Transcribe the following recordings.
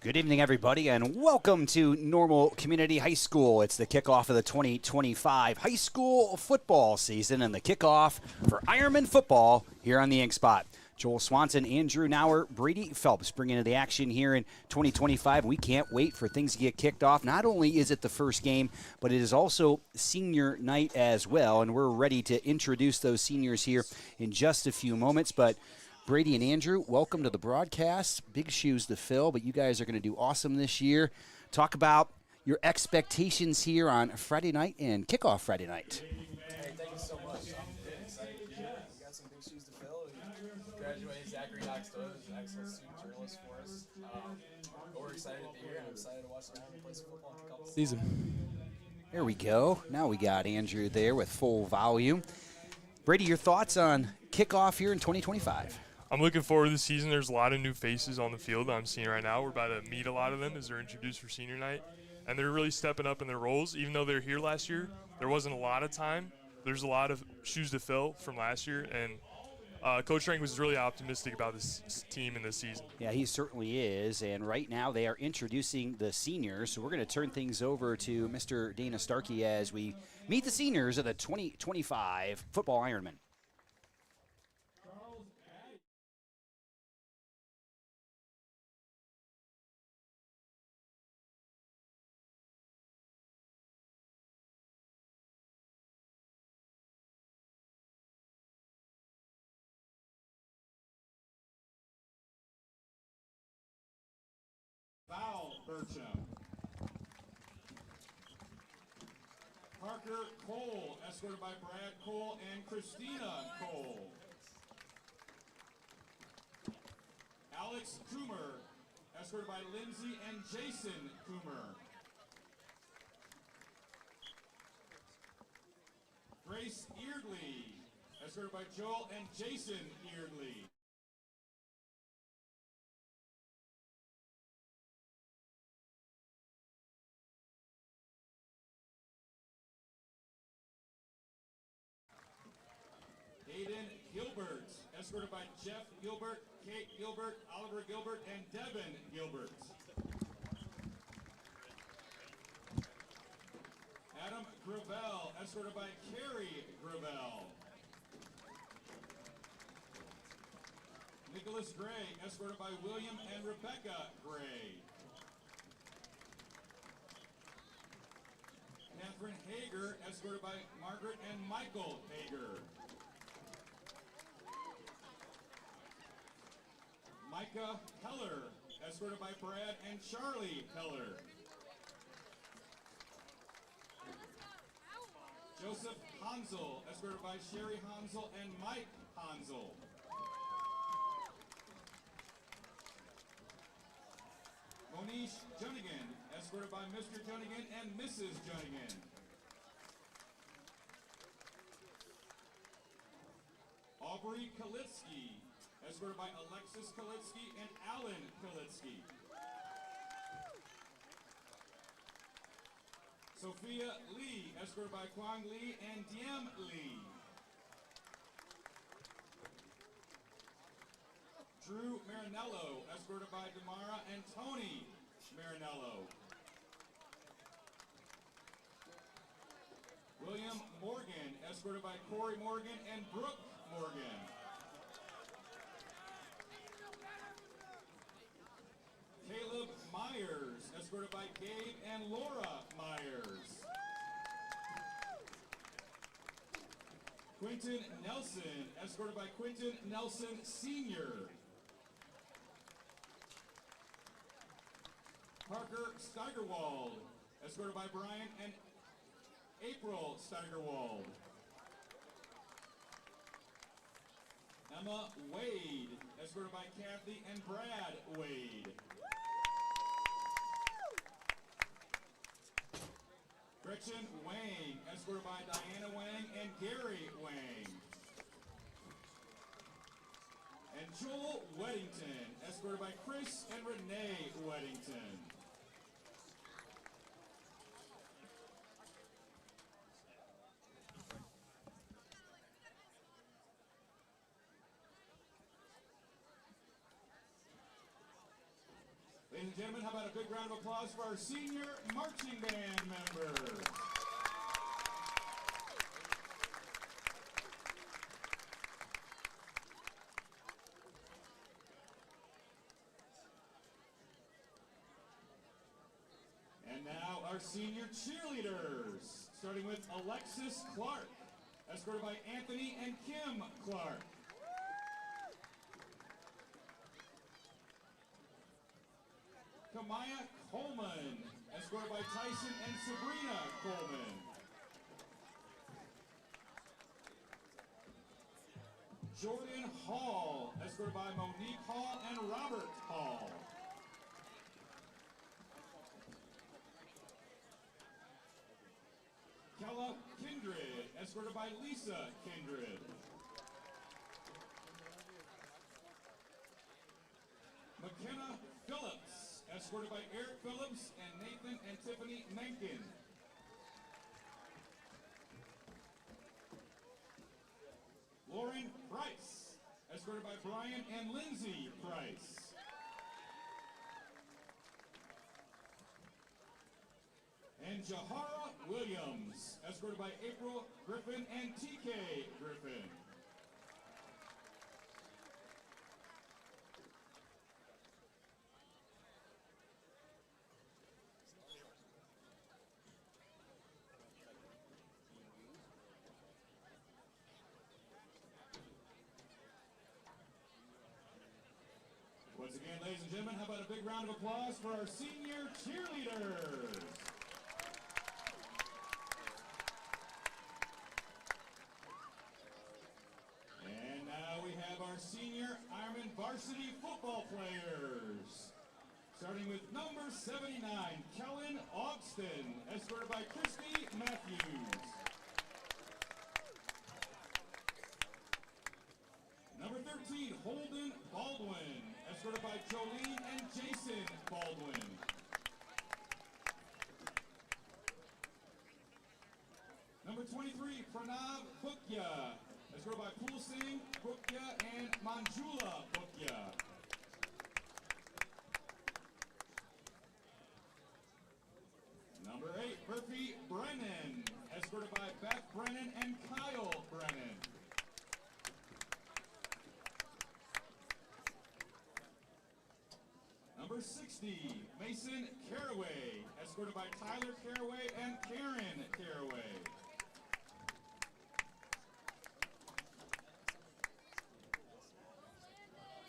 Good evening, everybody, and welcome to Normal Community High School. It's the kickoff of the 2025 high school football season and the kickoff for Ironman football here on the Ink Spot. Joel Swanson, Andrew Nauer, Brady Phelps bring into the action here in 2025. We can't wait for things to get kicked off. Not only is it the first game, but it is also senior night as well, and we're ready to introduce those seniors here in just a few moments. But Brady and Andrew, welcome to the broadcast. Big shoes to fill, but you guys are going to do awesome this year. Talk about your expectations here on Friday night and kickoff Friday night. Hey, thank you so much. I'm really excited to be here. We got some big shoes to fill. We graduated Zachary Knox-Doyle, who's an excellent student journalist for us. But we're excited to be here, and I'm excited to watch the Ironmen play some football in a couple season. There we go. Now we got Andrew there with full volume. Brady, your thoughts on kickoff here in 2025? I'm looking forward to the season. There's a lot of new faces on the field that I'm seeing right now. We're about to meet a lot of them as they're introduced for senior night. And they're really stepping up in their roles. Even though they're here last year, there wasn't a lot of time. There's a lot of shoes to fill from last year. And Coach Rank was really optimistic about this team in this season. Yeah, he certainly is. And right now they are introducing the seniors. So we're going to turn things over to Mr. Dana Starkey as we meet the seniors of the 2025 Football Ironman. Bertram. Parker Cole, escorted by Brad Cole and Christina Cole. Alex Coomer, escorted by Lindsay and Jason Coomer. Grace Eardley, escorted by Joel and Jason Eardley. Aiden Gilbert, escorted by Jeff Gilbert, Kate Gilbert, Oliver Gilbert, and Devin Gilbert. Adam Gravel, escorted by Carrie Gravel. Nicholas Gray, escorted by William and Rebecca Gray. Catherine Hager, escorted by Margaret and Michael Hager. Micah Heller, escorted by Brad and Charlie Heller. Joseph Hansel, escorted by Sherry Hansel and Mike Hansel. Monish Junigan, escorted by Mr. Junigan and Mrs. Junigan. Aubrey Kalitsky, escorted by Alexis Kalitsky and Alan Kalitsky. Sophia Lee, escorted by Kwang Lee and Diem Lee. Drew Marinello, escorted by Damara and Tony Marinello. William Morgan, escorted by Corey Morgan and Brooke Morgan. Caleb Myers, escorted by Gabe and Laura Myers. Quentin Nelson, escorted by Quentin Nelson Sr. Parker Steigerwald, escorted by Brian and April Steigerwald. Emma Wade, escorted by Kathy and Brad Wade. Gretchen Wang, escorted by Diana Wang and Gary Wang. And Joel Weddington, escorted by Chris and Renee Weddington. Ladies and gentlemen, how about a big round of applause for our senior marching band members? And now our senior cheerleaders, starting with Alexis Clark, escorted by Anthony and Kim Clark. Kamaya Coleman, escorted by Tyson and Sabrina Coleman. Jordan Hall, escorted by Monique Hall and Robert Hall. Kella Kindred, escorted by Lisa Kindred. McKenna Phillips, escorted by Eric Phillips and Nathan and Tiffany Menken. Lauren Price, escorted by Brian and Lindsay Price. And Jahara Williams, escorted by April Griffin and TK Griffin. Once again, ladies and gentlemen, how about a big round of applause for our senior cheerleaders? And now we have our senior Ironman varsity football players. Starting with number 79, Kellen Ogston, escorted by Christy Matthews. Number 13, Holden Baldwin, escorted by Jolene and Jason Baldwin. Number 23, Pranav Bukya, escorted by Pool Singh Bukya and Manjula Bukya. Number 8, Murphy Brennan, escorted by Beth Brennan and Kyle Brennan. Number 60, Mason Caraway, escorted by Tyler Caraway and Karen Caraway.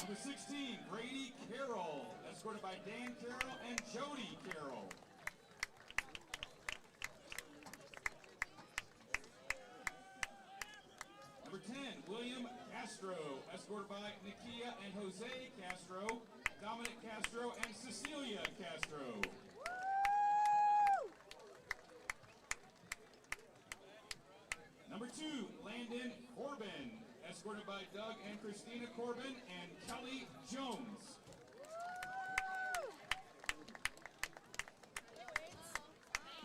Number 16, Brady Carroll, escorted by Dan Carroll and Jody Carroll. Number 10, William Castro, escorted by Nikia and Jose Castro, Dominic Castro, and Cecilia Castro. Number 2, Landon Corbin, escorted by Doug and Christina Corbin and Kelly Jones.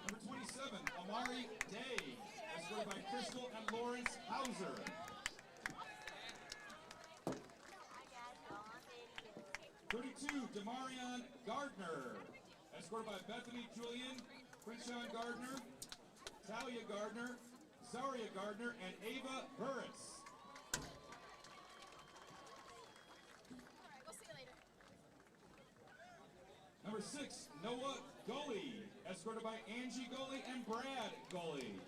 Number 27, Amari Day, escorted by Crystal and Lawrence Hauser. Demarion Gardner, escorted by Bethany Julian, Krishan Gardner, Talia Gardner, Zaria Gardner, and Ava Burris. We'll see you later. Number 6, Noah Gully, escorted by Angie Gully and Brad Gully.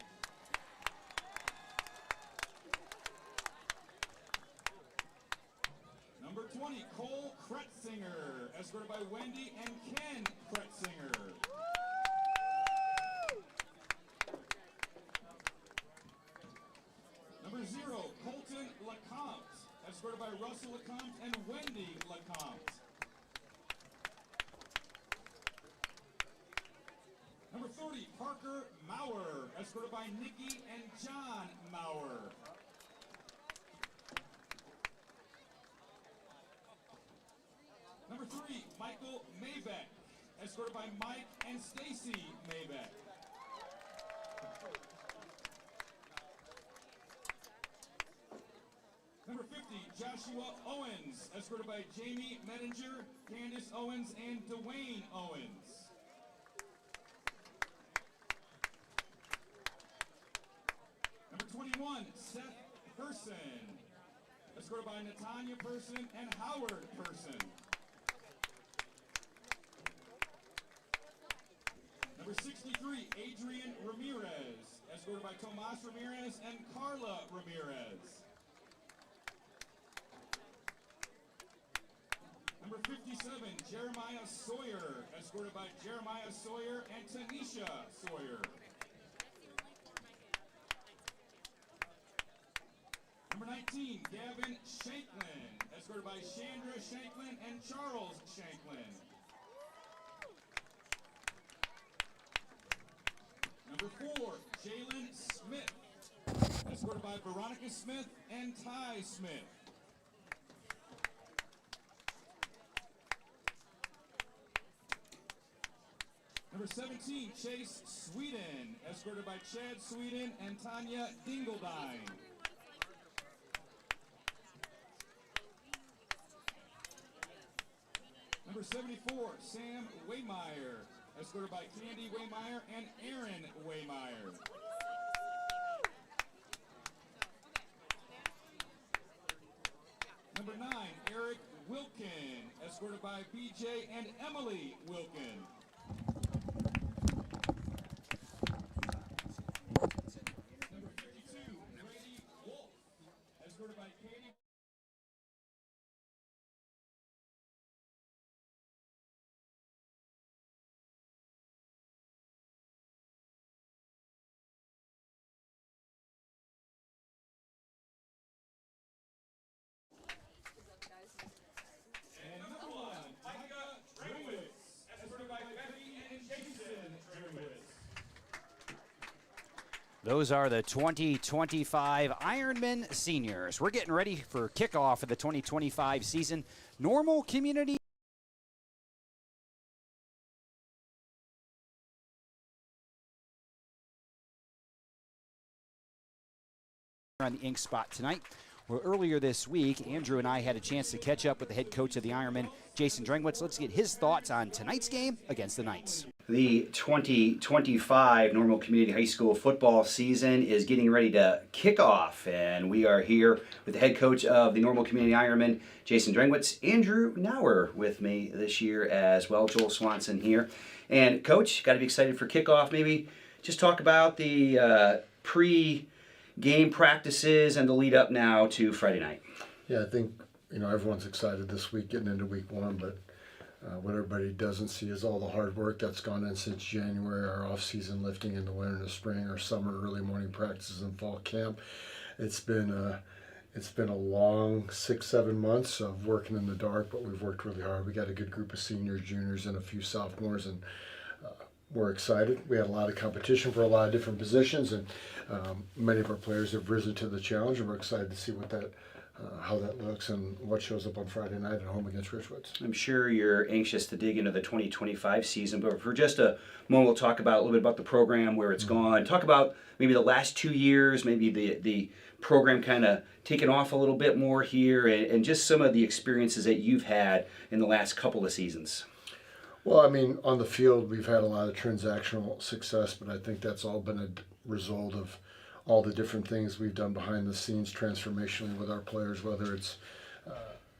Number 20, Cole Kretzinger, escorted by Wendy and Ken Kretzinger. Number 0, Colton LeCompte, escorted by Russell LeCompte and Wendy LeCompte. Number 30, Parker Maurer, escorted by Nikki and John Maurer. Number 3, Michael Maybeck, escorted by Mike and Stacy Maybeck. Number 50, Josh Joshua Owens, escorted by Jamie Medinger, Candace Owens, and Dwayne Owens. Number 21, Seth Person, escorted by Natanya Person and Howard Person. Number 63, Adrian Ramirez, escorted by Tomas Ramirez and Carla Ramirez. Number 57, Jeremiah Sawyer, escorted by Jeremiah Sawyer and Tanisha Sawyer. Number 19, Gavin Shanklin, escorted by Chandra Shanklin and Charles Shanklin. Number 4, Jalen Smith, escorted by Veronica Smith and Ty Smith. Number 17, Chase Sweden, escorted by Chad Sweden and Tanya Dingledine. Number 74, Sam Waymeyer, escorted by Candy Waymeyer and Aaron Waymeyer. Number 9, Eric Wilkin, escorted by BJ and Emily Wilkin. Number 52, Brady Wolf, escorted by Katie. And number 1, Micah Richwoods, escorted by Becky and Jason Richwoods. Those are the 2025 Ironman seniors. We're getting ready for kickoff of the 2025 season. Normal community on the Ink Spot tonight. Well, earlier this week, Andrew and I had a chance to catch up with the head coach of the Ironmen, Jason Drengwitz. Let's get his thoughts on tonight's game against the Knights. The 2025 Normal Community High School football season is getting ready to kick off, and we are here with the head coach of the Normal Community Ironmen, Jason Drengwitz. Andrew Nauer with me this year as well, Joel Swanson here. And Coach, got to be excited for kickoff. Maybe just talk about the pre-game practices and the lead up now to Friday night. Yeah, I think, everyone's excited this week getting into week one, but what everybody doesn't see is all the hard work that's gone in since January, our off-season lifting in the winter and the spring, our summer early morning practices and fall camp. It's been a long 6-7 months of working in the dark, but we've worked really hard. We got a good group of seniors, juniors, and a few sophomores, and we're excited. We had a lot of competition for a lot of different positions, and many of our players have risen to the challenge, and we're excited to see how that looks and what shows up on Friday night at home against Richwoods. I'm sure you're anxious to dig into the 2025 season, but for just a moment, we'll talk about a little bit about the program, where it's gone. Talk about maybe the last 2 years, maybe the program kind of taking off a little bit more here, and just some of the experiences that you've had in the last couple of seasons. Well, on the field, we've had a lot of transactional success, but I think that's all been a result of all the different things we've done behind the scenes transformationally with our players, whether it's,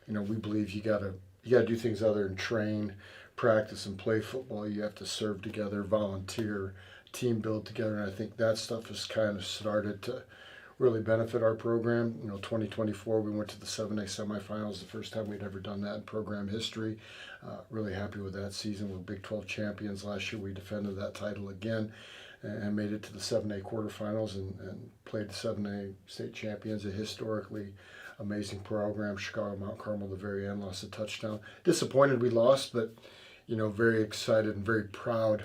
we believe you gotta do things other than train, practice, and play football. You have to serve together, volunteer, team build together, and I think that stuff has kind of started to really benefit our program. 2024, we went to the 7A semifinals, the first time we'd ever done that in program history. Really happy with that season. We're Big 12 champions. Last year we defended that title again and made it to the 7A quarterfinals and played the 7A state champions, a historically amazing program. Chicago Mount Carmel at the very end lost a touchdown. Disappointed we lost, but very excited and very proud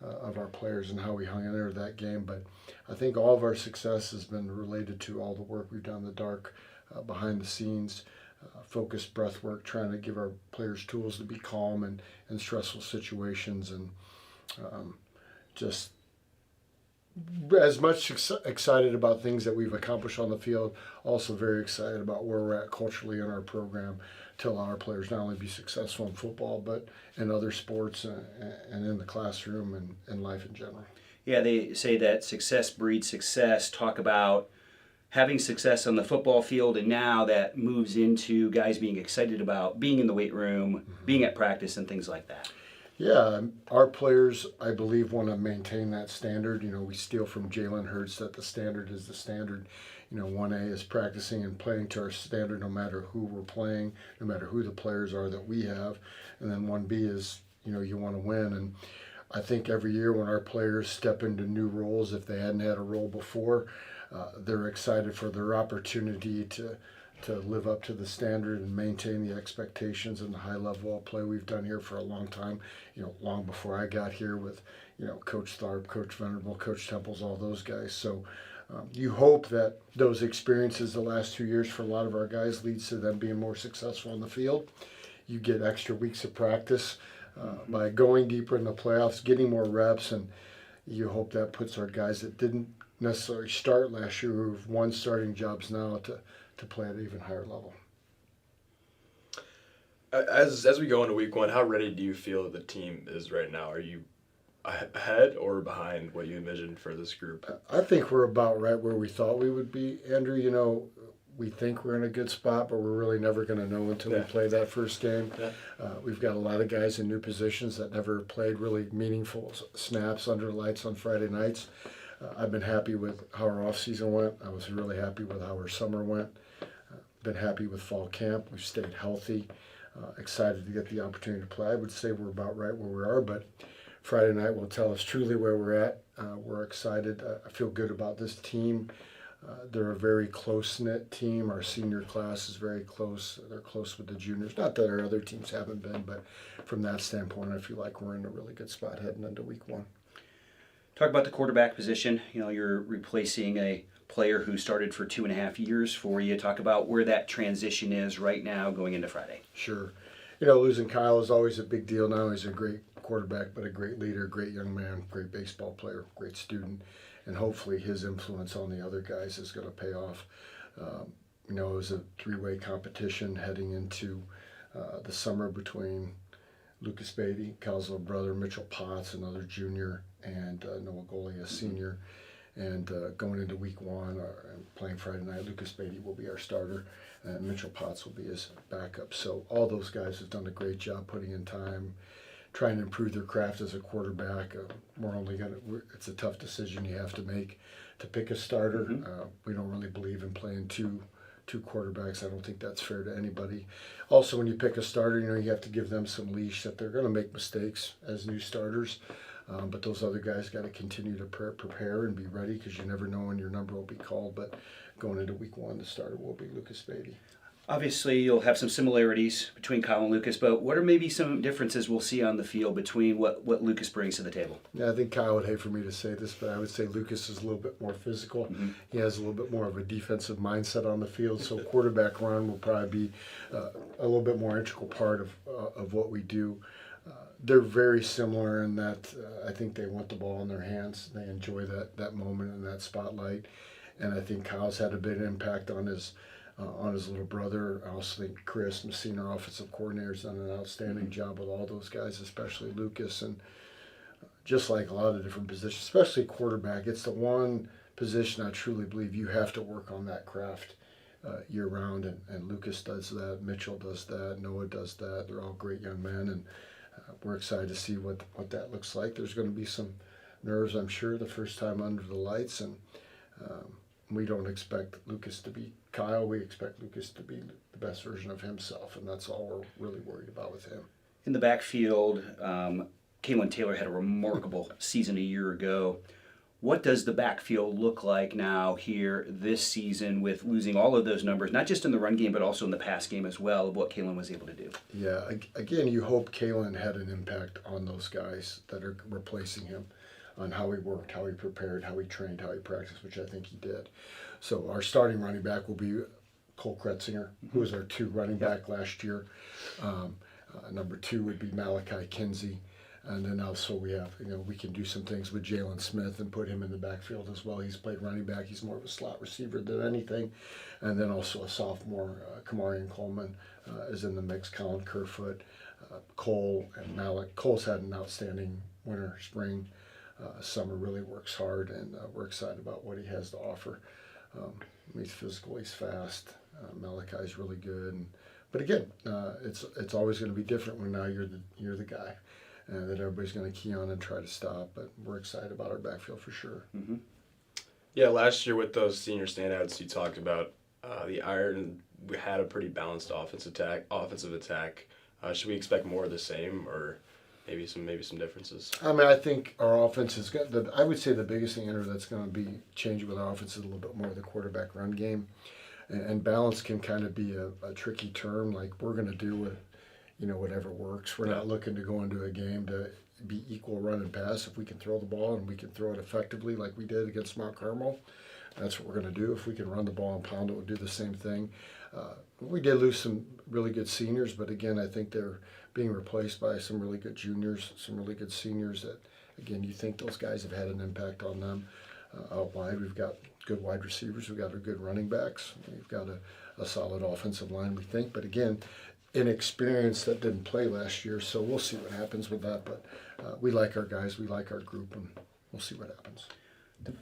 of our players and how we hung in there that game. But I think all of our success has been related to all the work we've done in the dark, behind the scenes, focused breath work, trying to give our players tools to be calm in stressful situations, and just as much excited about things that we've accomplished on the field, also very excited about where we're at culturally in our program to allow our players not only be successful in football, but in other sports and in the classroom and in life in general. Yeah, they say that success breeds success. Talk about having success on the football field, and now that moves into guys being excited about being in the weight room, being at practice, and things like that. Yeah, our players, I believe, want to maintain that standard. You know, we steal from Jalen Hurts that the standard is the standard. You know, 1A is practicing and playing to our standard no matter who we're playing, no matter who the players are that we have. And then 1B is, you know, you want to win. And I think every year when our players step into new roles, if they hadn't had a role before, they're excited for their opportunity to live up to the standard and maintain the expectations and the high level of play we've done here for a long time, you know, long before I got here with, you know, Coach Tharp, Coach Venerable, Coach Temples, all those guys. So you hope that those experiences the last 2 years for a lot of our guys leads to them being more successful in the field. You get extra weeks of practice by going deeper in the playoffs, getting more reps, and you hope that puts our guys that didn't necessarily start last year who've won starting jobs now to play at an even higher level. As we go into week one, how ready do you feel the team is right now? Are you ahead or behind what you envisioned for this group? I think we're about right where we thought we would be, Andrew. You know, we think we're in a good spot, but we're really never going to know until we play that first game. Yeah. We've got a lot of guys in new positions that never played really meaningful snaps under lights on Friday nights. I've been happy with how our offseason went. I was really happy with how our summer went. Been happy with fall camp. We've stayed healthy. Excited to get the opportunity to play. I would say we're about right where we are, but Friday night will tell us truly where we're at. We're excited. I feel good about this team. They're a very close-knit team. Our senior class is very close. They're close with the juniors. Not that our other teams haven't been, but from that standpoint, I feel like we're in a really good spot heading into week one. Talk about the quarterback position. You know, you're replacing a player who started for 2.5 years for you. Talk about where that transition is right now going into Friday. Sure. You know, losing Kyle is always a big deal now. He's a great quarterback, but a great leader, great young man, great baseball player, great student, and hopefully his influence on the other guys is going to pay off. You know, it was a three-way competition heading into the summer between Lucas Beatty, Kyle's little brother, Mitchell Potts, another junior, and Noah Goley, a senior. And going into week one, playing Friday night, Lucas Beatty will be our starter, and Mitchell Potts will be his backup. So all those guys have done a great job putting in time, trying to improve their craft as a quarterback. It's a tough decision you have to make to pick a starter. We don't really believe in playing two quarterbacks. I don't think that's fair to anybody. Also, when you pick a starter, you know, you have to give them some leash that they're going to make mistakes as new starters. But those other guys got to continue to prepare and be ready because you never know when your number will be called. But going into week one, the starter will be Lucas Beatty. Obviously, you'll have some similarities between Kyle and Lucas, but what are maybe some differences we'll see on the field between what Lucas brings to the table? Yeah, I think Kyle would hate for me to say this, but I would say Lucas is a little bit more physical. He has a little bit more of a defensive mindset on the field, so quarterback run will probably be a little bit more integral part of what we do. They're very similar in that I think they want the ball in their hands. They enjoy that moment and that spotlight. And I think Kyle's had a big impact on his little brother. I also think Chris, the senior offensive coordinator, has done an outstanding job with all those guys, especially Lucas. And just like a lot of different positions, especially quarterback, it's the one position I truly believe you have to work on that craft year-round. And Lucas does that. Mitchell does that. Noah does that. They're all great young men. And we're excited to see what that looks like. There's going to be some nerves, I'm sure, the first time under the lights, and we don't expect Lucas to be Kyle. We expect Lucas to be the best version of himself, and that's all we're really worried about with him. In the backfield, Kalen Taylor had a remarkable season a year ago. What does the backfield look like now here this season with losing all of those numbers, not just in the run game, but also in the pass game as well, of what Kalen was able to do? Yeah, again, you hope Kalen had an impact on those guys that are replacing him, on how he worked, how he prepared, how he trained, how he practiced, which I think he did. So our starting running back will be Cole Kretzinger, who was our 2 running back last year. Number 2 would be Malachi Kinsey. And then also we have, we can do some things with Jalen Smith and put him in the backfield as well. He's played running back. He's more of a slot receiver than anything. And then also a sophomore, Kamarian Coleman, is in the mix. Colin Kerfoot, Cole, and Malik. Cole's had an outstanding winter, spring, summer, really works hard, and we're excited about what he has to offer. He's physical, he's fast. Malachi's really good. But again, it's always going to be different when now you're the guy. That everybody's going to key on and try to stop, but we're excited about our backfield for sure. Mm-hmm. Yeah, last year with those senior standouts you talked about, the Iron, we had a pretty balanced offensive attack. Should we expect more of the same, or maybe some differences? I mean, I think our offense is good. I would say the biggest thing that's going to be changing with our offense is a little bit more of the quarterback run game, and balance can kind of be a tricky term. Like, we're going to do it. Whatever works. We're not looking to go into a game to be equal run and pass. If we can throw the ball and we can throw it effectively like we did against Mount Carmel, that's what we're going to do. If we can run the ball and pound it, we'll do the same thing. We did lose some really good seniors, but again, I think they're being replaced by some really good juniors, some really good seniors that, again, you think those guys have had an impact on them. Out wide, we've got good wide receivers. We've got our good running backs. We've got a solid offensive line, we think. But again, inexperience that didn't play last year, so we'll see what happens with that. But we like our guys, we like our group, and we'll see what happens.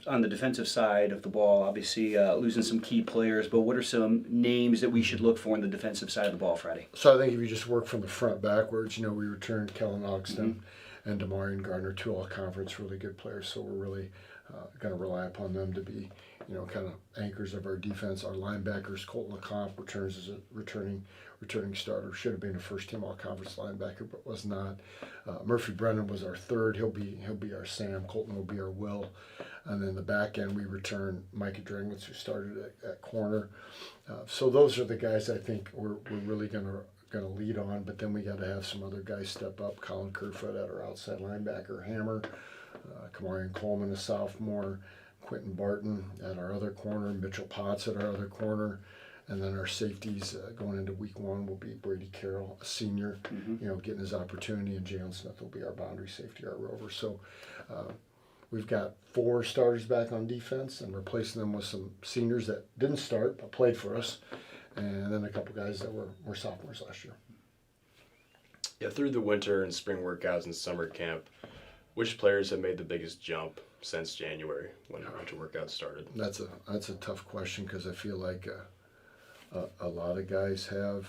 On the defensive side of the ball, obviously losing some key players, but what are some names that we should look for on the defensive side of the ball, Friday? So I think if you just work from the front backwards, we returned Kellen Ogston and Damarian Gardner, 2 all-conference really good players, so we're really going to rely upon them to be, kind of anchors of our defense. Our linebackers, Colt LeCompte returns as a returning starter. Should have been a first-team all-conference linebacker, but was not. Murphy Brennan was our third. He'll be our Sam. Colton will be our Will. And then the back end, we return Micah Drinkwitz, who started at corner. So those are the guys I think we're really going to lead on. But then we got to have some other guys step up. Colin Kerfoot at our outside linebacker, Hammer. Kamarian Coleman, a sophomore. Quentin Barton at our other corner. Mitchell Potts at our other corner. And then our safeties going into week 1 will be Brady Carroll, a senior, getting his opportunity, and Jalen Smith will be our boundary safety, our rover. So we've got 4 starters back on defense and replacing them with some seniors that didn't start but played for us, and then a couple guys that were sophomores last year. Yeah, through the winter and spring workouts and summer camp, which players have made the biggest jump since January when winter workouts started? That's a tough question because I feel like a lot of guys have.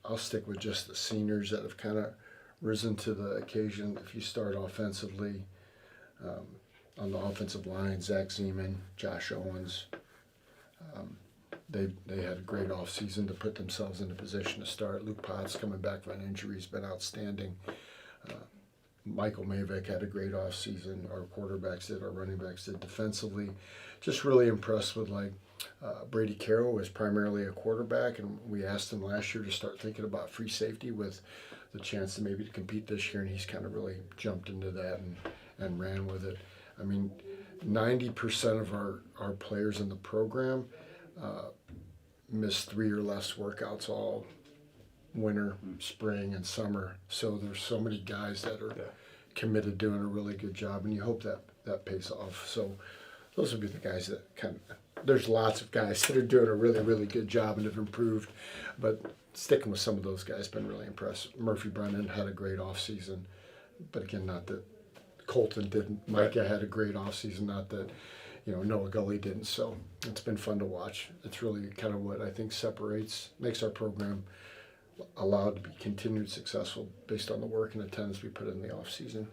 I'll stick with just the seniors that have kind of risen to the occasion. If you start offensively, on the offensive line, Zach Zeman, Josh Owens, they had a great offseason to put themselves in a position to start. Luke Potts coming back from an injury has been outstanding. Michael Mavick had a great offseason. Our quarterbacks did, our running backs did. Defensively, just really impressed with Brady Carroll was primarily a quarterback, and we asked him last year to start thinking about free safety with the chance to maybe compete this year, and he's kind of really jumped into that and ran with it. I mean, 90% of our players in the program missed 3 or less workouts all winter, spring, and summer. So there's so many guys that are committed, doing a really good job, and you hope that pays off. So those would be the guys that there's lots of guys that are doing a really, really good job and have improved, but sticking with some of those guys, been really impressed. Murphy Brennan had a great offseason, but again, not that Colton didn't. Micah had a great offseason, not that Noah Gully didn't. So it's been fun to watch. It's really kind of what I think makes our program allowed to be continued successful based on the work and attendance we put in the offseason.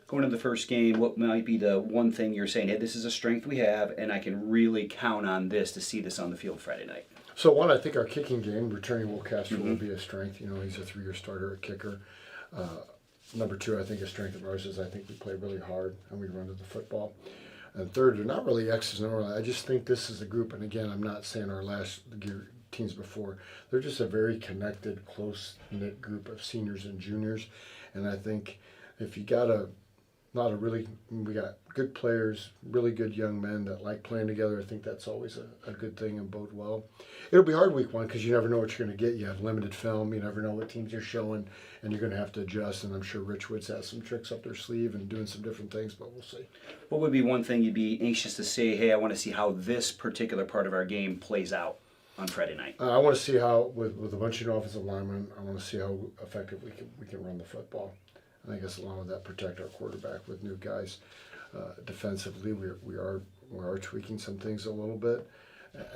Going into the first game, what might be the one thing you're saying, hey, this is a strength we have, and I can really count on this to see this on the field Friday night? So one, I think our kicking game, returning Will Castro will be a strength. He's a 3-year starter at kicker. Number 2, I think a strength of ours is I think we play really hard and we run to the football. And third, they're not really X's and O's. I just think this is a group, and again, I'm not saying our last teams before, they're just a very connected, close-knit group of seniors and juniors. And I think if you got we got good players, really good young men that like playing together. I think that's always a good thing and bode well. It'll be hard week one because you never know what you're going to get. You have limited film. You never know what teams you're showing, and you're going to have to adjust. And I'm sure Richwoods has some tricks up their sleeve and doing some different things, but we'll see. What would be one thing you'd be anxious to say, hey, I want to see how this particular part of our game plays out on Friday night? I want to see how, with a bunch of new offensive linemen, I want to see how effective we can run the football. I think it's along with that protect our quarterback with new guys. Defensively, we are tweaking some things a little bit,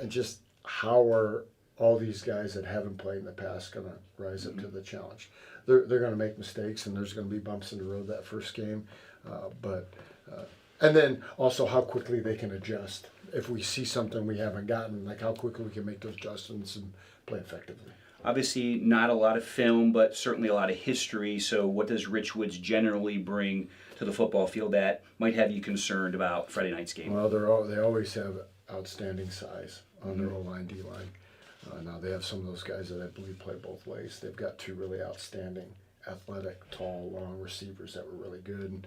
and just how are all these guys that haven't played in the past going to rise up to the challenge? They're going to make mistakes, and there's going to be bumps in the road that first game, and then also how quickly they can adjust. If we see something we haven't gotten, like how quickly we can make those adjustments and play effectively. Obviously, not a lot of film, but certainly a lot of history. So what does Richwoods generally bring to the football field that might have you concerned about Friday night's game? Well, they always have outstanding size on their O-line, D-line. Now they have some of those guys that I believe play both ways. They've got two really outstanding, athletic, tall, long receivers that were really good. And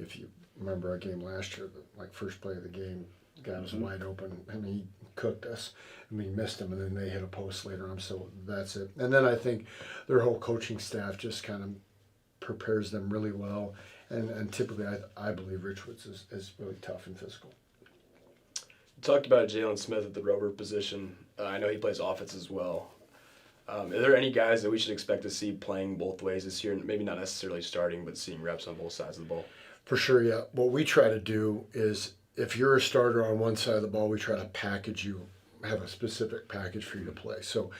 if you remember our game last year, first play of the game, the guy was wide open. I mean, he cooked us. I mean, missed him, and then they hit a post later on. So that's it. And then I think their whole coaching staff just kind of prepares them really well. And typically, I believe Richwoods is really tough and physical. You talked about Jalen Smith at the rover position. I know he plays offense as well. Are there any guys that we should expect to see playing both ways this year? Maybe not necessarily starting, but seeing reps on both sides of the ball? For sure, yeah. What we try to do is, if you're a starter on one side of the ball, we try to package you, have a specific package for you to play. So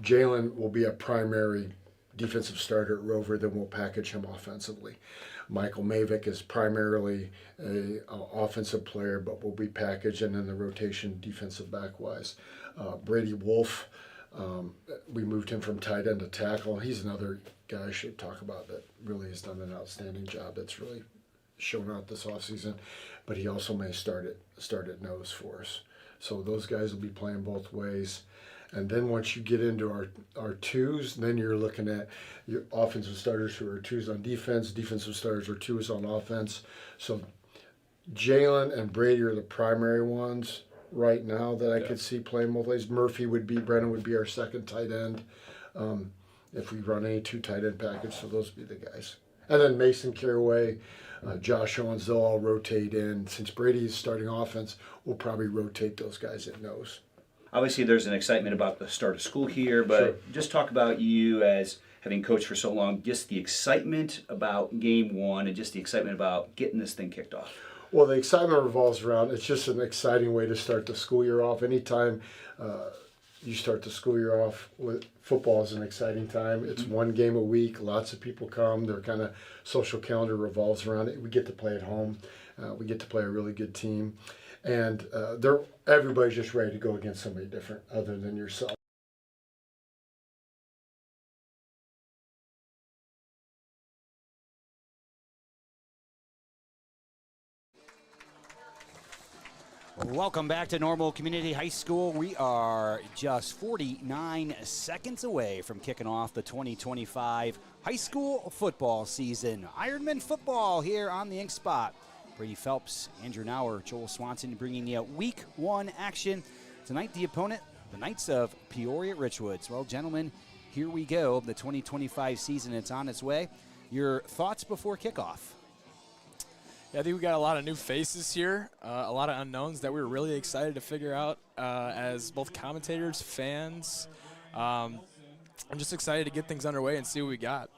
Jalen will be a primary defensive starter at rover, then we'll package him offensively. Michael Mavick is primarily a offensive player, but will be packaged and in the rotation defensive back-wise. Brady Wolf, we moved him from tight end to tackle. He's another guy I should talk about that really has done an outstanding job. That's really shown out this offseason, but he also may start at nose for us. So those guys will be playing both ways. And then once you get into our twos, then you're looking at your offensive starters who are twos on defense, defensive starters are twos on offense. So Jalen and Brady are the primary ones right now that I could see playing both ways. Brennan would be our second tight end if we run any two tight end package. So those would be the guys. And then Mason Caraway, Josh Owens, they'll all rotate in. Since Brady's starting offense, we'll probably rotate those guys at nose. Obviously, there's an excitement about the start of school here, but just talk about you as having coached for so long, just the excitement about game one and just the excitement about getting this thing kicked off. Well, the excitement revolves around, it's just an exciting way to start the school year off. Anytime you start the school year off with football is an exciting time. It's one game a week. Lots of people come. Their kind of social calendar revolves around it. We get to play at home. We get to play a really good team. And everybody's just ready to go against somebody different other than yourself. Welcome back to Normal Community High School. We are just 49 seconds away from kicking off the 2025 high school football season. Ironmen football here on the Ink Spot. Brady Phelps, Andrew Nauer, Joel Swanson bringing you week one action. Tonight the opponent, the Knights of Peoria at Richwoods. Well, gentlemen, here we go. The 2025 season, it's on its way. Your thoughts before kickoff? Yeah, I think we got a lot of new faces here, a lot of unknowns that we're really excited to figure out as both commentators, fans. I'm just excited to get things underway and see what we got.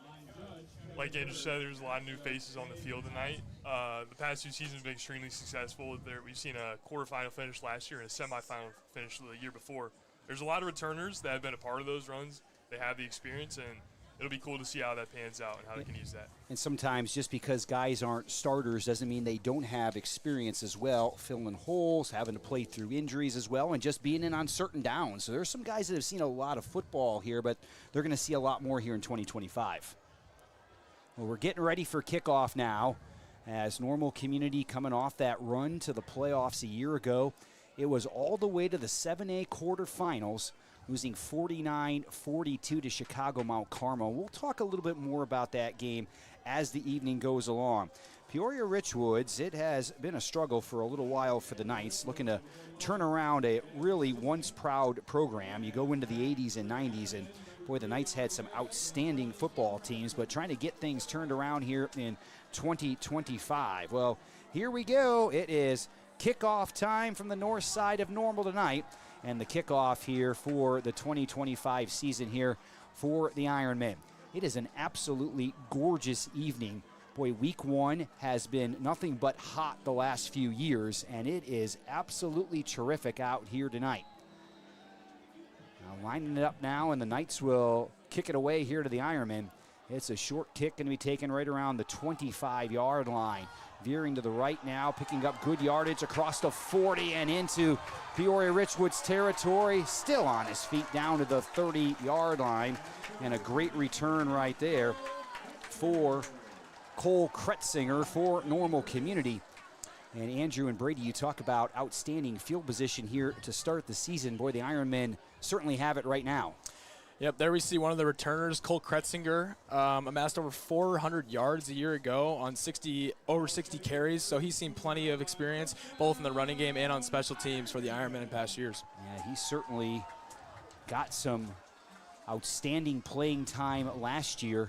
Like Andrew said, there's a lot of new faces on the field tonight. The past two seasons have been extremely successful. We've seen a quarterfinal finish last year and a semifinal finish the year before. There's a lot of returners that have been a part of those runs. They have the experience, and it'll be cool to see how that pans out and how they can use that. And sometimes just because guys aren't starters doesn't mean they don't have experience as well, filling holes, having to play through injuries as well, and just being in on certain downs. So there's some guys that have seen a lot of football here, but they're going to see a lot more here in 2025. Well, we're getting ready for kickoff now as Normal Community coming off that run to the playoffs a year ago. It was all the way to the 7A quarterfinals, losing 49-42 to Chicago Mount Carmel. We'll talk a little bit more about that game as the evening goes along. Peoria Richwoods, it has been a struggle for a little while for the Knights, looking to turn around a really once proud program. You go into the 80s and 90s, and boy, the Knights had some outstanding football teams, but trying to get things turned around here in 2025. Well, here we go. It is kickoff time from the north side of Normal tonight, and the kickoff here for the 2025 season here for the Ironmen. It is an absolutely gorgeous evening. Boy, week one has been nothing but hot the last few years, and it is absolutely terrific out here tonight. Now lining it up now, and the Knights will kick it away here to the Ironmen. It's a short kick going to be taken right around the 25-yard line. Veering to the right now, picking up good yardage across the 40 and into Peoria Richwoods territory. Still on his feet down to the 30-yard line. And a great return right there for Cole Kretzinger for Normal Community. And Andrew and Brady, you talk about outstanding field position here to start the season. Boy, the Ironmen certainly have it right now. Yep, there we see one of the returners, Cole Kretzinger, amassed over 400 yards a year ago on over 60 carries, so he's seen plenty of experience both in the running game and on special teams for the Ironmen in past years. Yeah, he certainly got some outstanding playing time last year.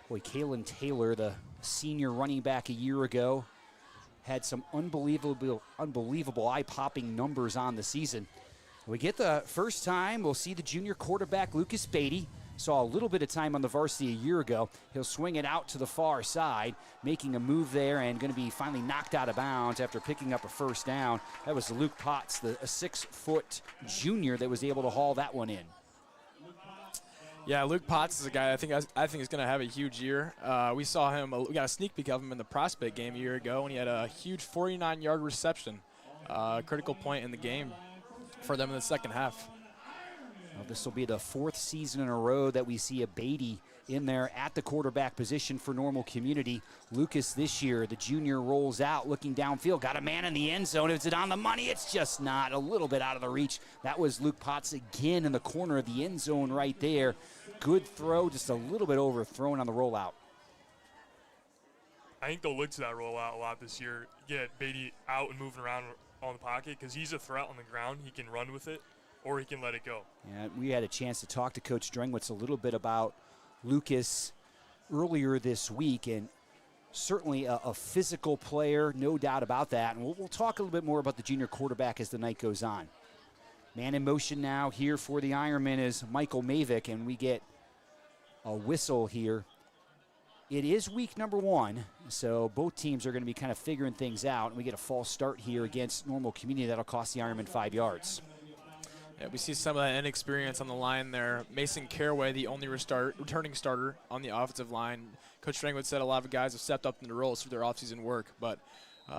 Boy, Kalen Taylor, the senior running back a year ago, had some unbelievable eye-popping numbers on the season. We get the first time, we'll see the junior quarterback, Lucas Beatty. Saw a little bit of time on the varsity a year ago. He'll swing it out to the far side, making a move there and going to be finally knocked out of bounds after picking up a first down. That was Luke Potts, a 6-foot junior that was able to haul that one in. Yeah, Luke Potts is a guy I think is going to have a huge year. We saw him, we got a sneak peek of him in the prospect game a year ago, and he had a huge 49-yard reception, critical point in the game for them in the second half. Well, this will be the fourth season in a row that we see a Beatty in there at the quarterback position for Normal Community. Lucas this year, the junior, rolls out looking downfield. Got a man in the end zone. Is it on the money? It's just not. A little bit out of the reach. That was Luke Potts again in the corner of the end zone right there. Good throw, just a little bit overthrown on the rollout. I think they'll look to that rollout a lot this year. Get Beatty out and moving around on the pocket because he's a threat on the ground. He can run with it, or he can let it go. Yeah, we had a chance to talk to Coach Drengwitz a little bit about Lucas earlier this week, and certainly a physical player, no doubt about that. And we'll talk a little bit more about the junior quarterback as the night goes on. Man in motion now here for the Ironmen is Michael Mavick, and we get a whistle here. It is week number one, so both teams are going to be kind of figuring things out, and we get a false start here against Normal Community. That'll cost the Ironmen 5 yards. Yeah, we see some of that inexperience on the line there. Mason Caraway, the only returning starter on the offensive line. Coach Strangwood said a lot of guys have stepped up into roles through their offseason work, but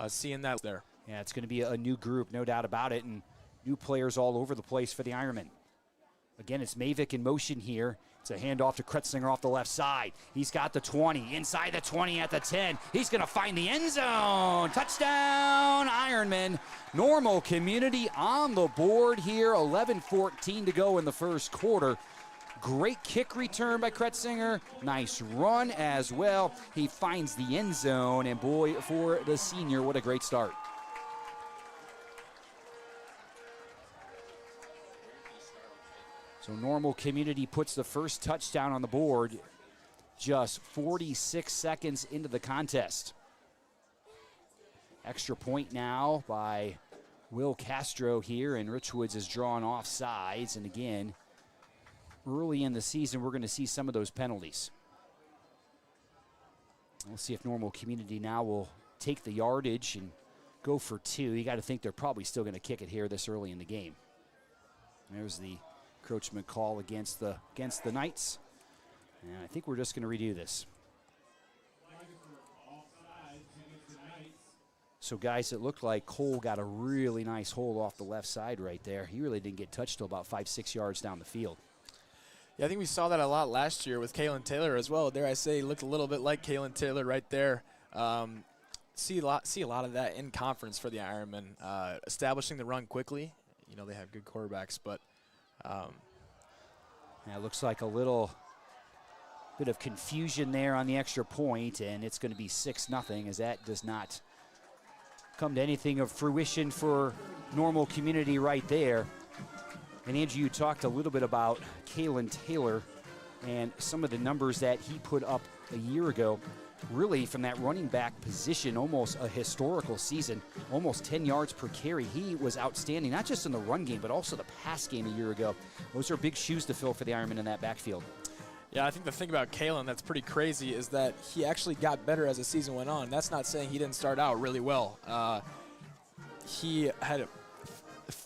seeing that there. Yeah, it's going to be a new group, no doubt about it, and new players all over the place for the Ironmen. Again, it's Mavick in motion here. It's a handoff to Kretzinger off the left side. He's got the 20, inside the 20 at the 10. He's going to find the end zone. Touchdown, Ironmen. Normal Community on the board here. 11:14 to go in the first quarter. Great kick return by Kretzinger. Nice run as well. He finds the end zone, and boy, for the senior, what a great start. So Normal Community puts the first touchdown on the board just 46 seconds into the contest. Extra point now by Will Castro here, and Richwoods is drawn off sides. And again, early in the season, we're going to see some of those penalties. We'll see if Normal Community now will take the yardage and go for two. You got to think they're probably still going to kick it here this early in the game. There's the encroachment call against the Knights. And I think we're just going to redo this. So, guys, it looked like Cole got a really nice hold off the left side right there. He really didn't get touched till about 5-6 yards down the field. Yeah, I think we saw that a lot last year with Kalen Taylor as well. Dare I say, he looked a little bit like Kalen Taylor right there. See a lot of that in conference for the Ironmen. Establishing the run quickly. You know, they have good quarterbacks, but yeah, it looks like a little Bit of confusion there on the extra point, and it's going to be 6-0 as that does not come to anything of fruition for Normal Community right there. And Andrew, you talked a little bit about Kalen Taylor and some of the numbers that he put up a year ago. Really, from that running back position, almost a historical season, almost 10 yards per carry. He was outstanding, not just in the run game, but also the pass game a year ago. Those are big shoes to fill for the Ironmen in that backfield. Yeah, I think the thing about Kalen that's pretty crazy is that he actually got better as the season went on. That's not saying he didn't start out really well. He had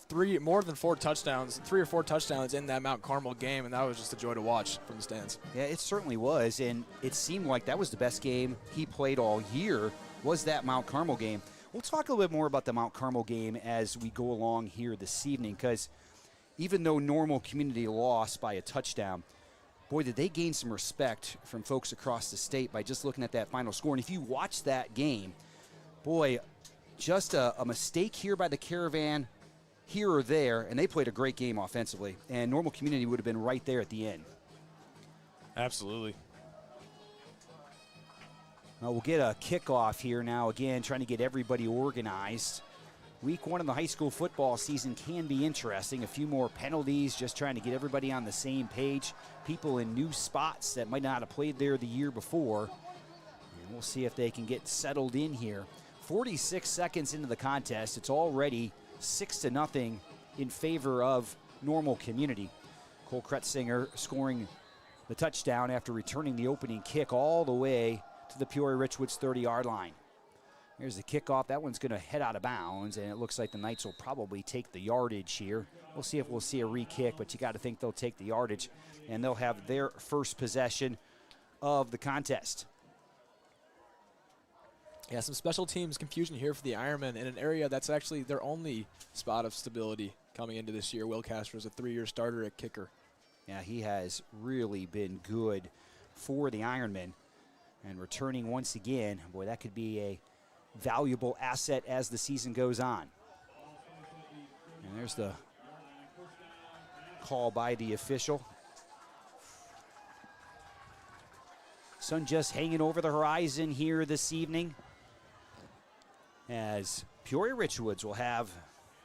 three or four touchdowns in that Mount Carmel game, and that was just a joy to watch from the stands. Yeah, it certainly was, and it seemed like that was the best game he played all year, was that Mount Carmel game. We'll talk a little bit more about the Mount Carmel game as we go along here this evening, because even though Normal Community lost by a touchdown, boy, did they gain some respect from folks across the state by just looking at that final score. And if you watch that game, boy, just a mistake here by the Caravan, here or there, and they played a great game offensively. And Normal Community would have been right there at the end. Absolutely. Well, we'll get a kickoff here now, again, trying to get everybody organized. Week 1 of the high school football season can be interesting. A few more penalties, just trying to get everybody on the same page. People in new spots that might not have played there the year before. And we'll see if they can get settled in here. 46 seconds into the contest. It's already 6-0 in favor of Normal Community. Cole Kretzinger scoring the touchdown after returning the opening kick all the way to the Peoria Richwoods 30-yard line. Here's the kickoff. That one's going to head out of bounds, and it looks like the Knights will probably take the yardage here. We'll see if we'll see a re-kick, but you got to think they'll take the yardage, and they'll have their first possession of the contest. Yeah, some special teams confusion here for the Ironmen in an area that's actually their only spot of stability coming into this year. Will Castro is a 3-year starter at kicker. Yeah, he has really been good for the Ironmen, and returning once again, boy, that could be a valuable asset as the season goes on. And there's the call by the official. Sun just hanging over the horizon here this evening as Peoria Richwoods will have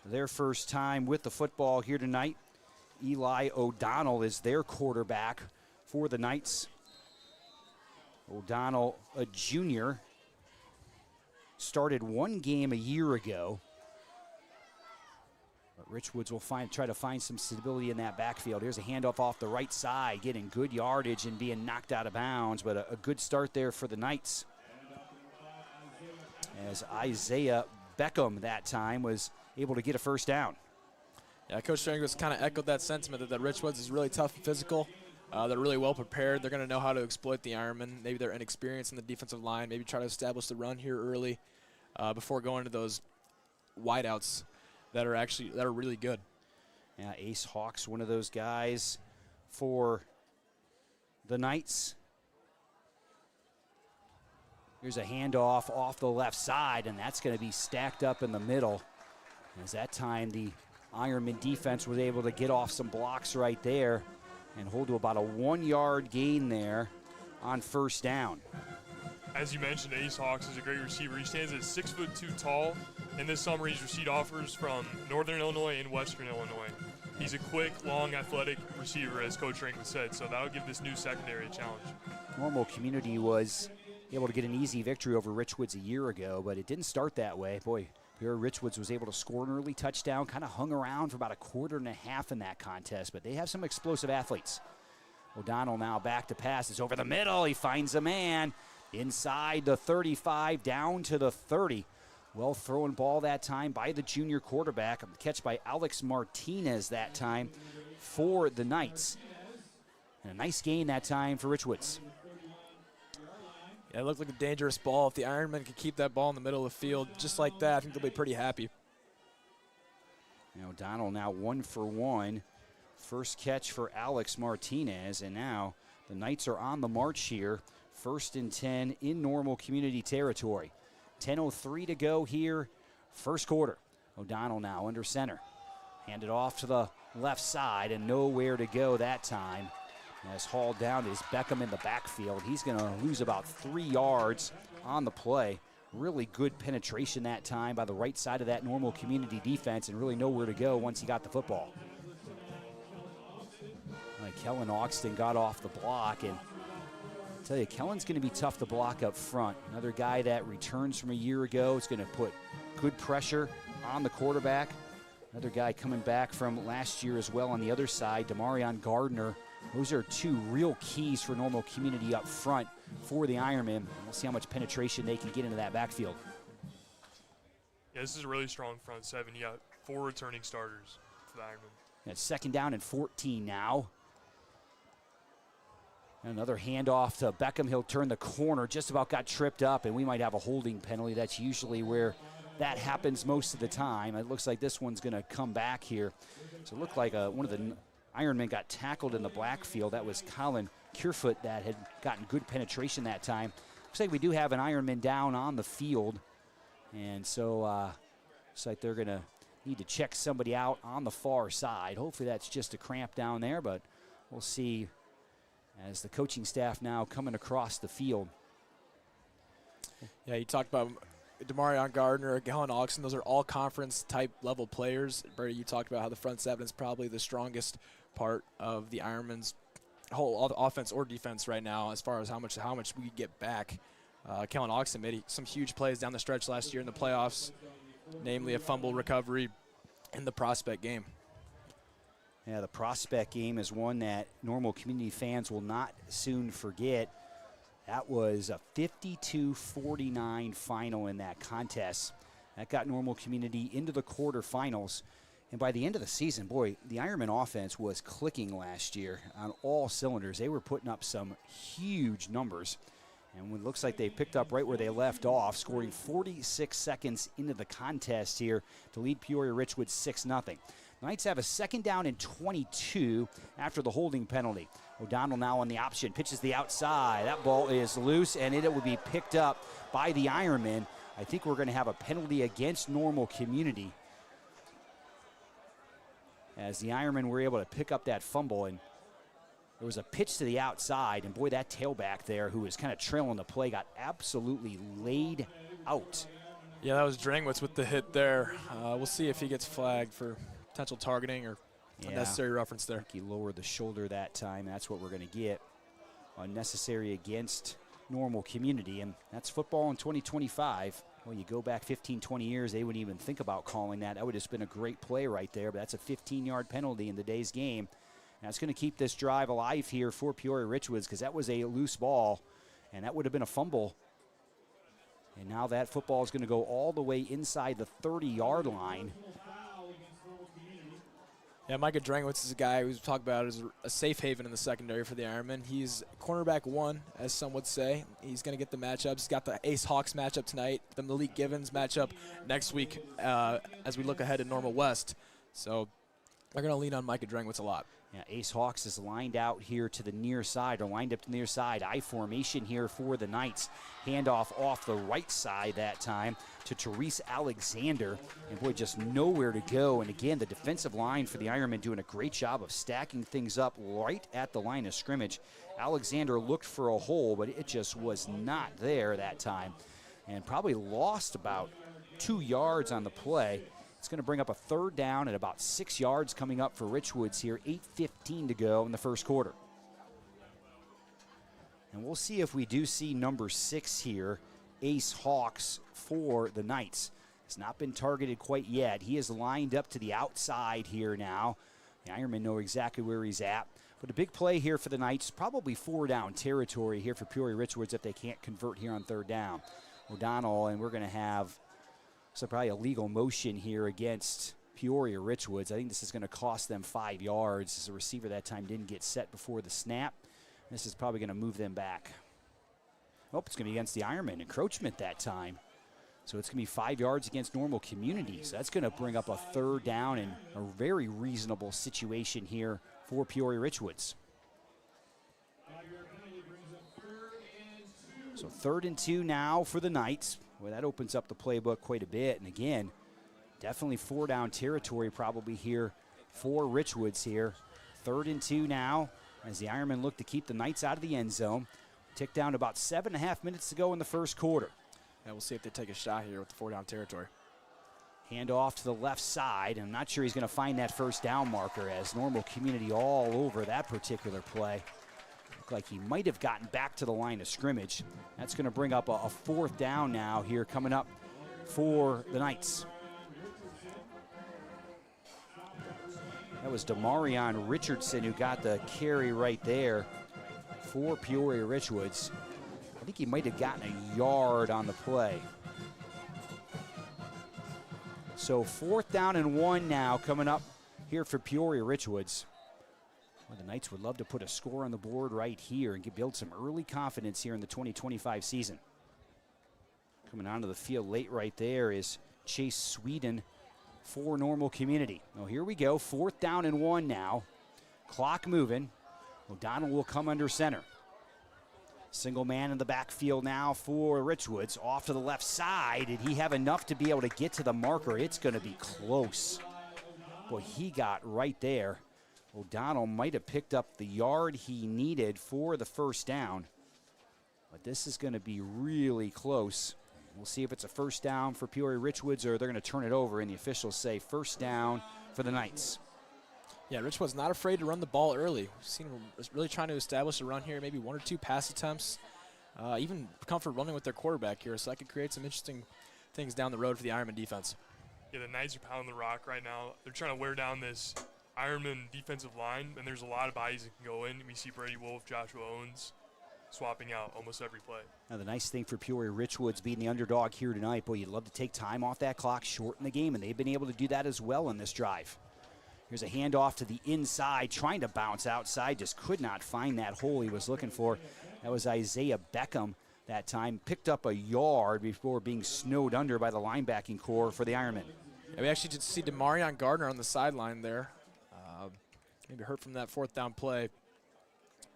their first time with the football here tonight. Eli O'Donnell is their quarterback for the Knights. O'Donnell, a junior, started one game a year ago. But Richwoods will try to find some stability in that backfield. Here's a handoff off the right side, getting good yardage and being knocked out of bounds, but a good start there for the Knights. As Isaiah Beckham that time was able to get a first down. Yeah, Coach Strangos kind of echoed that sentiment that Richwoods is really tough and physical. They're really well prepared. They're going to know how to exploit the Ironmen. Maybe they're inexperienced in the defensive line. Maybe try to establish the run here early before going to those wideouts that are really good. Yeah, Ace Hawks, one of those guys for the Knights. Here's a handoff off the left side, and that's going to be stacked up in the middle. As that time, the Ironman defense was able to get off some blocks right there and hold to about a 1-yard gain there on first down. As you mentioned, Ace Hawks is a great receiver. He stands at 6'2" tall, and this summer he's received offers from Northern Illinois and Western Illinois. He's a quick, long, athletic receiver, as Coach Rankin said, so that'll give this new secondary a challenge. Normal Community was able to get an easy victory over Richwoods a year ago, but it didn't start that way. Boy, here Richwoods was able to score an early touchdown, kind of hung around for about a quarter and a half in that contest, but they have some explosive athletes. O'Donnell now back to pass. It's over the middle. He finds a man inside the 35, down to the 30. Well thrown ball that time by the junior quarterback. A catch by Alex Martinez that time for the Knights. And a nice gain that time for Richwoods. Yeah, it looked like a dangerous ball. If the Ironmen could keep that ball in the middle of the field just like that, I think they'll be pretty happy. Now O'Donnell now 1 for 1. First catch for Alex Martinez, and now the Knights are on the march here. 1st and 10 in Normal Community territory. 10:03 to go here, first quarter. O'Donnell now under center. Handed off to the left side and nowhere to go that time. As hauled down is Beckham in the backfield. He's going to lose about 3 yards on the play. Really good penetration that time by the right side of that Normal Community defense, and really nowhere to go once he got the football. Kellen Augston got off the block, and I tell you, Kellen's going to be tough to block up front. Another guy that returns from a year ago. It's going to put good pressure on the quarterback. Another guy coming back from last year as well on the other side, Demarion Gardner. Those are 2 real keys for Normal Community up front for the Ironmen. We'll see how much penetration they can get into that backfield. Yeah, this is a really strong front 7. You got 4 returning starters for the Ironmen. It's second down and 14 now. Another handoff to Beckham. He'll turn the corner, just about got tripped up, and we might have a holding penalty. That's usually where that happens most of the time. It looks like this one's going to come back here. So it looked like one of the Ironmen got tackled in the backfield. That was Colin Curefoot that had gotten good penetration that time. Looks like we do have an Ironman down on the field. And so looks like they're going to need to check somebody out on the far side. Hopefully that's just a cramp down there, but we'll see as the coaching staff now coming across the field. Yeah, you talked about Demarion Gardner, Kellen Augston. Those are all conference type level players. Brady, you talked about how the front 7 is probably the strongest part of the Ironmen's whole offense or defense right now as far as how much we get back. Kellen Augston made some huge plays down the stretch last year in the playoffs, namely a fumble recovery in the prospect game. Yeah, the prospect game is one that Normal Community fans will not soon forget. That was a 52-49 final in that contest. That got Normal Community into the quarterfinals. And by the end of the season, boy, the Ironman offense was clicking last year on all cylinders. They were putting up some huge numbers. And it looks like they picked up right where they left off, scoring 46 seconds into the contest here to lead Peoria Richwoods 6-0. Knights have a second down and 22 after the holding penalty. O'Donnell now on the option, pitches the outside. That ball is loose, and it will be picked up by the Ironmen. I think we're going to have a penalty against Normal Community as the Ironmen were able to pick up that fumble, and there was a pitch to the outside, and boy, that tailback there who was kind of trailing the play got absolutely laid out. Yeah, that was Drangwitz with the hit there. We'll see if he gets flagged for potential targeting or unnecessary reference there. He lowered the shoulder that time. That's what we're going to get. Unnecessary against Normal Community, and that's football in 2025. Well, you go back 15, 20 years, they wouldn't even think about calling that. That would have just been a great play right there, but that's a 15-yard penalty in today's game. And that's going to keep this drive alive here for Peoria Richwoods because that was a loose ball, and that would have been a fumble. And now that football is going to go all the way inside the 30-yard line. Yeah, Micah Drangwitz is a guy who's talked about as a safe haven in the secondary for the Ironmen. He's cornerback 1, as some would say. He's going to get the matchups. He's got the Ace Hawks matchup tonight, the Malik Givens matchup next week as we look ahead to Normal West. So they're going to lean on Micah Drangwitz a lot. Yeah, Ace Hawks is lined out here to the near side, or lined up to the near side. I formation here for the Knights. Handoff off the right side that time to Therese Alexander. And boy, just nowhere to go. And again, the defensive line for the Ironmen doing a great job of stacking things up right at the line of scrimmage. Alexander looked for a hole, but it just was not there that time. And probably lost about 2 yards on the play. It's going to bring up a third down at about 6 yards coming up for Richwoods here. 8:15 to go in the first quarter. And we'll see if we do see number 6 here, Ace Hawks for the Knights. It's not been targeted quite yet. He is lined up to the outside here now. The Ironmen know exactly where he's at. But a big play here for the Knights, probably 4-down territory here for Peoria Richwoods if they can't convert here on third down. O'Donnell, and we're going to have probably a legal motion here against Peoria Richwoods. I think this is going to cost them 5 yards as the receiver that time didn't get set before the snap. This is probably going to move them back. Oh, it's going to be against the Ironmen. Encroachment that time. So it's going to be 5 yards against Normal Community. So that's going to bring up a third down and a very reasonable situation here for Peoria Richwoods. So 3rd and 2 now for the Knights. Well, that opens up the playbook quite a bit. And again, definitely 4-down territory probably here for Richwoods here. 3rd and 2 now. as the Ironmen look to keep the Knights out of the end zone. Tick down to about 7.5 minutes to go in the first quarter. Yeah, we'll see if they take a shot here with the 4-down territory. Hand off to the left side. I'm not sure he's going to find that first down marker, as Normal Community all over that particular play. Looked like he might have gotten back to the line of scrimmage. That's going to bring up a 4th down now here coming up for the Knights. That was Demarion Richardson who got the carry right there for Peoria Richwoods. I think he might have gotten a yard on the play. So 4th down and 1 now coming up here for Peoria Richwoods. Well, the Knights would love to put a score on the board right here and build some early confidence here in the 2025 season. Coming onto the field late right there is Chase Sweden for Normal Community. Well, here we go, 4th down and 1 now. Clock moving. O'Donnell will come under center. Single man in the backfield now for Richwoods. Off to the left side. Did he have enough to be able to get to the marker? It's going to be close. Boy, he got right there. O'Donnell might have picked up the yard he needed for the first down. But this is going to be really close. We'll see if it's a first down for Peoria Richwoods or they're going to turn it over, and the officials say first down for the Knights. Yeah, Richwood's not afraid to run the ball early. We've seen him really trying to establish a run here, maybe 1 or 2 pass attempts. Even comfort running with their quarterback here, so that could create some interesting things down the road for the Ironman defense. Yeah, the Knights are pounding the rock right now. They're trying to wear down this Ironman defensive line, and there's a lot of bodies that can go in. We see Brady Wolf, Joshua Owens swapping out almost every play. Now, the nice thing for Peoria Richwoods being the underdog here tonight, boy, you'd love to take time off that clock, shorten the game, and they've been able to do that as well in this drive. Here's a handoff to the inside, trying to bounce outside, just could not find that hole he was looking for. That was Isaiah Beckham that time, picked up a yard before being snowed under by the linebacking core for the Ironmen. Yeah, we actually did see Demarion Gardner on the sideline there. Maybe hurt from that 4th down play.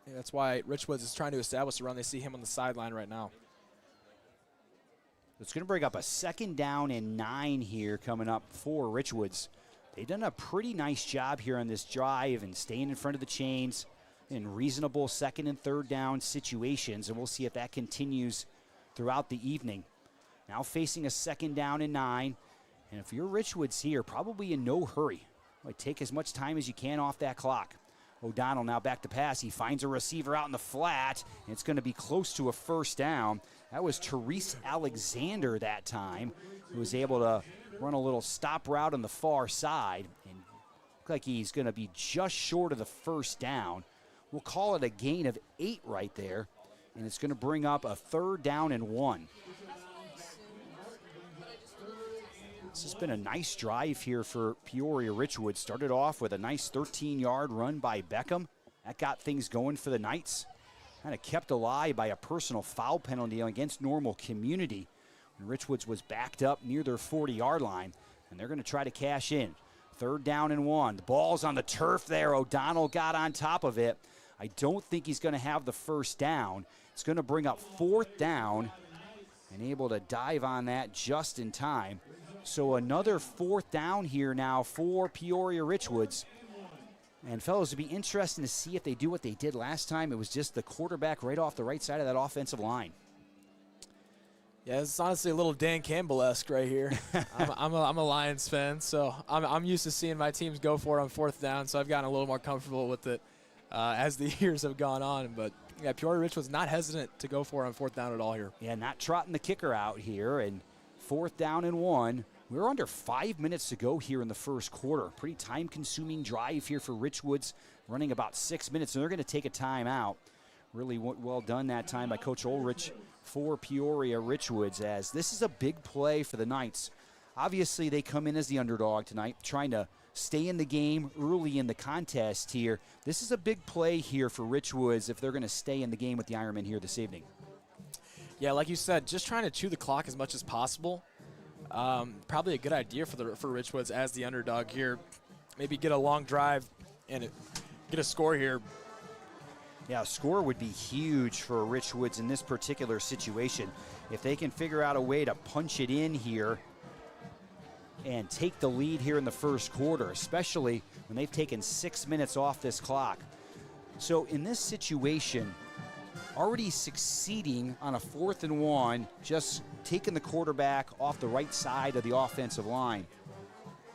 Yeah, that's why Richwoods is trying to establish a run. They see him on the sideline right now. It's going to bring up a 2nd down and 9 here coming up for Richwoods. They've done a pretty nice job here on this drive and staying in front of the chains in reasonable 2nd and 3rd down situations, and we'll see if that continues throughout the evening. Now facing a 2nd down and 9, and if you're Richwoods here, probably in no hurry. Like, take as much time as you can off that clock. O'Donnell now back to pass. He finds a receiver out in the flat, and it's going to be close to a first down. That was Therese Alexander that time, who was able to run a little stop route on the far side. And look like he's going to be just short of the first down. We'll call it a gain of 8 right there, and it's going to bring up a 3rd down and 1. This has been a nice drive here for Peoria Richwoods. Started off with a nice 13-yard run by Beckham. That got things going for the Knights. Kind of kept alive by a personal foul penalty against Normal Community when Richwoods was backed up near their 40-yard line, and they're going to try to cash in. 3rd down and 1. The ball's on the turf there. O'Donnell got on top of it. I don't think he's going to have the first down. It's going to bring up 4th down, and able to dive on that just in time. So another 4th down here now for Peoria Richwoods. And fellas, it'd be interesting to see if they do what they did last time. It was just the quarterback right off the right side of that offensive line. Yeah, it's honestly a little Dan Campbell-esque right here. I'm a Lions fan, so I'm used to seeing my teams go for it on 4th down, so I've gotten a little more comfortable with it as the years have gone on. But yeah, Peoria Richwoods not hesitant to go for it on 4th down at all here. Yeah, not trotting the kicker out here, and 4th down and 1. We're under 5 minutes to go here in the first quarter. Pretty time-consuming drive here for Richwoods, running about 6 minutes, and they're going to take a timeout. Really well done that time by Coach Ulrich for Peoria Richwoods, as this is a big play for the Knights. Obviously, they come in as the underdog tonight, trying to stay in the game early in the contest here. This is a big play here for Richwoods if they're going to stay in the game with the Ironmen here this evening. Yeah, like you said, just trying to chew the clock as much as possible. Probably a good idea for Richwoods as the underdog here. Maybe get a long drive and get a score here. Yeah, a score would be huge for Richwoods in this particular situation. If they can figure out a way to punch it in here and take the lead here in the first quarter, especially when they've taken 6 minutes off this clock. So in this situation, already succeeding on a 4th and 1, just taking the quarterback off the right side of the offensive line.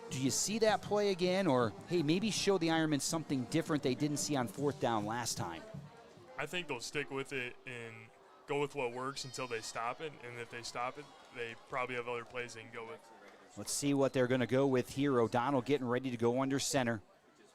Do you see that play again, or, hey, maybe show the Ironmen something different they didn't see on 4th down last time? I think they'll stick with it and go with what works until they stop it, and if they stop it, they probably have other plays they can go with. Let's see what they're going to go with here. O'Donnell getting ready to go under center.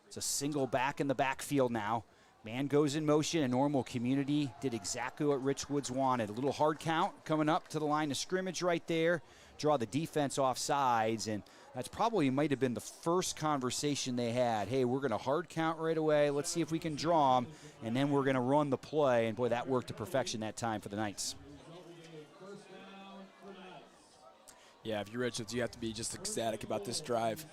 It's a single back in the backfield now. Man goes in motion, and Normal Community did exactly what Richwoods wanted. A little hard count coming up to the line of scrimmage right there. Draw the defense off sides, and that's probably might have been the first conversation they had. Hey, we're going to hard count right away. Let's see if we can draw them, and then we're going to run the play. And, boy, that worked to perfection that time for the Knights. Yeah, if you're Richwoods, you have to be just ecstatic about this drive.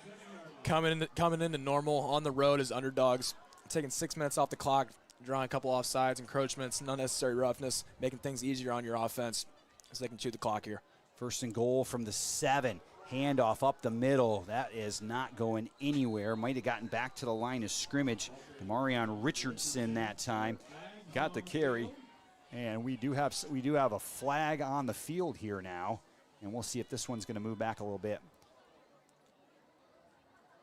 Coming into Normal on the road as underdogs, taking 6 minutes off the clock, drawing a couple offsides, encroachments, unnecessary roughness, making things easier on your offense so they can chew the clock here. 1st and goal from the 7. Handoff up the middle. That is not going anywhere. Might have gotten back to the line of scrimmage. Demarion Richardson that time got the carry. And we do have a flag on the field here now. And we'll see if this one's going to move back a little bit.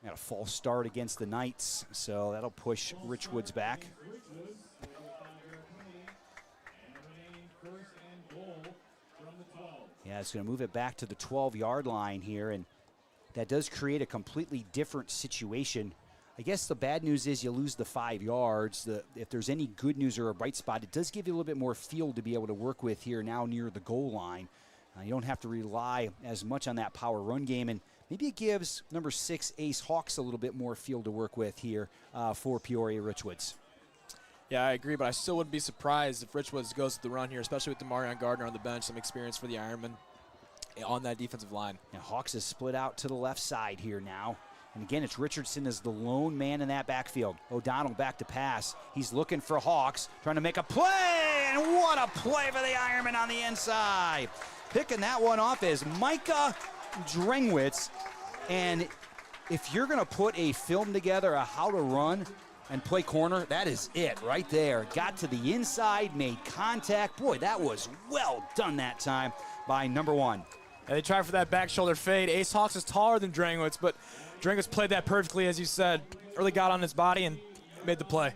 Got a false start against the Knights, so that'll push Richwoods back. Yeah, it's going to move it back to the 12-yard line here, and that does create a completely different situation. I guess the bad news is you lose the 5 yards. If there's any good news or a bright spot, it does give you a little bit more field to be able to work with here now near the goal line. You don't have to rely as much on that power run game, and maybe it gives number 6 Ace Hawks a little bit more field to work with here for Peoria Richwoods. Yeah, I agree, but I still wouldn't be surprised if Richwoods goes to the run here, especially with Demarion Gardner on the bench, some experience for the Ironmen on that defensive line. Now Hawks is split out to the left side here now. And again, it's Richardson as the lone man in that backfield. O'Donnell back to pass. He's looking for Hawks, trying to make a play, and what a play for the Ironmen on the inside. Picking that one off is Micah Drengwitz. And if you're going to put a film together of how to run and play corner, that is it right there. Got to the inside, made contact. Boy, that was well done that time by number 1. And they tried for that back shoulder fade. Ace Hawks is taller than Drengwitz, but Drengwitz played that perfectly, as you said. Really got on his body and made the play.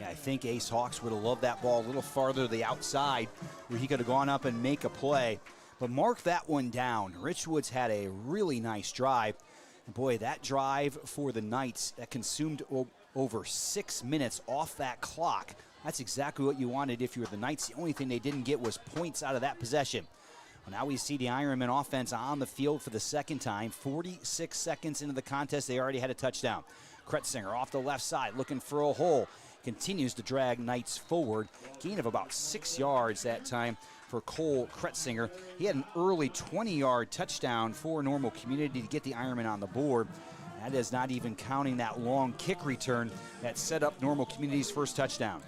Yeah, I think Ace Hawks would have loved that ball a little farther to the outside where he could have gone up and make a play. But mark that one down. Richwoods had a really nice drive. And boy, that drive for the Knights, that consumed over 6 minutes off that clock. That's exactly what you wanted if you were the Knights. The only thing they didn't get was points out of that possession. Well, now we see the Ironman offense on the field for the second time. 46 seconds into the contest, they already had a touchdown. Kretzinger off the left side looking for a hole. Continues to drag Knights forward. Gain of about 6 yards that time for Cole Kretzinger. He had an early 20-yard touchdown for Normal Community to get the Ironmen on the board. That is not even counting that long kick return that set up Normal Community's first touchdown.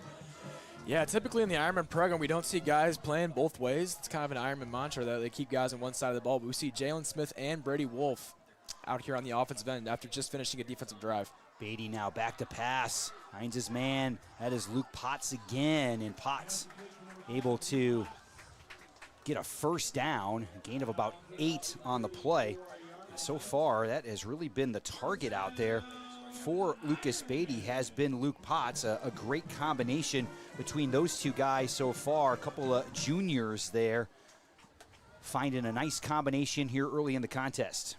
Yeah, typically in the Ironman program, we don't see guys playing both ways. It's kind of an Ironman mantra that they keep guys on one side of the ball. But we see Jalen Smith and Brady Wolf out here on the offensive end after just finishing a defensive drive. Beatty now back to pass. Finds his man. That is Luke Potts again. And Potts able to get a first down. A gain of about 8 on the play. And so far, that has really been the target out there for Lucas Beatty has been Luke Potts. A great combination between those two guys so far. A couple of juniors there finding a nice combination here early in the contest.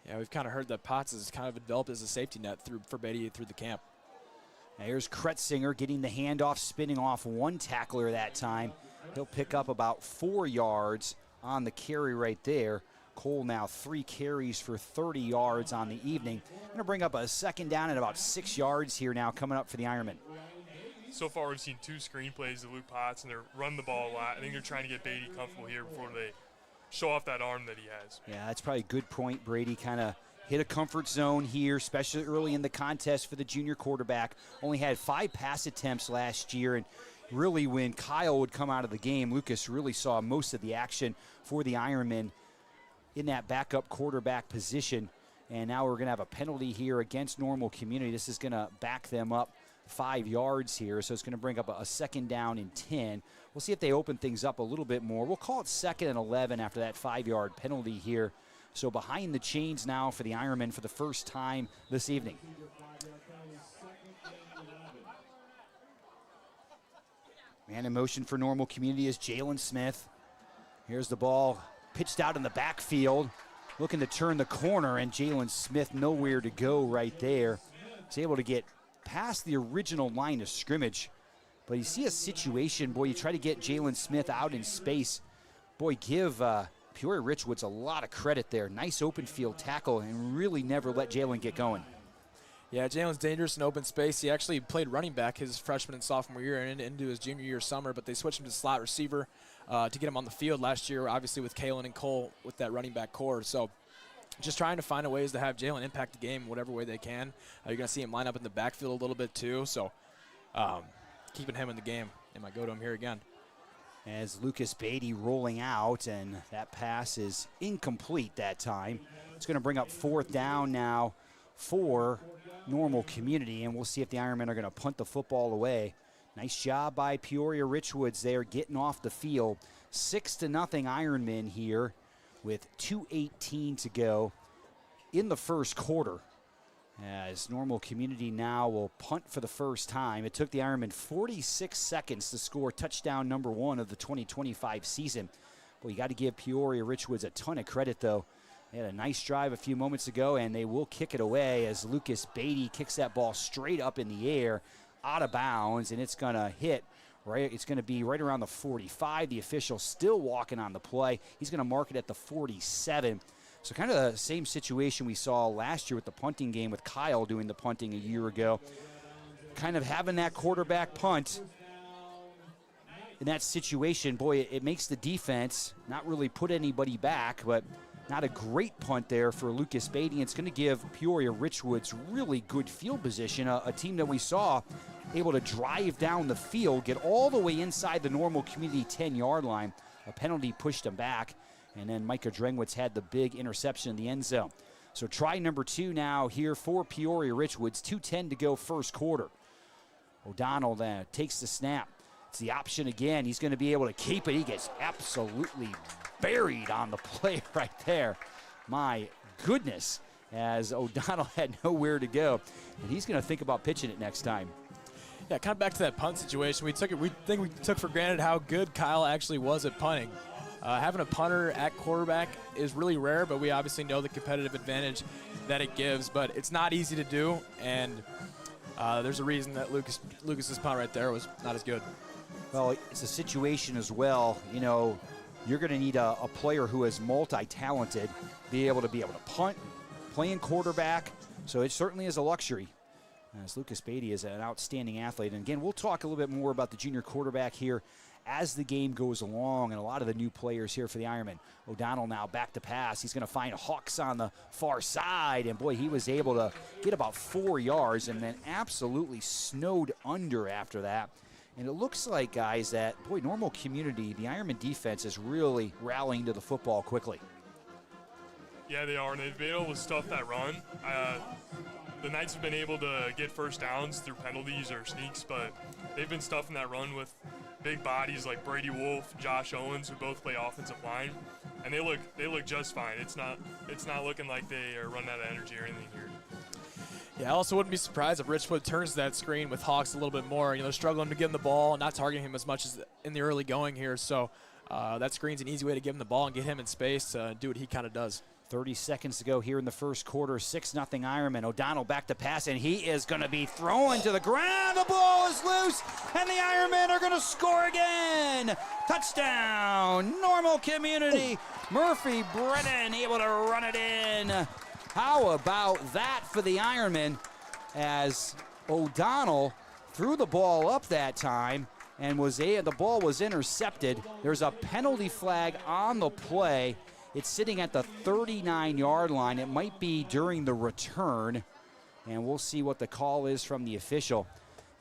Yeah, we've kind of heard that Potts has kind of developed as a safety net for Beatty through the camp. Now here's Kretzinger getting the handoff, spinning off one tackler that time. He'll pick up about 4 yards on the carry right there. Cole now 3 carries for 30 yards on the evening. Going to bring up a second down at about 6 yards here now coming up for the Ironmen. So far we've seen 2 screenplays to Luke Potts, and they're run the ball a lot. I think they're trying to get Beatty comfortable here before they show off that arm that he has. Yeah, that's probably a good point. Brady kind of hit a comfort zone here, especially early in the contest for the junior quarterback. Only had 5 pass attempts last year, and really when Kyle would come out of the game, Lucas really saw most of the action for the Ironmen in that backup quarterback position. And now we're going to have a penalty here against Normal Community. This is going to back them up 5 yards here, so it's going to bring up a 2nd down and 10. We'll see if they open things up a little bit more. We'll call it 2nd and 11 after that 5-yard penalty here. So behind the chains now for the Ironmen for the first time this evening. Man in motion for Normal Community is Jalen Smith. Here's the ball pitched out in the backfield, looking to turn the corner, and Jalen Smith nowhere to go right there. He's able to get past the original line of scrimmage. But you see a situation, boy, you try to get Jalen Smith out in space. Boy, give Peoria Richwoods a lot of credit there. Nice open field tackle and really never let Jalen get going. Yeah, Jalen's dangerous in open space. He actually played running back his freshman and sophomore year and into his junior year summer, but they switched him to slot receiver to get him on the field last year, obviously with Kalen and Cole with that running back core. So just trying to find ways to have Jalen impact the game whatever way they can. You're going to see him line up in the backfield a little bit too, so keeping him in the game. They might go to him here again. As Lucas Beatty rolling out, and that pass is incomplete that time. It's going to bring up 4th down now for Normal Community, and we'll see if the Ironmen are going to punt the football away. Nice job by Peoria Richwoods there getting off the field. 6-0 Ironmen here with 2:18 to go in the first quarter. As Normal Community now will punt for the first time. It took the Ironmen 46 seconds to score touchdown number 1 of the 2025 season. Well, you got to give Peoria Richwoods a ton of credit, though. They had a nice drive a few moments ago, and they will kick it away as Lucas Beatty kicks that ball straight up in the air, out of bounds, and it's going to hit right. It's going to be right around the 45. The official still walking on the play. He's going to mark it at the 47. So kind of the same situation we saw last year with the punting game with Kyle doing the punting a year ago. Kind of having that quarterback punt in that situation, boy, it makes the defense not really put anybody back, but not a great punt there for Lucas Beatty. It's going to give Peoria Richwoods really good field position, a team that we saw able to drive down the field, get all the way inside the Normal Community 10-yard line. A penalty pushed them back. And then Micah Drengwitz had the big interception in the end zone. So try number 2 now here for Peoria Richwoods. 2:10 to go first quarter. O'Donnell then takes the snap. It's the option again. He's going to be able to keep it. He gets absolutely buried on the play right there. My goodness, as O'Donnell had nowhere to go. And he's going to think about pitching it next time. Yeah, kind of back to that punt situation. We think we took for granted how good Kyle actually was at punting. Having a punter at quarterback is really rare, but we obviously know the competitive advantage that it gives. But it's not easy to do, and there's a reason that Lucas's punt right there was not as good. Well, it's a situation as well. You know, you're going to need a player who is multi-talented, be able to punt, playing quarterback. So it certainly is a luxury. As Lucas Beatty is an outstanding athlete. And again, we'll talk a little bit more about the junior quarterback here as the game goes along, and a lot of the new players here for the Ironmen. O'Donnell now back to pass. He's going to find Hawks on the far side, and boy, he was able to get about 4 yards and then absolutely snowed under after that. And it looks like, guys, that, boy, Normal Community, the Ironman defense is really rallying to the football quickly. Yeah, they are, and they've been able to stuff that run. The Knights have been able to get first downs through penalties or sneaks, but they've been stuffing that run with big bodies like Brady Wolf, Josh Owens, who both play offensive line, and they look just fine. It's not looking like they are running out of energy or anything here. Yeah, I also wouldn't be surprised if Richwood turns that screen with Hawks a little bit more. You know, struggling to get him the ball, not targeting him as much as in the early going here. So that screen's an easy way to give him the ball and get him in space to do what he kind of does. 30 seconds to go here in the first quarter. 6-0 Ironman. O'Donnell back to pass, and he is going to be thrown to the ground. The ball is loose, and the Ironmen are going to score again. Touchdown, Normal Community. Murphy Brennan able to run it in. How about that for the Ironmen, as O'Donnell threw the ball up that time and the ball was intercepted. There's a penalty flag on the play. It's sitting at the 39-yard line. It might be during the return, and we'll see what the call is from the official.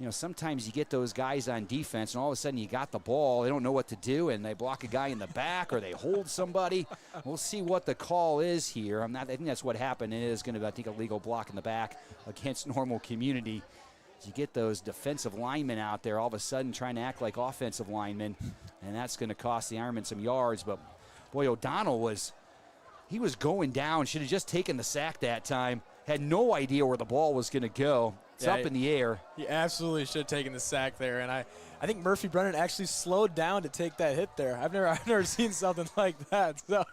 sometimes you get those guys on defense, and all of a sudden you got the ball. They don't know what to do, and they block a guy in the back or they hold somebody. We'll see what the call is here. I think that's what happened. It is going to be, I think, a legal block in the back against Normal Community. You get those defensive linemen out there all of a sudden trying to act like offensive linemen, and that's going to cost the Ironmen some yards. But, boy, O'Donnell was going down. Should have just taken the sack that time. Had no idea where the ball was going to go. It's up in the air. He absolutely should have taken the sack there, and I think Murphy Brennan actually slowed down to take that hit there. I've never seen something like that. So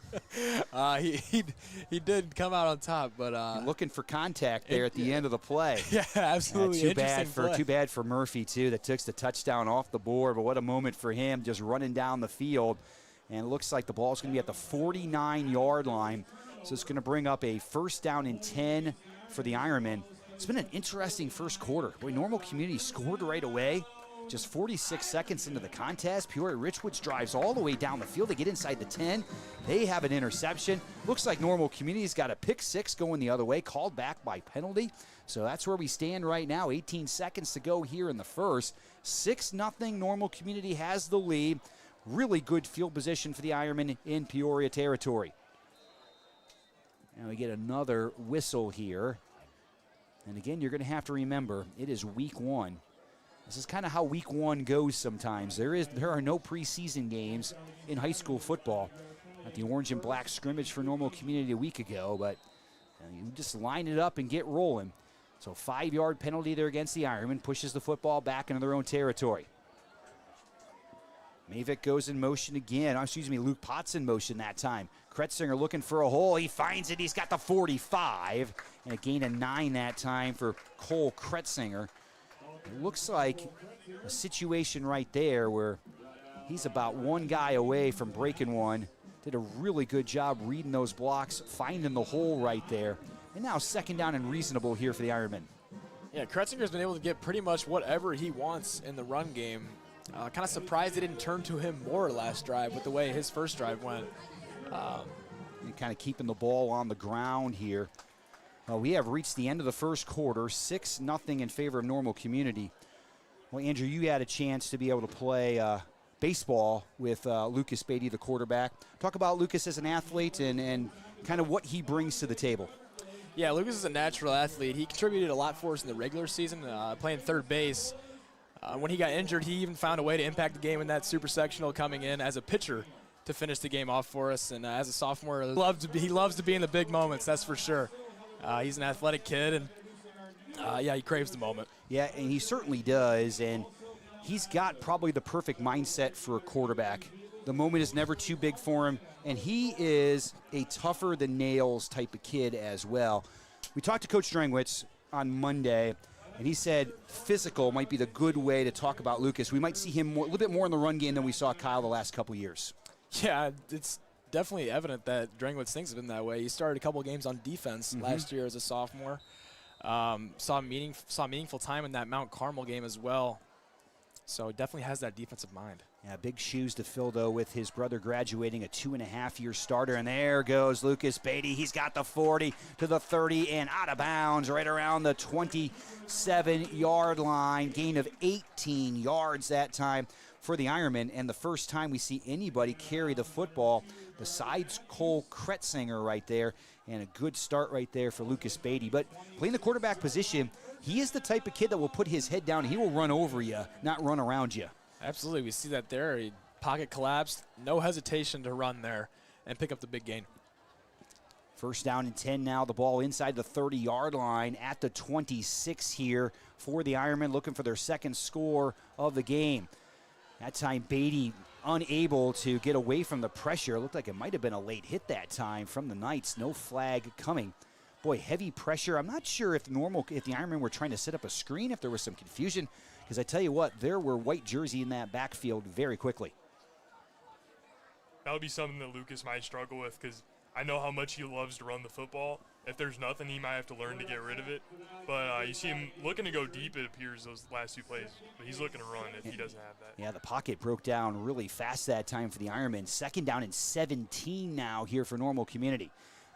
he did come out on top, but looking for contact there at the end of the play. Yeah, absolutely. Too bad for Murphy too. That took the touchdown off the board. But what a moment for him, just running down the field, and it looks like the ball's going to be at the 49-yard line. So it's going to bring up a 1st down and 10 for the Ironmen. It's been an interesting first quarter. Boy, Normal Community scored right away. Just 46 seconds into the contest, Peoria Richwoods drives all the way down the field. They get inside the 10. They have an interception. Looks like Normal Community's got a pick 6 going the other way, called back by penalty. So that's where we stand right now. 18 seconds to go here in the first. 6-0 Normal Community has the lead. Really good field position for the Ironmen in Peoria territory. Now we get another whistle here. And again, you're going to have to remember, it is week 1. This is kind of how week 1 goes sometimes. There are no preseason games in high school football. At the orange and black scrimmage for Normal Community a week ago, but you just line it up and get rolling. So 5-yard penalty there against the Ironmen, pushes the football back into their own territory. Mavick goes in motion again. Luke Potts in motion that time. Kretzinger looking for a hole. He finds it. He's got the 45. And a gain of 9 that time for Cole Kretzinger. It looks like a situation right there where he's about one guy away from breaking one. Did a really good job reading those blocks, finding the hole right there. And now 2nd down and reasonable here for the Ironmen. Yeah, Kretzinger's been able to get pretty much whatever he wants in the run game. Kind of surprised they didn't turn to him more last drive with the way his first drive went. Kind of keeping the ball on the ground here. We have reached the end of the first quarter, 6-0 in favor of Normal Community. Well, Andrew, you had a chance to be able to play baseball with Lucas Beatty, the quarterback. Talk about Lucas as an athlete and kind of what he brings to the table. Yeah, Lucas is a natural athlete. He contributed a lot for us in the regular season, playing third base. When he got injured, he even found a way to impact the game in that super sectional, coming in as a pitcher to finish the game off for us. And as a sophomore, he loves to be in the big moments, that's for sure. He's an athletic kid, and he craves the moment. Yeah, and he certainly does, and he's got probably the perfect mindset for a quarterback. The moment is never too big for him, and he is a tougher-than-nails type of kid as well. We talked to Coach Drangwitz on Monday, and he said physical might be the good way to talk about Lucas. We might see him a little bit more in the run game than we saw Kyle the last couple years. Yeah, it's definitely evident that Drangwitz thinks of him that way. He started a couple of games on defense last year as a sophomore. Saw meaningful time in that Mount Carmel game as well. So he definitely has that defensive mind. Yeah, big shoes to fill, though, with his brother graduating, a 2.5-year starter. And there goes Lucas Beatty. He's got the 40 to the 30 and out of bounds right around the 27-yard line. Gain of 18 yards that time for the Ironmen. And the first time we see anybody carry the football besides Cole Kretzinger right there. And a good start right there for Lucas Beatty. But playing the quarterback position, he is the type of kid that will put his head down. He will run over you, not run around you. Absolutely. We see that there. He pocket collapsed. No hesitation to run there and pick up the big gain. 1st down and 10 now. The ball inside the 30-yard line at the 26 here for the Ironmen, looking for their 2nd score of the game. That time, Beatty unable to get away from the pressure. It looked like it might have been a late hit that time from the Knights. No flag coming. Boy, heavy pressure. I'm not sure if the Ironmen were trying to set up a screen, if there was some confusion. Because I tell you what, there were white jersey in that backfield very quickly. That would be something that Lucas might struggle with, because I know how much he loves to run the football. If there's nothing, he might have to learn to get rid of it. But you see him looking to go deep, it appears, those last 2 plays. But he's looking to run if he doesn't have that. Yeah, the pocket broke down really fast that time for the Ironmen. 2nd down and 17 now here for Normal Community.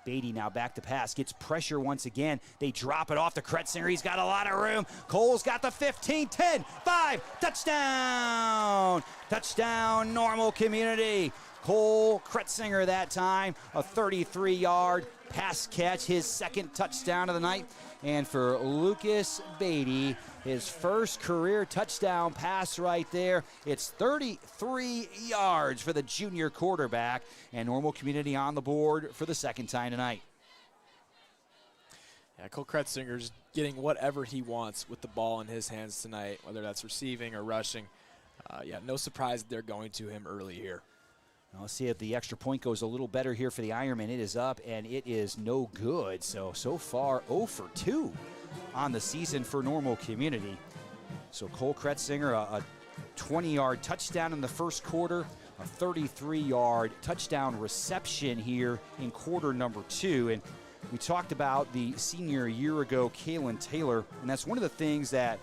Beatty now back to pass, gets pressure once again. They drop it off to Kretzinger. He's got a lot of room. Cole's got the 15, 10, 5, touchdown! Touchdown, Normal Community. Cole Kretzinger that time, a 33-yard pass catch, his second touchdown of the night. And for Lucas Beatty, his first career touchdown pass right there. It's 33 yards for the junior quarterback, and Normal Community on the board for the second time tonight. Yeah, Cole Kretzinger's getting whatever he wants with the ball in his hands tonight, whether that's receiving or rushing. Yeah, no surprise they're going to him early here. Let's see if the extra point goes a little better here for the Ironmen. It is up, and it is no good. So far, 0 for 2 on the season for Normal Community. So Cole Kretzinger, a 20-yard touchdown in the first quarter, a 33-yard touchdown reception here in quarter number 2. And we talked about the senior a year ago, Kalen Taylor, and that's one of the things that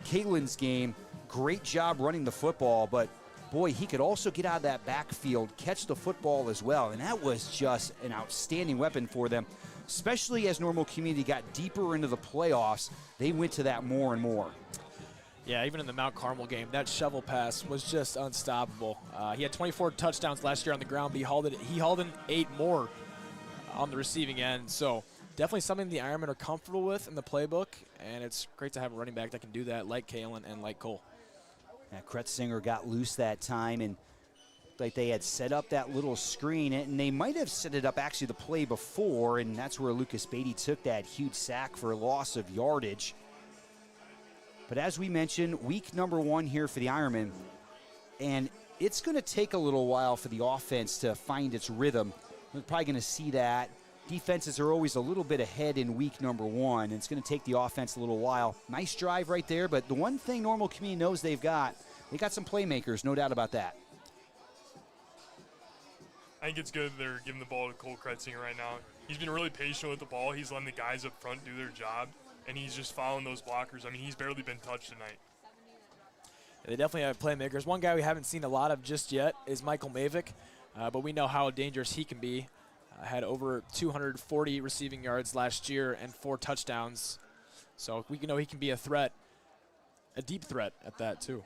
Kalen's game, great job running the football, but boy, he could also get out of that backfield, catch the football as well, and that was just an outstanding weapon for them, especially as Normal Community got deeper into the playoffs. They went to that more and more. Yeah, even in the Mount Carmel game, that shovel pass was just unstoppable. He had 24 touchdowns last year on the ground, but he hauled in 8 more on the receiving end. So definitely something the Ironmen are comfortable with in the playbook, and it's great to have a running back that can do that, like Kalen and like Cole. Kretzinger got loose that time, and like they had set up that little screen, and they might have set it up actually the play before, and that's where Lucas Beatty took that huge sack for a loss of yardage. But as we mentioned, week number 1 here for the Ironmen, and it's going to take a little while for the offense to find its rhythm. We're probably going to see that. Defenses are always a little bit ahead in week number 1, and it's going to take the offense a little while. Nice drive right there, but the one thing Normal Community knows they got some playmakers, no doubt about that. I think it's good they're giving the ball to Cole Kretzinger right now. He's been really patient with the ball. He's letting the guys up front do their job, and he's just following those blockers. I mean, he's barely been touched tonight. They definitely have playmakers. One guy we haven't seen a lot of just yet is Michael Mavick, but we know how dangerous he can be. Had over 240 receiving yards last year and 4 touchdowns. So we know he can be a threat, a deep threat at that too.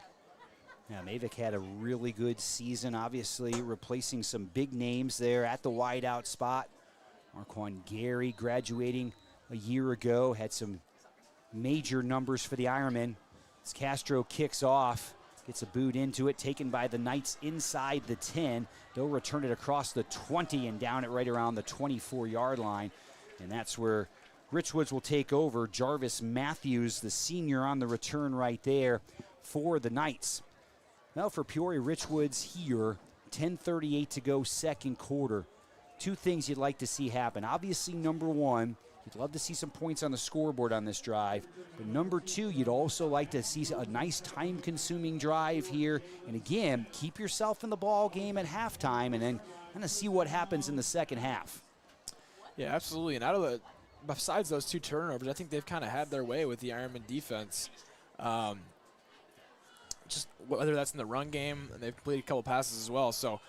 Yeah, Mavick had a really good season, obviously replacing some big names there at the wideout spot. Marquand Gary graduating a year ago, had some major numbers for the Ironmen. As Castro kicks off, gets a boot into it, taken by the Knights inside the 10. They'll return it across the 20 and down it right around the 24-yard line. And that's where Richwoods will take over. Jarvis Matthews, the senior, on the return right there for the Knights. Now for Peoria Richwoods here, 10:38 to go, second quarter. 2 things you'd like to see happen. Obviously, number 1, you'd love to see some points on the scoreboard on this drive. But number 2, you'd also like to see a nice time-consuming drive here. And again, keep yourself in the ball game at halftime and then kind of see what happens in the second half. Yeah, absolutely. And besides those 2 turnovers, I think they've kind of had their way with the Ironman defense. Just whether that's in the run game, and they've played a couple passes as well. So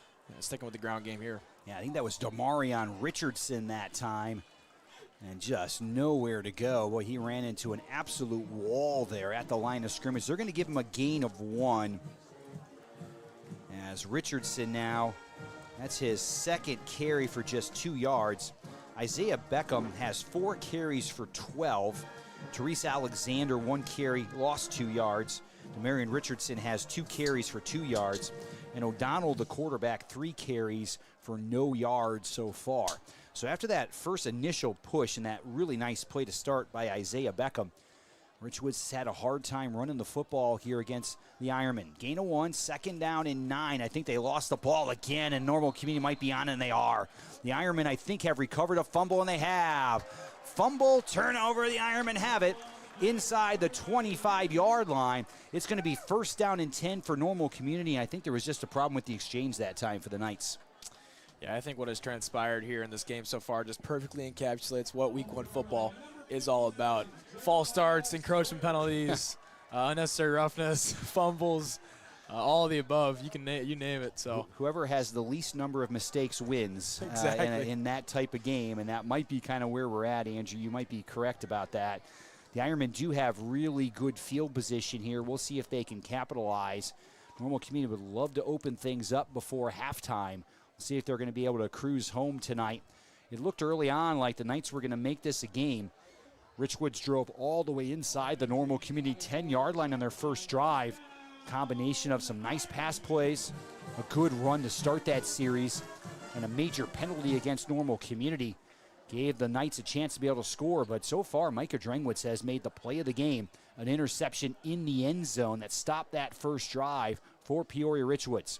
sticking with the ground game here. Yeah, I think that was Damarion Richardson that time. And just nowhere to go. Boy, he ran into an absolute wall there at the line of scrimmage. They're going to give him a gain of 1. As Richardson now, that's his second carry for just 2 yards. Isaiah Beckham has 4 carries for 12. Therese Alexander, 1 carry, lost 2 yards. Damarion Richardson has 2 carries for 2 yards. And O'Donnell, the quarterback, 3 carries for no yards so far. So after that first initial push and that really nice play to start by Isaiah Beckham, Richwoods had a hard time running the football here against the Ironmen. Gain of 1, second down and 9. I think they lost the ball again, and Normal Community might be on, and they are. The Ironmen, I think, have recovered a fumble, and they have. Fumble, turnover, the Ironmen have it inside the 25-yard line. It's going to be first down and 10 for Normal Community. I think there was just a problem with the exchange that time for the Knights. Yeah, I think what has transpired here in this game so far just perfectly encapsulates what Week 1 football is all about. False starts, encroachment penalties, unnecessary roughness, fumbles. All of the above. You name it. So whoever has the least number of mistakes wins Exactly. in that type of game, and that might be kind of where we're at, Andrew. You might be correct about that. The Ironmen do have really good field position here. We'll see if they can capitalize. Normal Community would love to open things up before halftime. We'll see if they're going to be able to cruise home tonight. It looked early on like the Knights were going to make this a game. Richwoods drove all the way inside the Normal Community 10-yard line on their first drive. Combination of some nice pass plays, a good run to start that series, and a major penalty against Normal Community gave the Knights a chance to be able to score. But so far, Micah Drengwitz has made the play of the game, an interception in the end zone that stopped that first drive for Peoria Richwoods.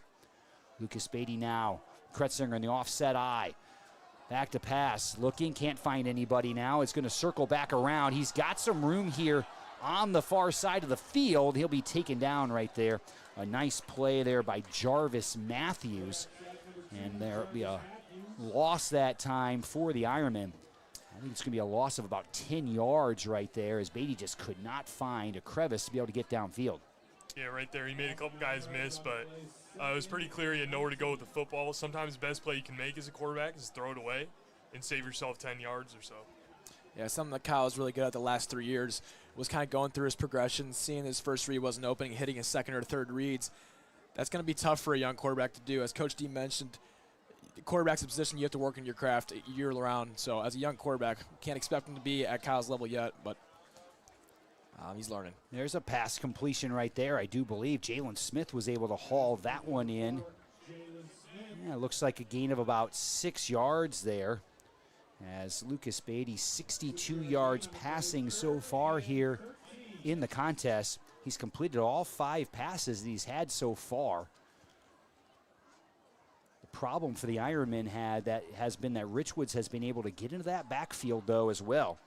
Lucas Beatty now, Kretzinger in the offset eye. Back to pass, looking, can't find anybody now. It's going to circle back around. He's got some room here on the far side of the field. He'll be taken down right there. A nice play there by Jarvis Matthews. And there'll be a loss that time for the Ironmen. I think it's going to be a loss of about 10 yards right there, as Beatty just could not find a crevice to be able to get downfield. Yeah, right there. He made a couple guys miss, but it was pretty clear he had nowhere to go with the football. Sometimes the best play you can make as a quarterback is throw it away and save yourself 10 yards or so. Yeah, something that Kyle was really good at the last 3 years was kind of going through his progression, seeing his first read wasn't opening, hitting his second or third reads. That's going to be tough for a young quarterback to do. As Coach D mentioned, the quarterback's a position you have to work in your craft year-round. So as a young quarterback, can't expect him to be at Kyle's level yet, but he's learning. There's a pass completion right there, I do believe. Jalen Smith was able to haul that one in. Yeah, it looks like a gain of about 6 yards there, as Lucas Beatty, 62 yards passing so far here in the contest. He's completed all 5 passes that he's had so far. The problem for the Ironmen has been that Richwoods has been able to get into that backfield, though, as well,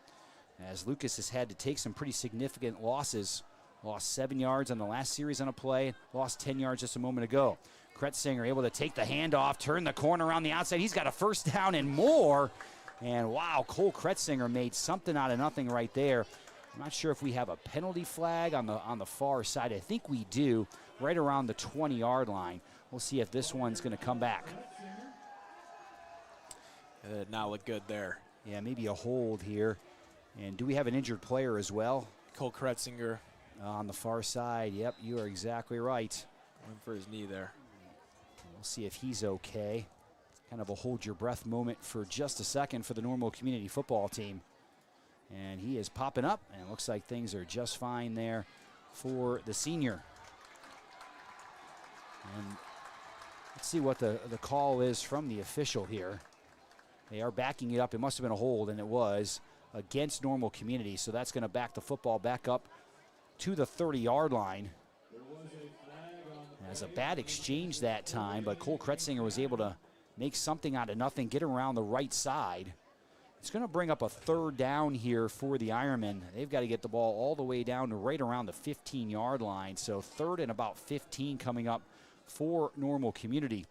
as Lucas has had to take some pretty significant losses. Lost 7 yards on the last series on a play, lost 10 yards just a moment ago. Kretzinger able to take the handoff, turn the corner around the outside. He's got a first down and more. And wow, Cole Kretzinger made something out of nothing right there. I'm not sure if we have a penalty flag on the far side. I think we do, right around the 20-yard line. We'll see if this one's going to come back. It did not look good there. Yeah, maybe a hold here. And do we have an injured player as well? Cole Kretzinger. On the far side, yep, you are exactly right. Went for his knee there. We'll see if he's okay. Kind of a hold your breath moment for just a second for the Normal Community football team. And he is popping up, and it looks like things are just fine there for the senior. And let's see what the call is from the official here. They are backing it up. It must have been a hold, and it was against Normal Community. So that's going to back the football back up to the 30-yard line. It was a bad exchange that time, but Cole Kretzinger was able to make something out of nothing, get around the right side. It's going to bring up a third down here for the Ironmen. They've got to get the ball all the way down to right around the 15-yard line. So third and about 15 coming up for Normal Community.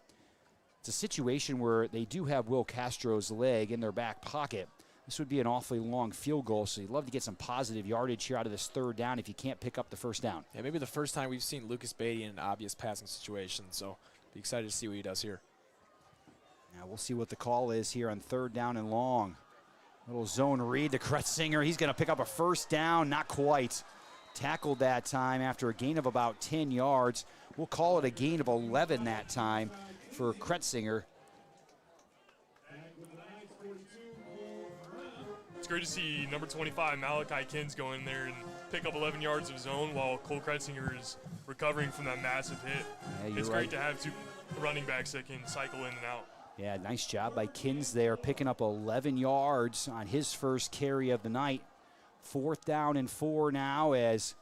It's a situation where they do have Will Castro's leg in their back pocket. This would be an awfully long field goal, so you'd love to get some positive yardage here out of this third down if you can't pick up the first down. Yeah, maybe the first time we've seen Lucas Beatty in an obvious passing situation, so be excited to see what he does here. Now we'll see what the call is here on third down and long. Little zone read to Kretzinger. He's going to pick up a first down, not quite. Tackled that time after a gain of about 10 yards. We'll call it a gain of 11 that time for Kretzinger. It's great to see number 25, Malachi Kins, go in there and pick up 11 yards of zone while Cole Kretzinger is recovering from that massive hit. Yeah, it's right. great to have 2 running backs that can cycle in and out. Yeah, nice job by Kins there, picking up 11 yards on his first carry of the night. Fourth down and 4 now as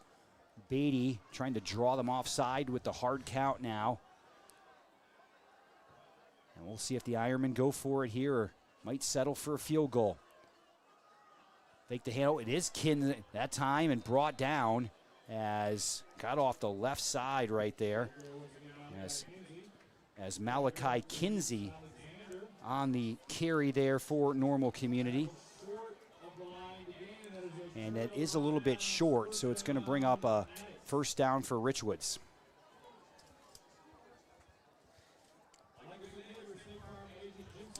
Beatty trying to draw them offside with the hard count now. And we'll see if the Ironmen go for it here or might settle for a field goal. Fake the handle. It is Kins that time and brought down as got off the left side right there. As Malachi Kinsey on the carry there for Normal Community. And that is a little bit short, so it's going to bring up a first down for Richwoods.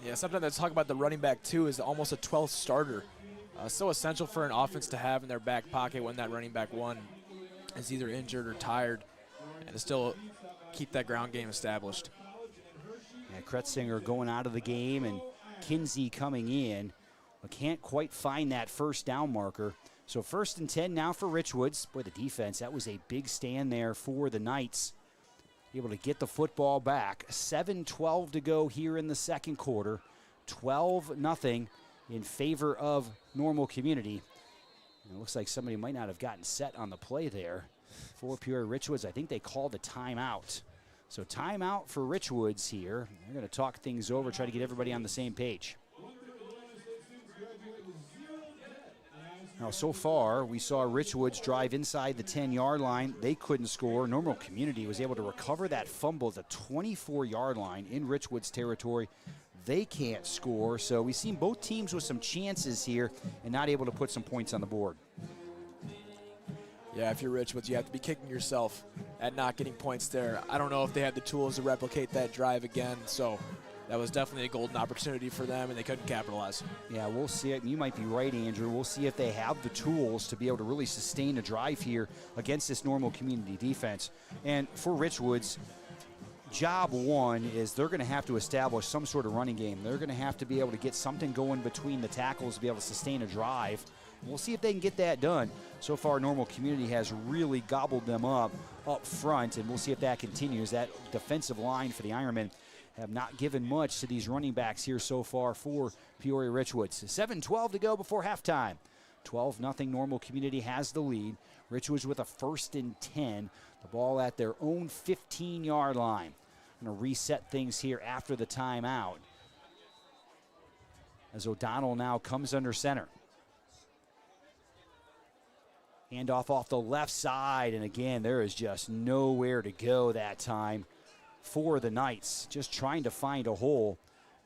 Yeah, sometimes they talk about the running back, too, is almost a 12th starter. So essential for an offense to have in their back pocket when that running back one is either injured or tired, and to still keep that ground game established. Yeah, Kretzinger going out of the game and Kinsey coming in, but can't quite find that first down marker. So 1st and 10 now for Richwoods. Boy, the defense, that was a big stand there for the Knights. Able to get the football back. 7:12 to go here in the second quarter. 12-0 in favor of Normal Community. And it looks like somebody might not have gotten set on the play there for Peoria Richwoods. I think they called a timeout. So timeout for Richwoods here. They're going to talk things over, try to get everybody on the same page. Now, so far, we saw Richwoods drive inside the 10-yard line. They couldn't score. Normal Community was able to recover that fumble at the 24-yard line in Richwoods territory. They can't score, so we've seen both teams with some chances here and not able to put some points on the board. Yeah, if you're Richwoods, you have to be kicking yourself at not getting points there. I don't know if they had the tools to replicate that drive again, so that was definitely a golden opportunity for them, and they couldn't capitalize. Yeah, we'll see it. You might be right, Andrew. We'll see if they have the tools to be able to really sustain a drive here against this Normal Community defense. And for Richwoods, job one is they're going to have to establish some sort of running game. They're going to have to be able to get something going between the tackles to be able to sustain a drive. We'll see if they can get that done. So far, Normal Community has really gobbled them up front, and we'll see if that continues. That defensive line for the Ironmen have not given much to these running backs here so far for Peoria Richwoods. 7:12 to go before halftime. 12-0 Normal Community has the lead. Richwoods with a 1st and 10. The ball at their own 15-yard line. Going to reset things here after the timeout, as O'Donnell now comes under center. Handoff off the left side, and again, there is just nowhere to go that time for the Knights. Just trying to find a hole.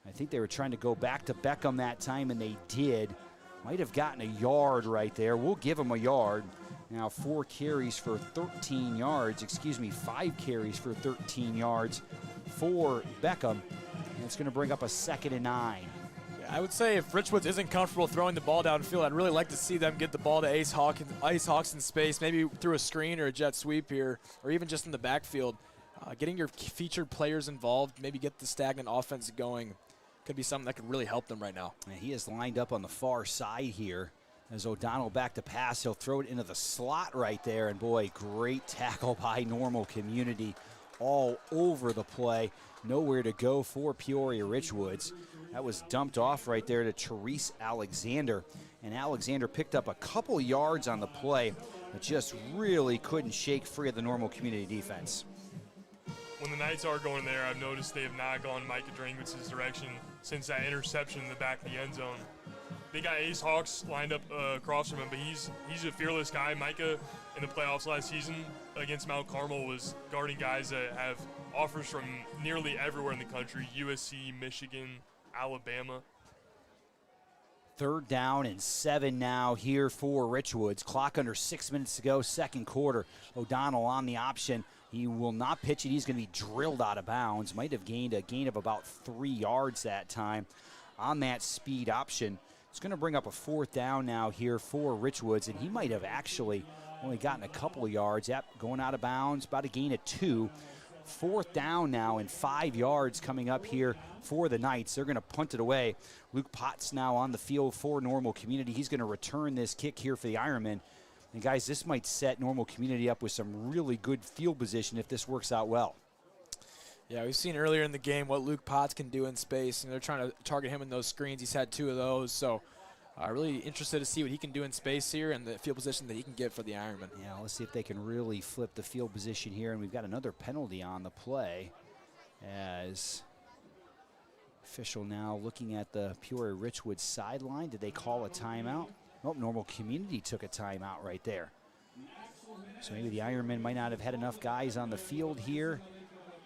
I think they were trying to go back to Beckham that time, and they did. Might have gotten a yard right there. We'll give them a yard. Now 5 carries for 13 yards for Beckham. And it's going to bring up a 2nd and 9. I would say if Richwoods isn't comfortable throwing the ball downfield, I'd really like to see them get the ball to Ice Hawks in space, maybe through a screen or a jet sweep here, or even just in the backfield. Getting your featured players involved, maybe get the stagnant offense going, could be something that could really help them right now. And he is lined up on the far side here. As O'Donnell back to pass, he'll throw it into the slot right there. And boy, great tackle by Normal Community all over the play. Nowhere to go for Peoria Richwoods. That was dumped off right there to Therese Alexander. And Alexander picked up a couple yards on the play, but just really couldn't shake free of the Normal Community defense. When the Knights are going there, I've noticed they have not gone Micah Drankowicz's direction since that interception in the back of the end zone. They got Ace Hawks lined up across from him, but he's a fearless guy. Micah, in the playoffs last season against Mount Carmel, was guarding guys that have offers from nearly everywhere in the country: USC, Michigan, Alabama. 3rd down and 7 now here for Richwoods. Clock under 6 minutes to go, second quarter. O'Donnell on the option. He will not pitch it. He's going to be drilled out of bounds. Might have gained a gain of about 3 yards that time on that speed option. It's going to bring up a 4th down now here for Richwoods, and he might have actually only gotten a couple of yards. Yep, going out of bounds, about a gain of 2. 4th down now and 5 yards coming up here for the Knights. They're going to punt it away. Luke Potts now on the field for Normal Community. He's going to return this kick here for the Ironmen. And guys, this might set Normal Community up with some really good field position if this works out well. Yeah, we've seen earlier in the game what Luke Potts can do in space, and they're trying to target him in those screens. He's had 2 of those, so really interested to see what he can do in space here and the field position that he can get for the Ironmen. Yeah, let's see if they can really flip the field position here, and we've got another penalty on the play as official now looking at the Peoria Richwoods sideline. Did they call a timeout? Nope, Normal Community took a timeout right there. So maybe the Ironmen might not have had enough guys on the field here.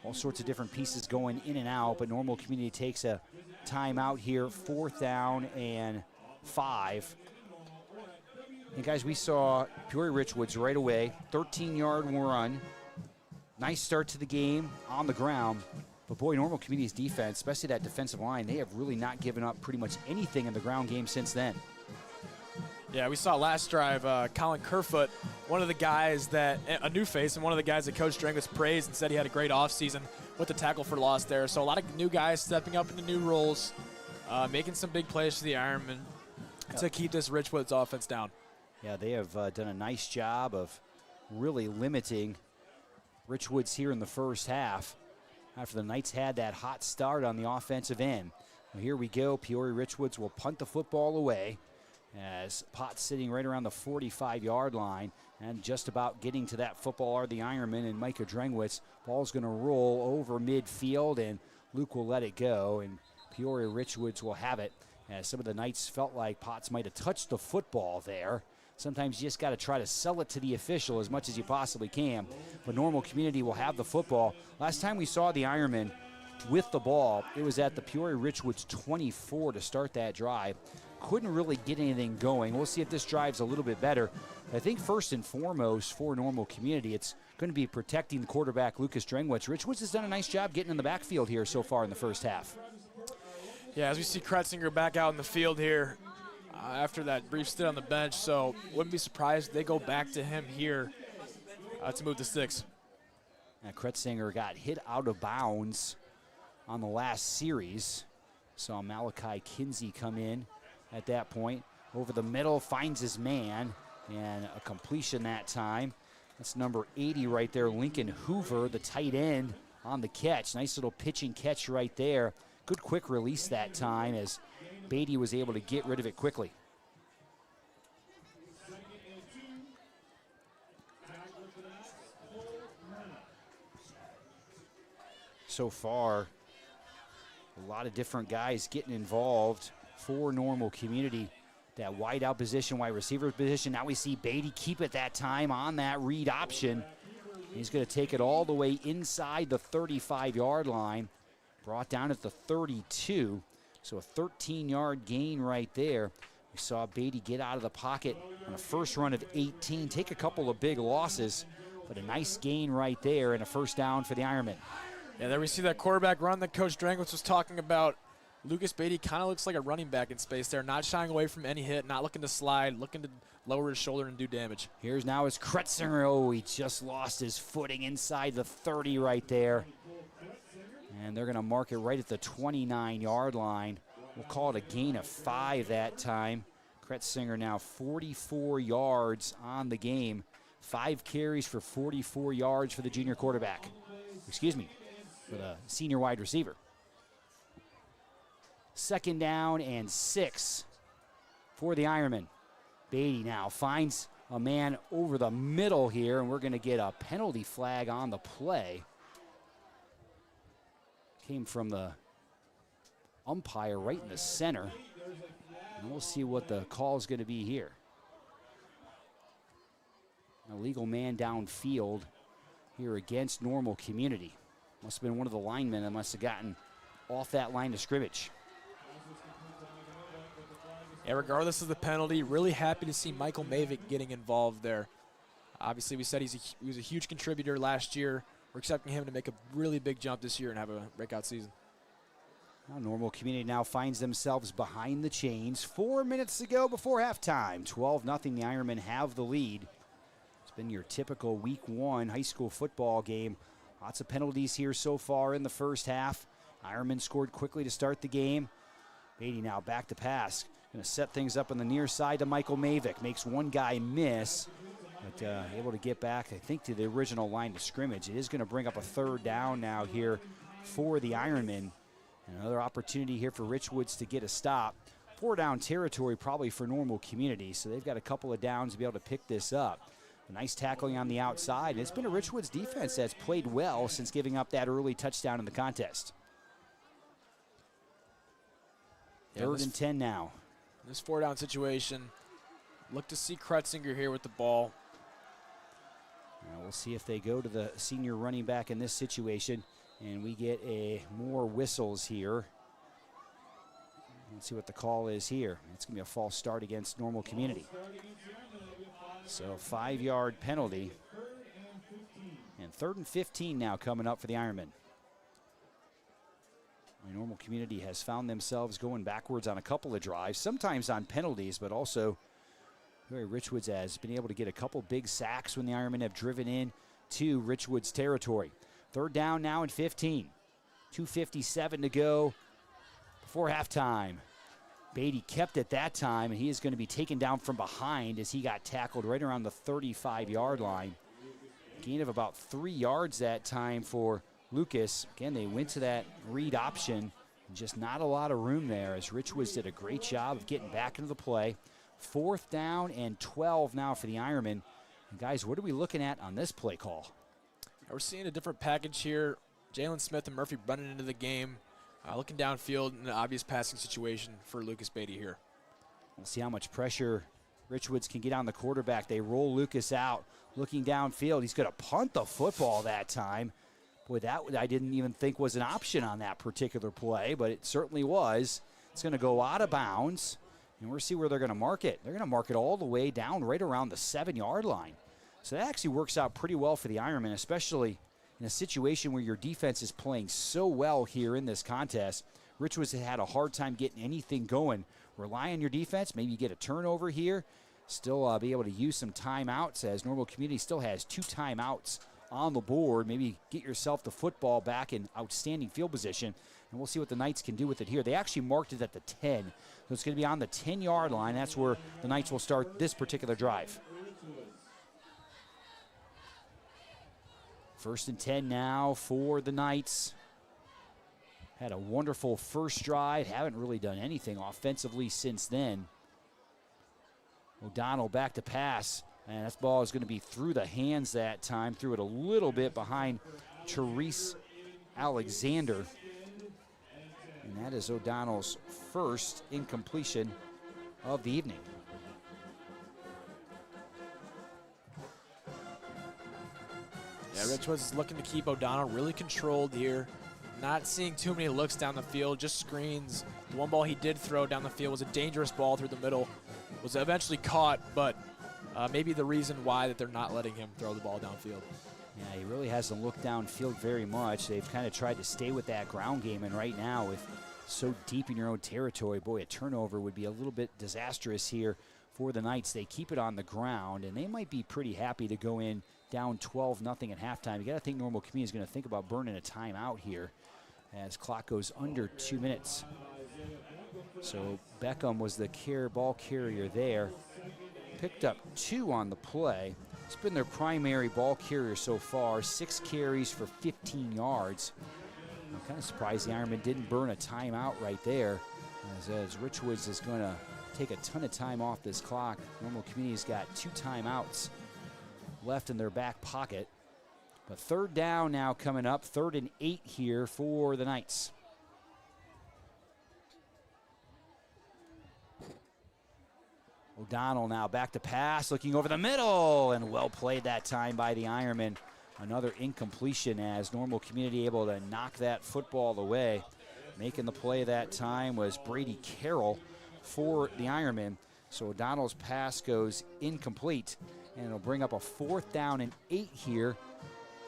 All sorts of different pieces going in and out, but Normal Community takes a timeout here, 4th down and 5. And guys, we saw Peoria Richwoods right away, 13-yard run. Nice start to the game on the ground. But boy, Normal Community's defense, especially that defensive line, they have really not given up pretty much anything in the ground game since then. Yeah, we saw last drive, Colin Kerfoot, one of the guys that, a new face, and one of the guys that Coach Drengwitz praised and said he had a great offseason with the tackle for loss there. So a lot of new guys stepping up into new roles, making some big plays for the Ironmen to keep this Richwoods offense down. Yeah, they have done a nice job of really limiting Richwoods here in the first half after the Knights had that hot start on the offensive end. Well, here we go. Peoria Richwoods will punt the football away as Potts sitting right around the 45-yard line and just about getting to that football are the Ironmen and Micah Drengwitz. Ball's going to roll over midfield, and Luke will let it go, and Peoria Richwoods will have it. As some of the Knights felt like Potts might have touched the football there. Sometimes you just got to try to sell it to the official as much as you possibly can. But Normal Community will have the football. Last time we saw the Ironmen with the ball, it was at the Peoria Richwoods 24 to start that drive. Couldn't really get anything going. We'll see if this drive's a little bit better. I think first and foremost for Normal Community, it's going to be protecting the quarterback, Lucas Drengwitz. Richwoods has done a nice job getting in the backfield here so far in the first half. Yeah, as we see Kretzinger back out in the field here after that brief stint on the bench, so wouldn't be surprised if they go back to him here to move the sticks. Kretzinger got hit out of bounds on the last series. Saw Malachi Kinsey come in at that point. Over the middle, finds his man, and a completion that time. That's number 80 right there, Lincoln Hoover, the tight end on the catch. Nice little pitching catch right there. Good quick release that time as Beatty was able to get rid of it quickly. So far, a lot of different guys getting involved for Normal Community. That wide out position, wide receiver position. Now we see Beatty keep it that time on that read option. He's going to take it all the way inside the 35-yard line. Brought down at the 32, so a 13-yard gain right there. We saw Beatty get out of the pocket on a first run of 18, take a couple of big losses, but a nice gain right there and a first down for the Ironmen. Yeah, there we see that quarterback run that Coach Drengwitz was talking about. Lucas Beatty kind of looks like a running back in space there, not shying away from any hit, not looking to slide, looking to lower his shoulder and do damage. Here's now his Kretzinger. Oh, he just lost his footing inside the 30 right there. And they're going to mark it right at the 29-yard line. We'll call it a gain of 5 that time. Kretzinger now 44 yards on the game. 5 carries for 44 yards for the junior quarterback. Excuse me, for the senior wide receiver. Second down and 6 for the Ironmen. Beatty now finds a man over the middle here, and we're going to get a penalty flag on the play. Came from the umpire right in the center. And we'll see what the call is going to be here. An illegal man downfield here against Normal Community. Must have been one of the linemen that must have gotten off that line of scrimmage. And regardless of the penalty, really happy to see Michael Mavick getting involved there. Obviously, we said he was a huge contributor last year. We're expecting him to make a really big jump this year and have a breakout season. Now Normal Community now finds themselves behind the chains. 4 minutes to go before halftime. 12-0, the Ironmen have the lead. It's been your typical week 1 high school football game. Lots of penalties here so far in the first half. Ironmen scored quickly to start the game. Beatty now back to pass. Going to set things up on the near side to Michael Mavick. Makes one guy miss, but able to get back, I think, to the original line of scrimmage. It is going to bring up a third down now here for the Ironmen. Another opportunity here for Richwoods to get a stop. 4-down territory probably for Normal Community, so they've got a couple of downs to be able to pick this up. A nice tackling on the outside. And it's been a Richwoods defense that's played well since giving up that early touchdown in the contest. Third and 10 now. This 4-down situation, look to see Kretzinger here with the ball. Now we'll see if they go to the senior running back in this situation, and we get more whistles here. Let's see what the call is here. It's going to be a false start against Normal Community. So 5-yard penalty. And 3rd and 15 now coming up for the Ironmen. Normal Community has found themselves going backwards on a couple of drives, sometimes on penalties, but also Richwoods has been able to get a couple big sacks when the Ironmen have driven in to Richwoods territory. Third down now and 15. 2:57 to go before halftime. Beatty kept it that time, and he is going to be taken down from behind as he got tackled right around the 35-yard line. Gain of about 3 yards that time for Lucas. Again, they went to that read option. Just not a lot of room there as Richwoods did a great job of getting back into the play. 4th down and 12 now for the Ironmen. And guys, what are we looking at on this play call? We're seeing a different package here. Jalen Smith and Murphy running into the game. Looking downfield in an obvious passing situation for Lucas Beatty here. We'll see how much pressure Richwoods can get on the quarterback. They roll Lucas out, looking downfield. He's going to punt the football that time. Boy, that I didn't even think was an option on that particular play, but it certainly was. It's going to go out of bounds, and we'll see where they're going to mark it. They're going to mark it all the way down right around the 7-yard line. So that actually works out pretty well for the Ironmen, especially in a situation where your defense is playing so well here in this contest. Richwoods had a hard time getting anything going. Rely on your defense. Maybe you get a turnover here. Still be able to use some timeouts as Normal Community still has 2 timeouts on the board. Maybe get yourself the football back in outstanding field position, and we'll see what the Knights can do with it here. They actually marked it at the 10, so it's going to be on the 10-yard line. That's where the Knights will start this particular drive. 1st and 10 now for the Knights. Had a wonderful first drive. Haven't really done anything offensively since then. O'Donnell back to pass. And that ball is going to be through the hands that time. Threw it a little bit behind Therese Alexander. And that is O'Donnell's first incompletion of the evening. Yeah, Richwoods is looking to keep O'Donnell really controlled here. Not seeing too many looks down the field, just screens. The one ball he did throw down the field was a dangerous ball through the middle. Was eventually caught, but maybe the reason why that they're not letting him throw the ball downfield. Yeah, he really hasn't looked downfield very much. They've kind of tried to stay with that ground game, and right now, with so deep in your own territory, boy, a turnover would be a little bit disastrous here for the Knights. They keep it on the ground, and they might be pretty happy to go in down 12-0 at halftime. You got to think Normal Community is going to think about burning a timeout here as clock goes under 2 minutes. So Beckham was the ball carrier there. Picked up 2 on the play. He's been their primary ball carrier so far. 6 carries for 15 yards. I'm kind of surprised the Ironmen didn't burn a timeout right there, as Richwoods is going to take a ton of time off this clock. Normal Community's got 2 timeouts left in their back pocket. But 3rd down now coming up. 3rd and 8 here for the Knights. O'Donnell now back to pass, looking over the middle, and well played that time by the Ironmen. Another incompletion as Normal Community able to knock that football away. Making the play that time was Brady Carroll for the Ironmen. So O'Donnell's pass goes incomplete, and it'll bring up a 4th down and 8 here.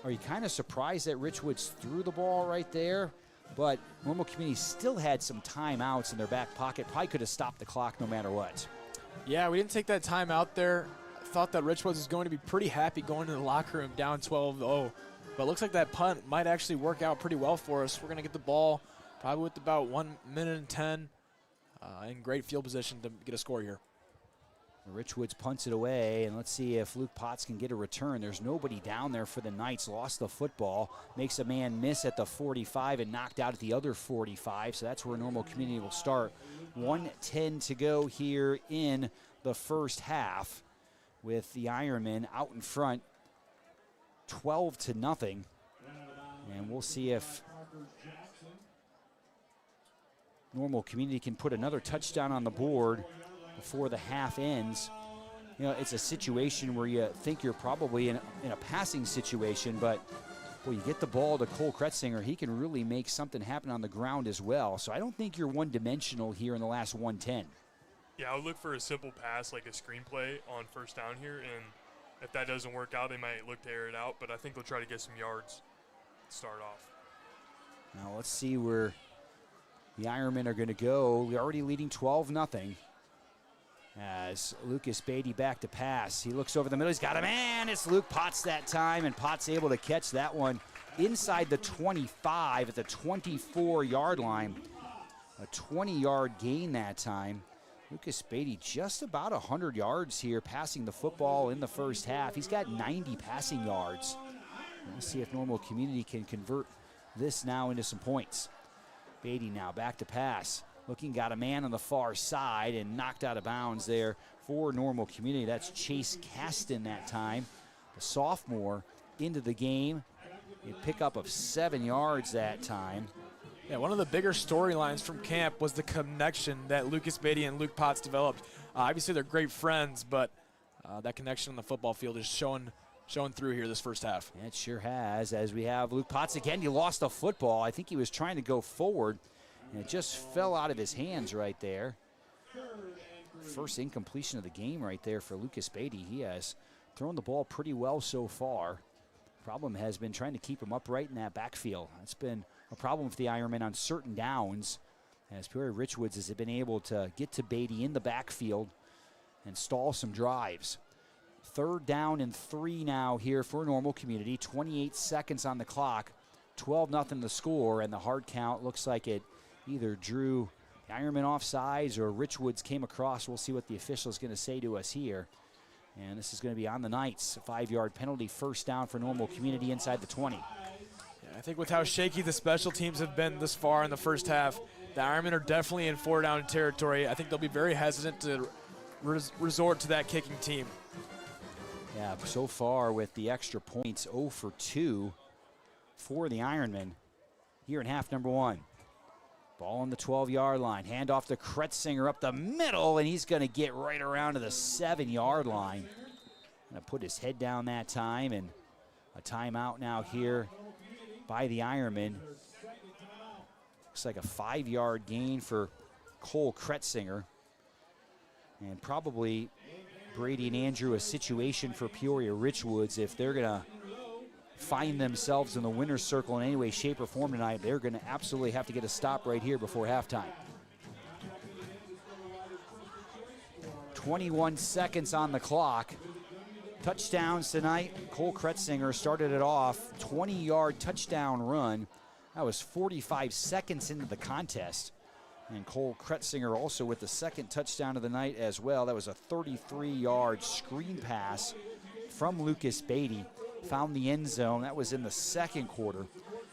Are you kind of surprised that Richwoods threw the ball right there? But Normal Community still had some timeouts in their back pocket. Probably could have stopped the clock no matter what. Yeah, we didn't take that time out there. Thought that Richwoods was going to be pretty happy going to the locker room down 12-0. But it looks like that punt might actually work out pretty well for us. We're going to get the ball probably with about 1 minute and 10 in great field position to get a score here. Richwoods punts it away, and let's see if Luke Potts can get a return. There's nobody down there for the Knights. Lost the football. Makes a man miss at the 45 and knocked out at the other 45, so that's where Normal Community will start. 1:10 to go here in the first half with the Ironmen out in front 12-0. And we'll see if Normal Community can put another touchdown on the board before the half ends. You know, it's a situation where you think you're probably in a passing situation, but boy, you get the ball to Cole Kretzinger, he can really make something happen on the ground as well. So I don't think you're one-dimensional here in the last 1:10. Yeah, I would look for a simple pass like a screenplay on 1st down here, and if that doesn't work out, they might look to air it out, but I think they'll try to get some yards to start off. Now let's see where The Ironmen are going to go. We're already leading 12-0. As Lucas Beatty back to pass. He looks over the middle. He's got a man. It's Luke Potts that time, and Potts able to catch that one inside the 25 at the 24-yard line. A 20-yard gain that time. Lucas Beatty just about 100 yards here passing the football in the first half. He's got 90 passing yards. Let's see if Normal Community can convert this now into some points. Beatty now back to pass. Looking, got a man on the far side and knocked out of bounds there for Normal Community. That's Chase Caston that time. The sophomore into the game. A pickup of 7 yards that time. Yeah, one of the bigger storylines from camp was the connection that Lucas Beatty and Luke Potts developed. Obviously, they're great friends, but that connection on the football field is showing through here this first half. Yeah, it sure has, as we have Luke Potts again. He lost the football. I think he was trying to go forward, and it just fell out of his hands right there. First incompletion of the game right there for Lucas Beatty. He has thrown the ball pretty well so far. Problem has been trying to keep him upright in that backfield. That's been a problem for the Ironmen on certain downs, as Peoria Richwoods has been able to get to Beatty in the backfield and stall some drives. 3rd down and 3 now here for Normal Community. 28 seconds on the clock. 12-0 the score, and the hard count looks like it either drew the Ironmen offsides or Richwoods came across. We'll see what the official is going to say to us here. And this is going to be on the Knights. A 5-yard penalty, first down for Normal Community inside the 20. Yeah, I think with how shaky the special teams have been this far in the first half, the Ironmen are definitely in 4-down territory. I think they'll be very hesitant to resort to that kicking team. Yeah, so far with the extra points, 0 for 2 for the Ironmen here in half number 1. Ball on the 12-yard line. Hand off to Kretzinger up the middle, and he's going to get right around to the 7-yard line. Going to put his head down that time, and a timeout now here by the Ironmen. Looks like a 5-yard gain for Cole Kretzinger. And probably Brady and Andrew a situation for Peoria Richwoods. If they're going to find themselves in the winner's circle in any way, shape, or form tonight, they're going to absolutely have to get a stop right here before halftime. 21 seconds on the clock. Touchdowns tonight. Cole Kretzinger started it off. 20-yard touchdown run. That was 45 seconds into the contest. And Cole Kretzinger also with the second touchdown of the night as well. That was a 33-yard screen pass from Lucas Beatty. Found the end zone. That was in the second quarter.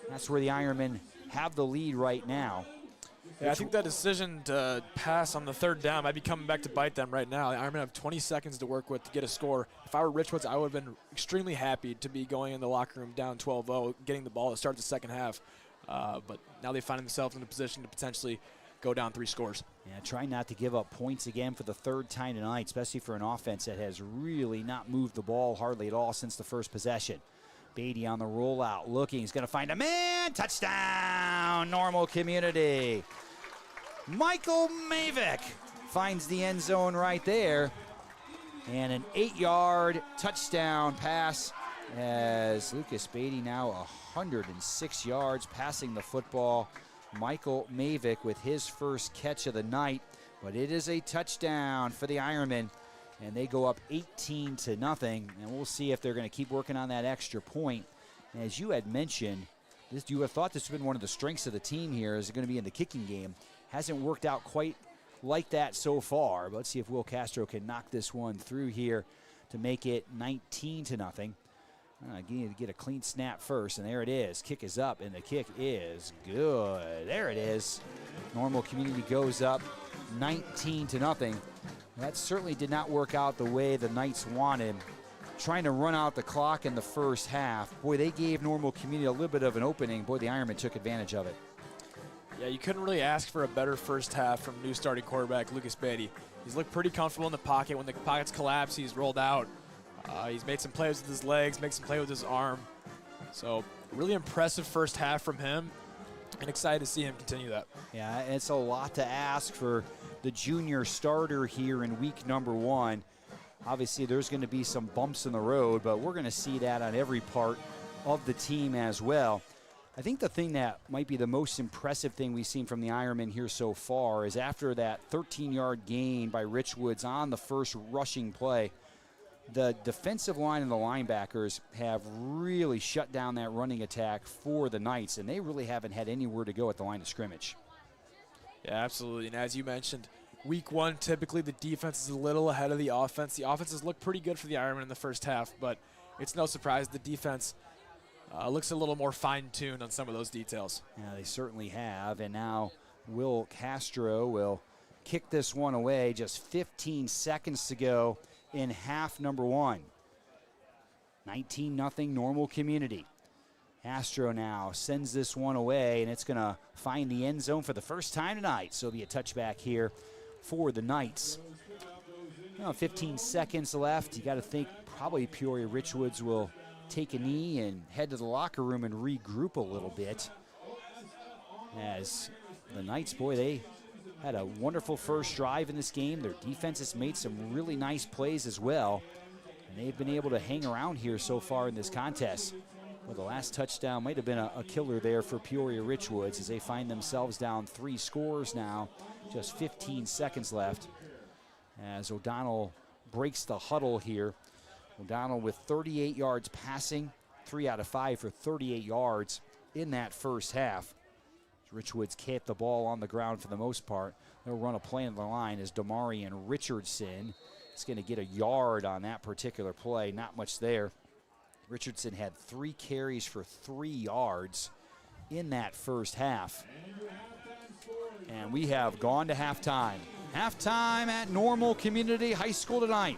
That's where the Ironmen have the lead right now. Yeah, I think that decision to pass on the 3rd down might be coming back to bite them right now. The Ironmen have 20 seconds to work with to get a score. If I were Richwoods, I would have been extremely happy to be going in the locker room down 12-0, getting the ball to start the second half. But now they find themselves in a position to potentially go down 3 scores. Yeah, trying not to give up points again for the 3rd time tonight, especially for an offense that has really not moved the ball hardly at all since the first possession. Beatty on the rollout, looking, he's going to find a man. Touchdown, Normal Community. Michael Mavick finds the end zone right there. And an 8-yard touchdown pass as Lucas Beatty now 106 yards passing the football. Michael Mavick with his first catch of the night, but it is a touchdown for the Ironmen, and they go up 18-0, and we'll see if they're going to keep working on that extra point. And as you had mentioned, you have thought this would have been one of the strengths of the team here is going to be in the kicking game. Hasn't worked out quite like that so far, but let's see if Will Castro can knock this one through here to make it 19-0. You need to get a clean snap first, and there it is. Kick is up, and the kick is good. There it is. Normal Community goes up 19-0. That certainly did not work out the way the Knights wanted. Trying to run out the clock in the first half. Boy, they gave Normal Community a little bit of an opening. Boy, the Ironmen took advantage of it. Yeah, you couldn't really ask for a better first half from new starting quarterback Lucas Beatty. He's looked pretty comfortable in the pocket. When the pockets collapse, he's rolled out. He's made some plays with his legs, made some play with his arm. So really impressive first half from him, and excited to see him continue that. Yeah, it's a lot to ask for the junior starter here in week number 1. Obviously, there's going to be some bumps in the road, but we're going to see that on every part of the team as well. I think the thing that might be the most impressive thing we've seen from the Ironmen here so far is after that 13-yard gain by Richwoods on the first rushing play, the defensive line and the linebackers have really shut down that running attack for the Knights, and they really haven't had anywhere to go at the line of scrimmage. Yeah, absolutely. And as you mentioned, week one, typically the defense is a little ahead of the offense. The offenses look pretty good for the Ironmen in the first half, but it's no surprise the defense looks a little more fine-tuned on some of those details. Yeah, they certainly have. And now Will Castro will kick this one away. Just 15 seconds to go in half number one. 19-0 Normal Community. Castro now sends this one away, and it's going to find the end zone for the first time tonight. So it'll be a touchback here for the Knights. 15 seconds left. You got to think probably Peoria Richwoods will take a knee and head to the locker room and regroup a little bit. As the Knights, boy, they had a wonderful first drive in this game. Their defense has made some really nice plays as well, and they've been able to hang around here so far in this contest. Well, the last touchdown might have been a killer there for Peoria Richwoods as they find themselves down 3 scores now. Just 15 seconds left as O'Donnell breaks the huddle here. O'Donnell with 38 yards passing, 3 out of 5 for 38 yards in that first half. Richwoods kept the ball on the ground for the most part. They'll run a play on the line as Damarian Richardson is going to get a yard on that particular play. Not much there. Richardson had 3 carries for 3 yards in that first half. And we have gone to halftime. Halftime at Normal Community High School tonight.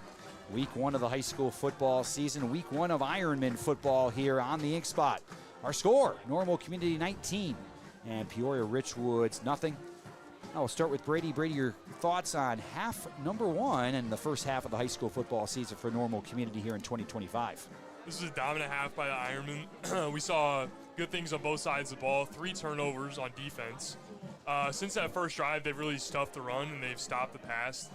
Week 1 of the high school football season. Week 1 of Ironman football here on the Ink Spot. Our score, Normal Community 19 and Peoria Richwoods nothing. Now we'll start with Brady. Brady, your thoughts on half number 1 and the first half of the high school football season for Normal Community here in 2025. This is a dominant half by the Ironmen. We saw good things on both sides of the ball, 3 turnovers on defense. Since that first drive, they've really stuffed the run and they've stopped the pass.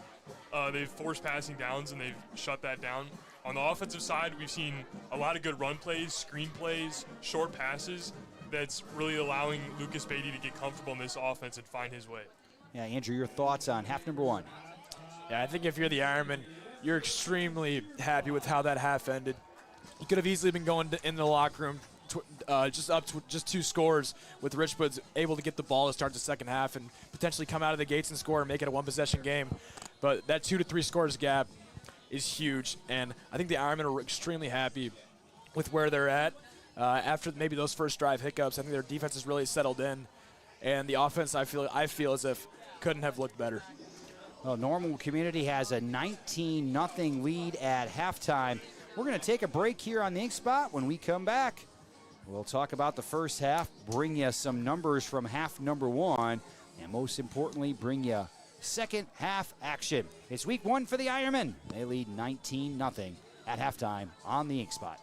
They've forced passing downs and they've shut that down. On the offensive side, we've seen a lot of good run plays, screen plays, short passes that's really allowing Lucas Beatty to get comfortable in this offense and find his way. Yeah, Andrew, your thoughts on half number 1? Yeah, I think if you're the Ironmen, you're extremely happy with how that half ended. You could have easily been going in the locker room just up to just 2 scores with Richwoods able to get the ball to start the second half and potentially come out of the gates and score and make it a 1-possession game. But that 2 to 3 scores gap is huge, and I think the Ironmen are extremely happy with where they're at. After maybe those first drive hiccups, I think their defense has really settled in, and the offense I feel as if couldn't have looked better. Well, Normal Community has a 19-0 lead at halftime. We're going to take a break here on the Ink Spot. When we come back, we'll talk about the first half, bring you some numbers from half number 1, and most importantly, bring you second half action. It's week 1 for the Ironmen. They lead 19-0 at halftime on the Ink Spot.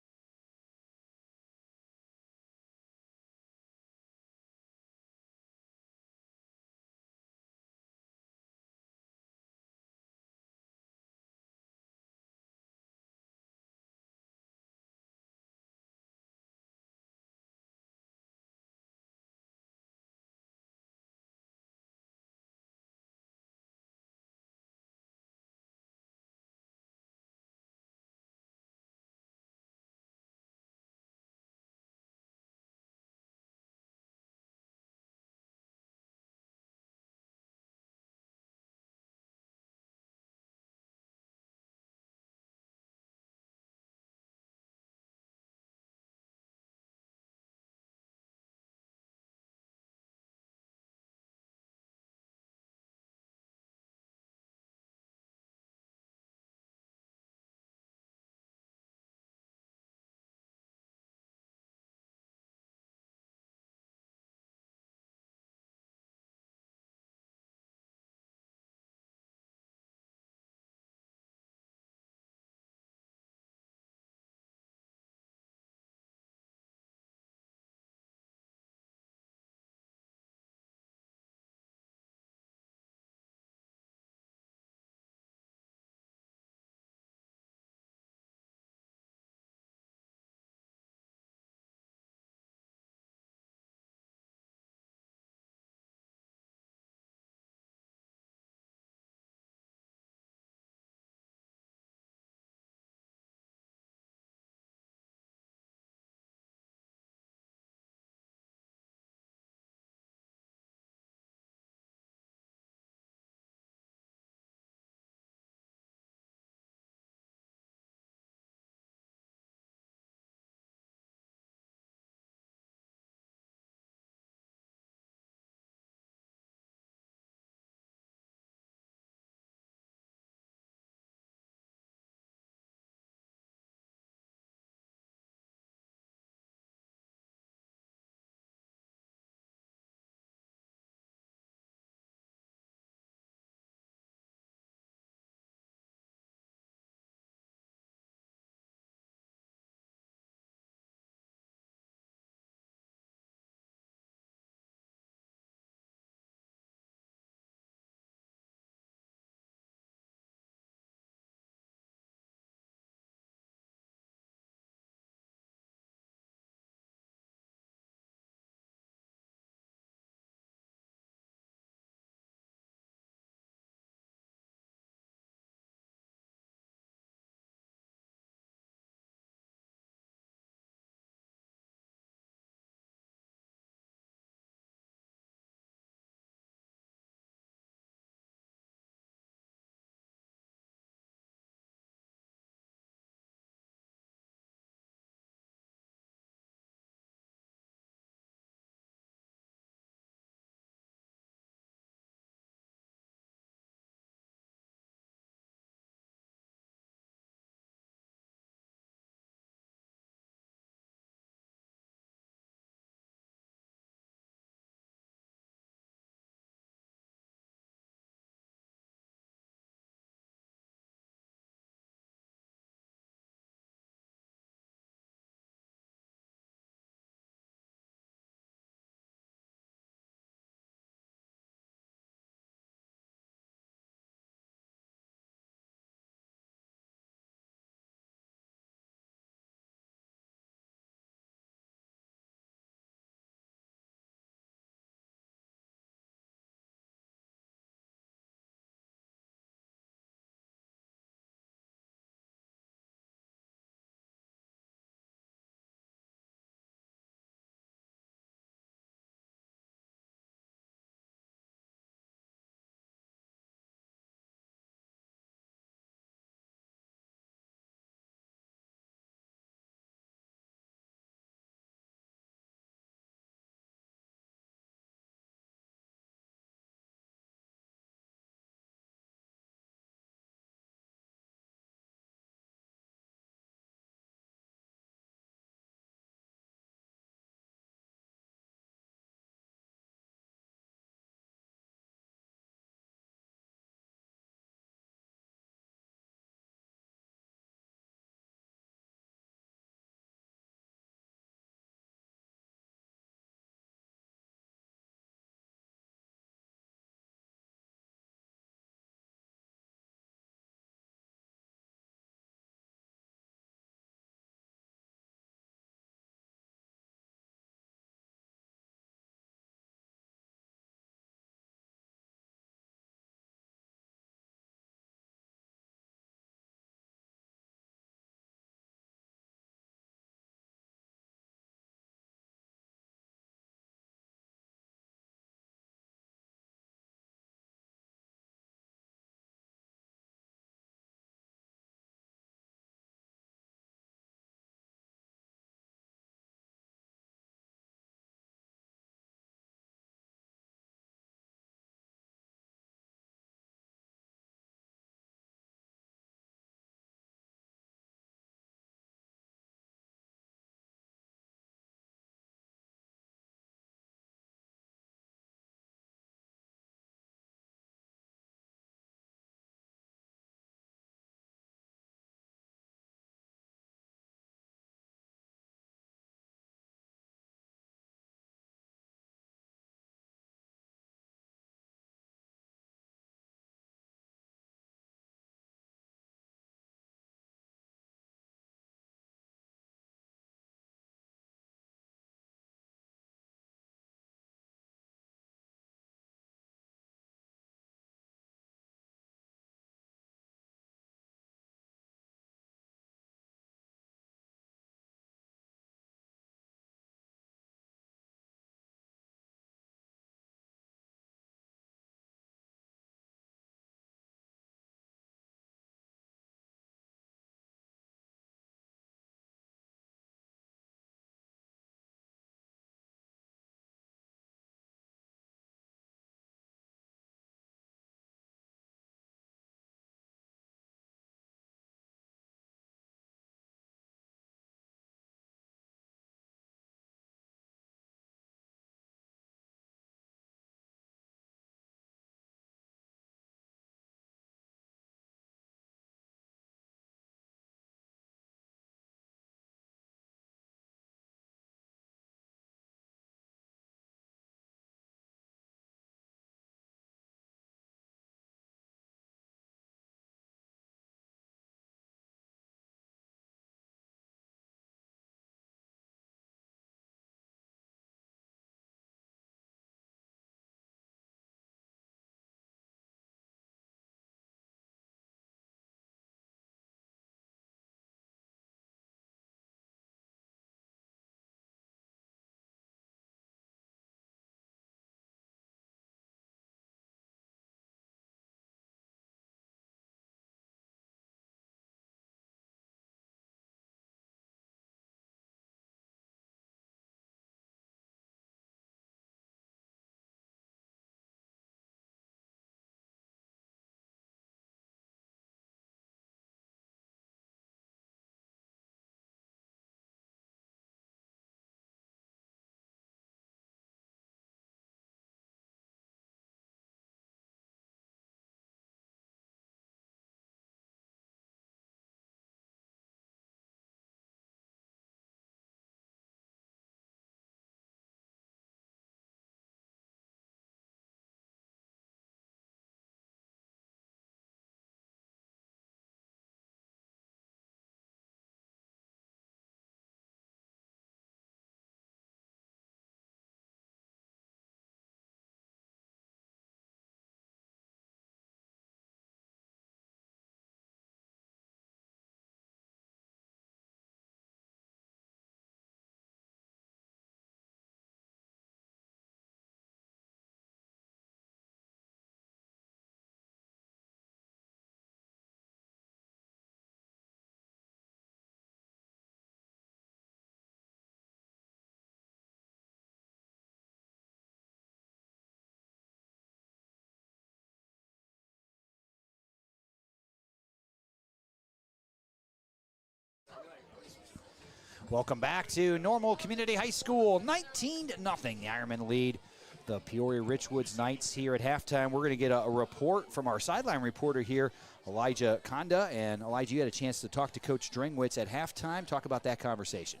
Welcome back to Normal Community High School, 19-0. The Ironmen lead the Peoria Richwoods Knights here at halftime. We're going to get a report from our sideline reporter here, Elijah Konda. And Elijah, you had a chance to talk to Coach Dringwitz at halftime. Talk about that conversation.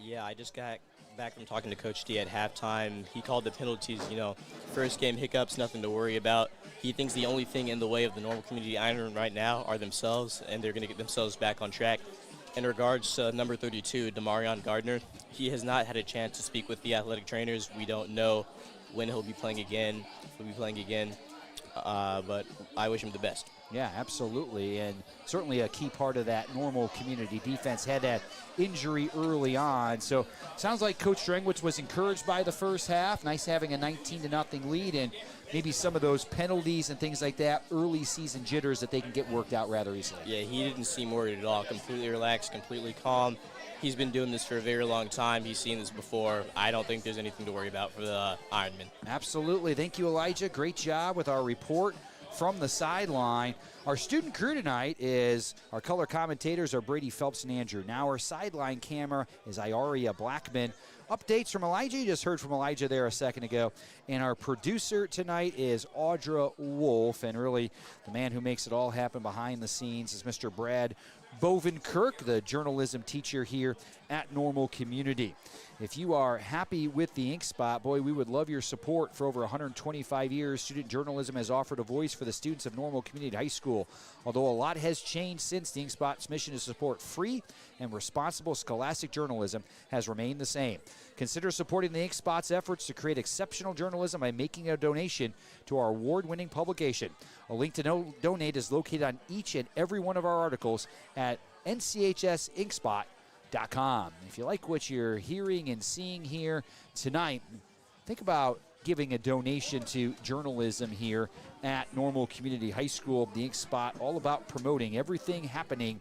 Yeah, I just got back from talking to Coach D at halftime. He called the penalties, first game hiccups, nothing to worry about. He thinks the only thing in the way of the Normal Community Ironmen right now are themselves, and they're going to get themselves back on track. In regards to number 32, Demarion Gardner, he has not had a chance to speak with the athletic trainers. We don't know when he'll be playing again, if he'll be playing again, but I wish him the best. Yeah, absolutely, and certainly a key part of that Normal Community defense. Had that injury early on, so sounds like Coach Dringwitz was encouraged by the first half. Nice having a 19-0 lead, and maybe some of those penalties and things like that, early season jitters that they can get worked out rather easily. Yeah, he didn't seem worried at all. Completely relaxed, completely calm. He's been doing this for a very long time. He's seen this before. I don't think there's anything to worry about for the Ironmen. Absolutely. Thank you, Elijah. Great job with our report from the sideline. Our student crew tonight is, our color commentators are Brady Phelps and Andrew. Now our sideline camera is Iaria Blackman. Updates from Elijah. You just heard from Elijah there a second ago. And our producer tonight is Audra Wolf. And really, the man who makes it all happen behind the scenes is Mr. Brad Bovenkirk, the journalism teacher here at Normal Community. If you are happy with the Ink Spot, boy, we would love your support. For over 125 years, student journalism has offered a voice for the students of Normal Community High School. Although a lot has changed since, the Ink Spot's mission to support free and responsible scholastic journalism has remained the same. Consider supporting the Ink Spot's efforts to create exceptional journalism by making a donation to our award-winning publication. A link to donate is located on each and every one of our articles at nchsinkspot.com. If you like what you're hearing and seeing here tonight, think about giving a donation to journalism here at Normal Community High School. The Ink Spot, all about promoting everything happening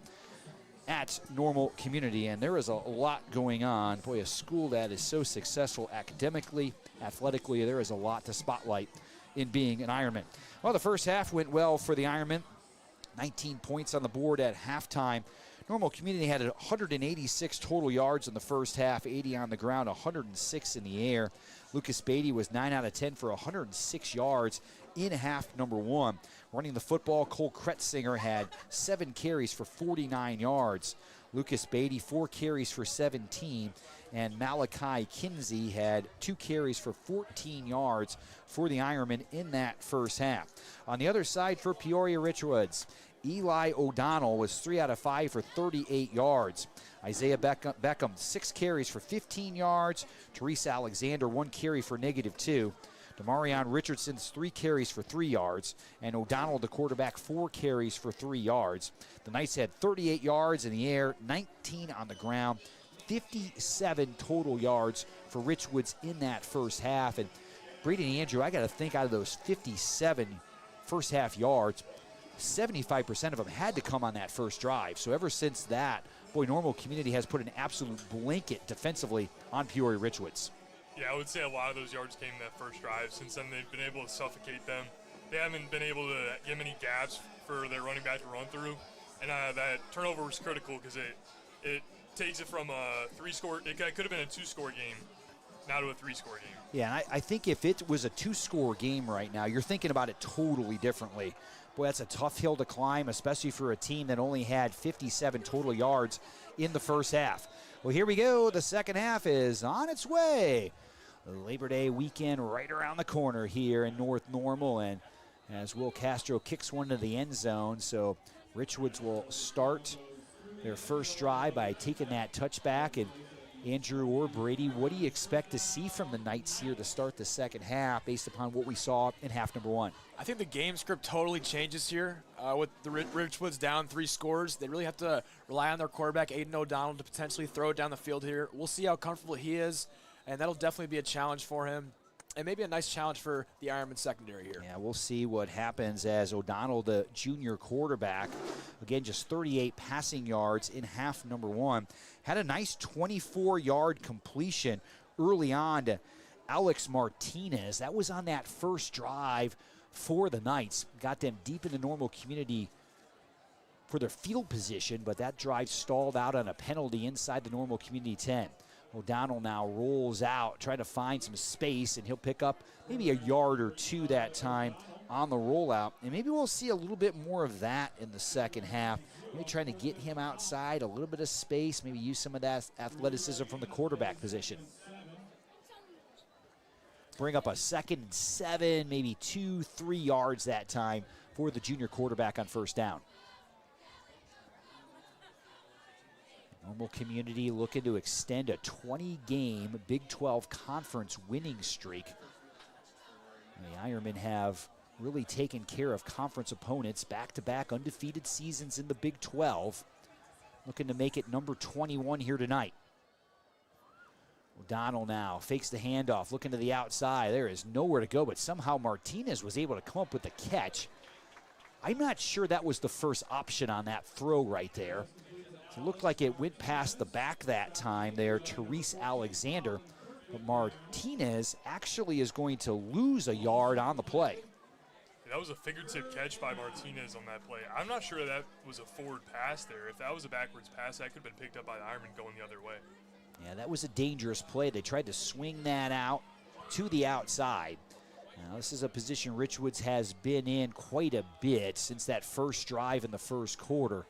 at Normal Community, and there is a lot going on. Boy, a school that is so successful academically, athletically, there is a lot to spotlight in being an Ironman. Well, the first half went well for the Ironmen. 19 points on the board at halftime. Normal Community had 186 total yards in the first half, 80 on the ground, 106 in the air. Lucas Beatty was 9 out of 10 for 106 yards in half number one. Running the football, Cole Kretzinger had 7 carries for 49 yards. Lucas Beatty, 4 carries for 17. And Malachi Kinsey had 2 carries for 14 yards for the Ironmen in that first half. On the other side for Peoria Richwoods, Eli O'Donnell was 3 out of 5 for 38 yards. Isaiah Beckham, 6 carries for 15 yards. Teresa Alexander, 1 carry for -2. Demarion Richardson's 3 carries for 3 yards. And O'Donnell, the quarterback, 4 carries for 3 yards. The Knights had 38 yards in the air, 19 on the ground, 57 total yards for Richwoods in that first half. And Brady and Andrew, I got to think out of those 57 first half yards, 75% of them had to come on that first drive. So ever since that, boy, Normal Community has put an absolute blanket defensively on Peoria Richwoods. Yeah, I would say a lot of those yards came in that first drive. Since then, they've been able to suffocate them. They haven't been able to get many gaps for their running back to run through. And that turnover was critical because it takes it from a 3-score, it could have been a 2-score game, now to a 3-score game. Yeah, and I think if it was a 2-score game right now, you're thinking about it totally differently. Boy, that's a tough hill to climb, especially for a team that only had 57 total yards in the first half. Well, here we go. The second half is on its way. Labor Day weekend right around the corner here in North Normal, and as Will Castro kicks one to the end zone, so Richwoods will start their first drive by taking that touchback. And Andrew or Brady, what do you expect to see from the Knights here to start the second half based upon what we saw in half number one? I think the game script totally changes here. With the Richwoods down 3 scores, they really have to rely on their quarterback, Aiden O'Donnell, to potentially throw it down the field here. We'll see how comfortable he is, and that'll definitely be a challenge for him. And maybe a nice challenge for the Ironman secondary here. Yeah, we'll see what happens as O'Donnell, the junior quarterback, again, just 38 passing yards in half number one. Had a nice 24-yard completion early on to Alex Martinez. That was on that first drive for the Knights. Got them deep into Normal Community for their field position, but that drive stalled out on a penalty inside the Normal Community 10. O'Donnell now rolls out, trying to find some space, and he'll pick up maybe a yard or two that time on the rollout. And maybe we'll see a little bit more of that in the second half. Maybe trying to get him outside, a little bit of space, maybe use some of that athleticism from the quarterback position. Bring up a 2nd and 7, maybe 2-3 yards that time for the junior quarterback on first down. Normal Community looking to extend a 20-game Big 12 conference winning streak. And the Ironmen have really taken care of conference opponents, back-to-back undefeated seasons in the Big 12. Looking to make it number 21 here tonight. O'Donnell now fakes the handoff, looking to the outside. There is nowhere to go, but somehow Martinez was able to come up with the catch. I'm not sure that was the first option on that throw right there. It looked like it went past the back that time there, Therese Alexander. But Martinez actually is going to lose a yard on the play. That was a fingertip catch by Martinez on that play. I'm not sure that was a forward pass there. If that was a backwards pass, that could have been picked up by the Ironmen going the other way. Yeah, that was a dangerous play. They tried to swing that out to the outside. Now, this is a position Richwoods has been in quite a bit since that first drive in the first quarter.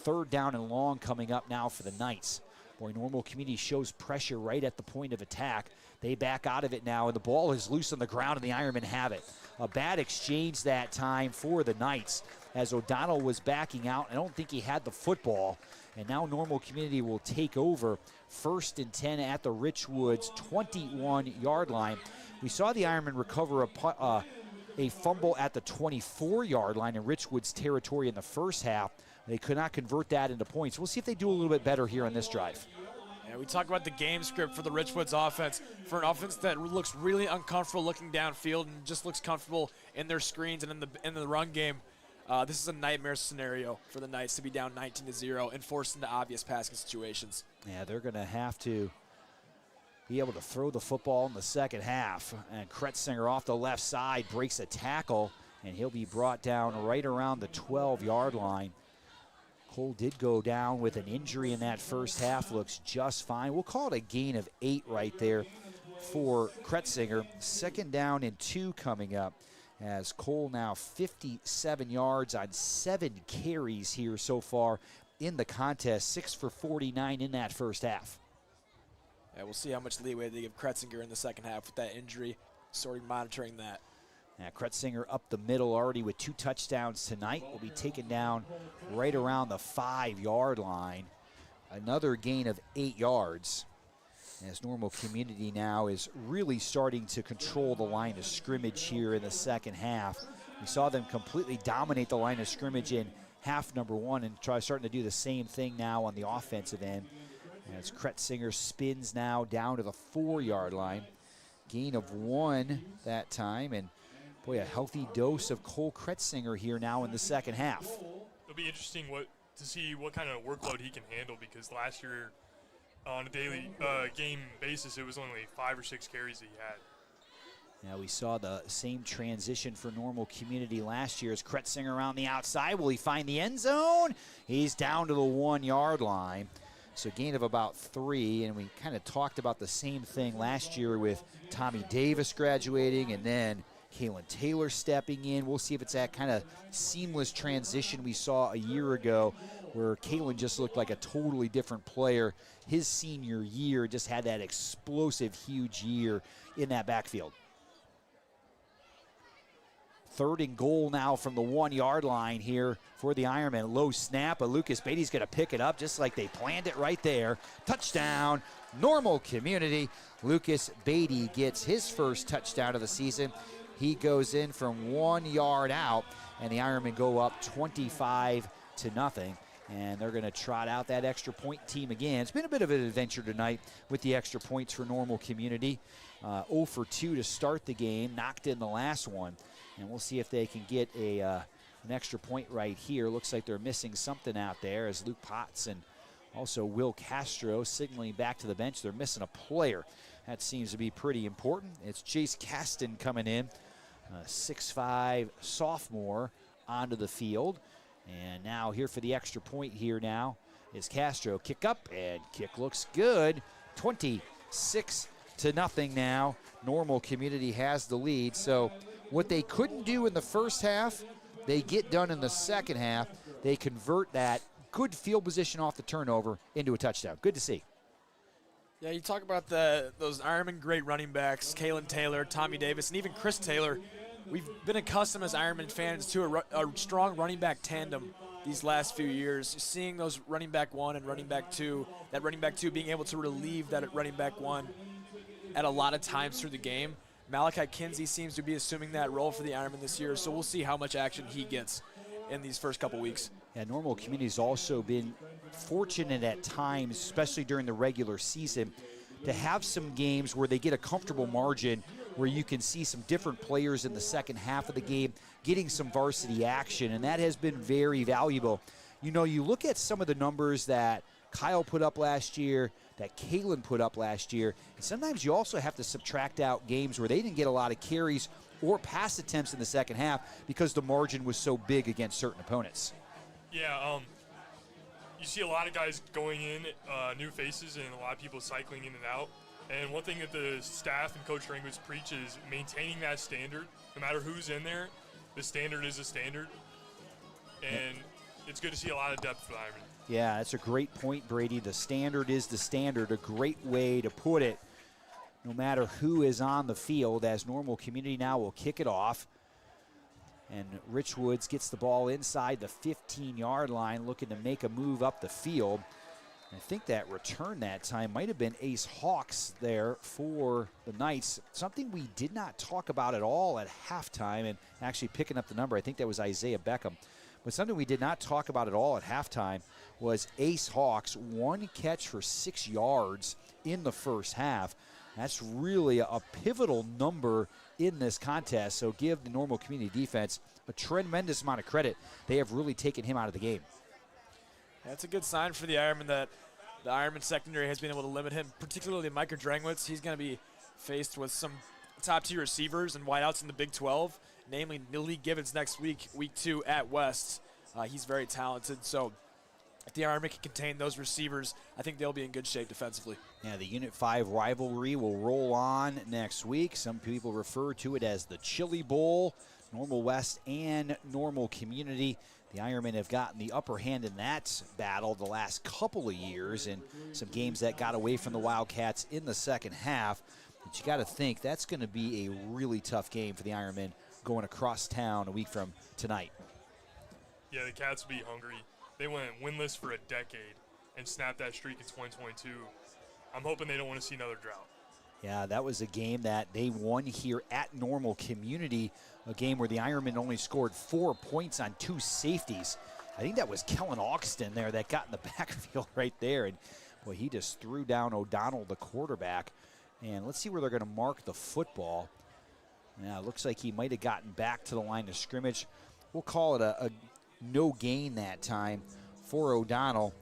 3rd down and long coming up now for the Knights. Boy, Normal Community shows pressure right at the point of attack. They back out of it now, and the ball is loose on the ground, and the Ironmen have it. A bad exchange that time for the Knights as O'Donnell was backing out. I don't think he had the football, and now Normal Community will take over 1st and 10 at the Richwoods 21-yard line. We saw the Ironmen recover a fumble at the 24-yard line in Richwoods territory in the first half. They could not convert that into points. We'll see if they do a little bit better here on this drive. Yeah, we talk about the game script for the Richwoods offense. For an offense that looks really uncomfortable looking downfield and just looks comfortable in their screens and in the run game, this is a nightmare scenario for the Knights to be down 19-0 and forced into obvious passing situations. Yeah, they're going to have to be able to throw the football in the second half. And Kretzinger off the left side breaks a tackle, and he'll be brought down right around the 12-yard line. Cole did go down with an injury in that first half, looks just fine. We'll call it a gain of 8 right there for Kretzinger. 2nd down and 2 coming up as Cole now 57 yards on 7 carries here so far in the contest, 6 for 49 in that first half. Yeah, we'll see how much leeway they give Kretzinger in the second half with that injury, sort of monitoring that. Now, Kretzinger up the middle already with 2 touchdowns tonight. Will be taken down right around the 5-yard line. Another gain of 8 yards. As Normal Community now is really starting to control the line of scrimmage here in the second half. We saw them completely dominate the line of scrimmage in half number 1 and starting to do the same thing now on the offensive end. As Kretzinger spins now down to the 4-yard line. Gain of 1 that time, and boy, a healthy dose of Cole Kretzinger here now in the second half. It'll be interesting to see what kind of workload he can handle, because last year on a daily game basis, it was only 5 or 6 carries that he had. Now we saw the same transition for Normal Community last year as Kretzinger around the outside. Will he find the end zone? He's down to the 1-yard line. So gain of about 3, and we kind of talked about the same thing last year with Tommy Davis graduating and then Kalen Taylor stepping in. We'll see if it's that kind of seamless transition we saw a year ago where Kalen just looked like a totally different player. His senior year just had that explosive, huge year in that backfield. 3rd and goal now from the 1-yard line here for the Ironmen. Low snap, but Lucas Beatty's going to pick it up just like they planned it right there. Touchdown, Normal Community. Lucas Beatty gets his first touchdown of the season. He goes in from 1 yard out, and the Ironmen go up 25-0. And they're going to trot out that extra point team again. It's been a bit of an adventure tonight with the extra points for Normal Community. 0 for 2 to start the game, knocked in the last one. And we'll see if they can get an extra point right here. Looks like they're missing something out there as Luke Potts and also Will Castro signaling back to the bench. They're missing a player. That seems to be pretty important. It's Jace Caston coming in, 6'5" sophomore onto the field. And now here for the extra point here now is Castro. Kick up, and kick looks good. 26-0 now. Normal Community has the lead. So what they couldn't do in the first half, they get done in the second half. They convert that good field position off the turnover into a touchdown. Good to see. Yeah, you talk about those Ironman great running backs, Kalen Taylor, Tommy Davis, and even Chris Taylor. We've been accustomed as Ironman fans to a strong running back tandem these last few years. Seeing those running back one and running back two, that running back two being able to relieve that running back one at a lot of times through the game. Malachi Kinsey seems to be assuming that role for the Ironman this year, so we'll see how much action he gets in these first couple weeks. Yeah, Normal Community's also been fortunate at times, especially during the regular season, to have some games where they get a comfortable margin where you can see some different players in the second half of the game getting some varsity action, and that has been very valuable. You know, you look at some of the numbers that Kyle put up last year, that Kalen put up last year, and sometimes you also have to subtract out games where they didn't get a lot of carries or pass attempts in the second half because the margin was so big against certain opponents. Yeah, you see a lot of guys going in, new faces, and a lot of people cycling in and out. And one thing that the staff and Coach Ringwitz preach is maintaining that standard. No matter who's in there, the standard is a standard. And it's good to see a lot of depth for the Ironman. Yeah, that's a great point, Brady. The standard is the standard, a great way to put it. No matter who is on the field, as Normal Community now will kick it off. And Richwoods gets the ball inside the 15-yard line, looking to make a move up the field. I think that return that time might have been Ace Hawks there for the Knights. Something we did not talk about at all at halftime, and actually picking up the number, I think that was Isaiah Beckham. But something we did not talk about at all at halftime was Ace Hawks, 1 catch for 6 yards in the first half. That's really a pivotal number in this contest, so give the Normal Community defense a tremendous amount of credit. They have really taken him out of the game. That's a good sign for the Ironman that the Ironman secondary has been able to limit him, particularly Micah Drangwitz. He's going to be faced with some top-tier receivers and wideouts in the Big 12, namely Lee Gibbons next week, week 2 at West. He's very talented, so if the Ironman can contain those receivers, I think they'll be in good shape defensively. Yeah, the Unit 5 rivalry will roll on next week. Some people refer to it as the Chili Bowl. Normal West and Normal Community. The Ironmen have gotten the upper hand in that battle the last couple of years in some games that got away from the Wildcats in the second half. But you got to think that's going to be a really tough game for the Ironmen going across town a week from tonight. Yeah, the Cats will be hungry. They went winless for a decade and snapped that streak in 2022. I'm hoping they don't want to see another drought. Yeah, that was a game that they won here at Normal Community, a game where the Ironmen only scored 4 points on 2 safeties. I think that was Kellen Auxton there that got in the backfield right there. And, boy, he just threw down O'Donnell, the quarterback. And let's see where they're going to mark the football. Yeah, it looks like he might have gotten back to the line of scrimmage. We'll call it a no gain that time for O'Donnell.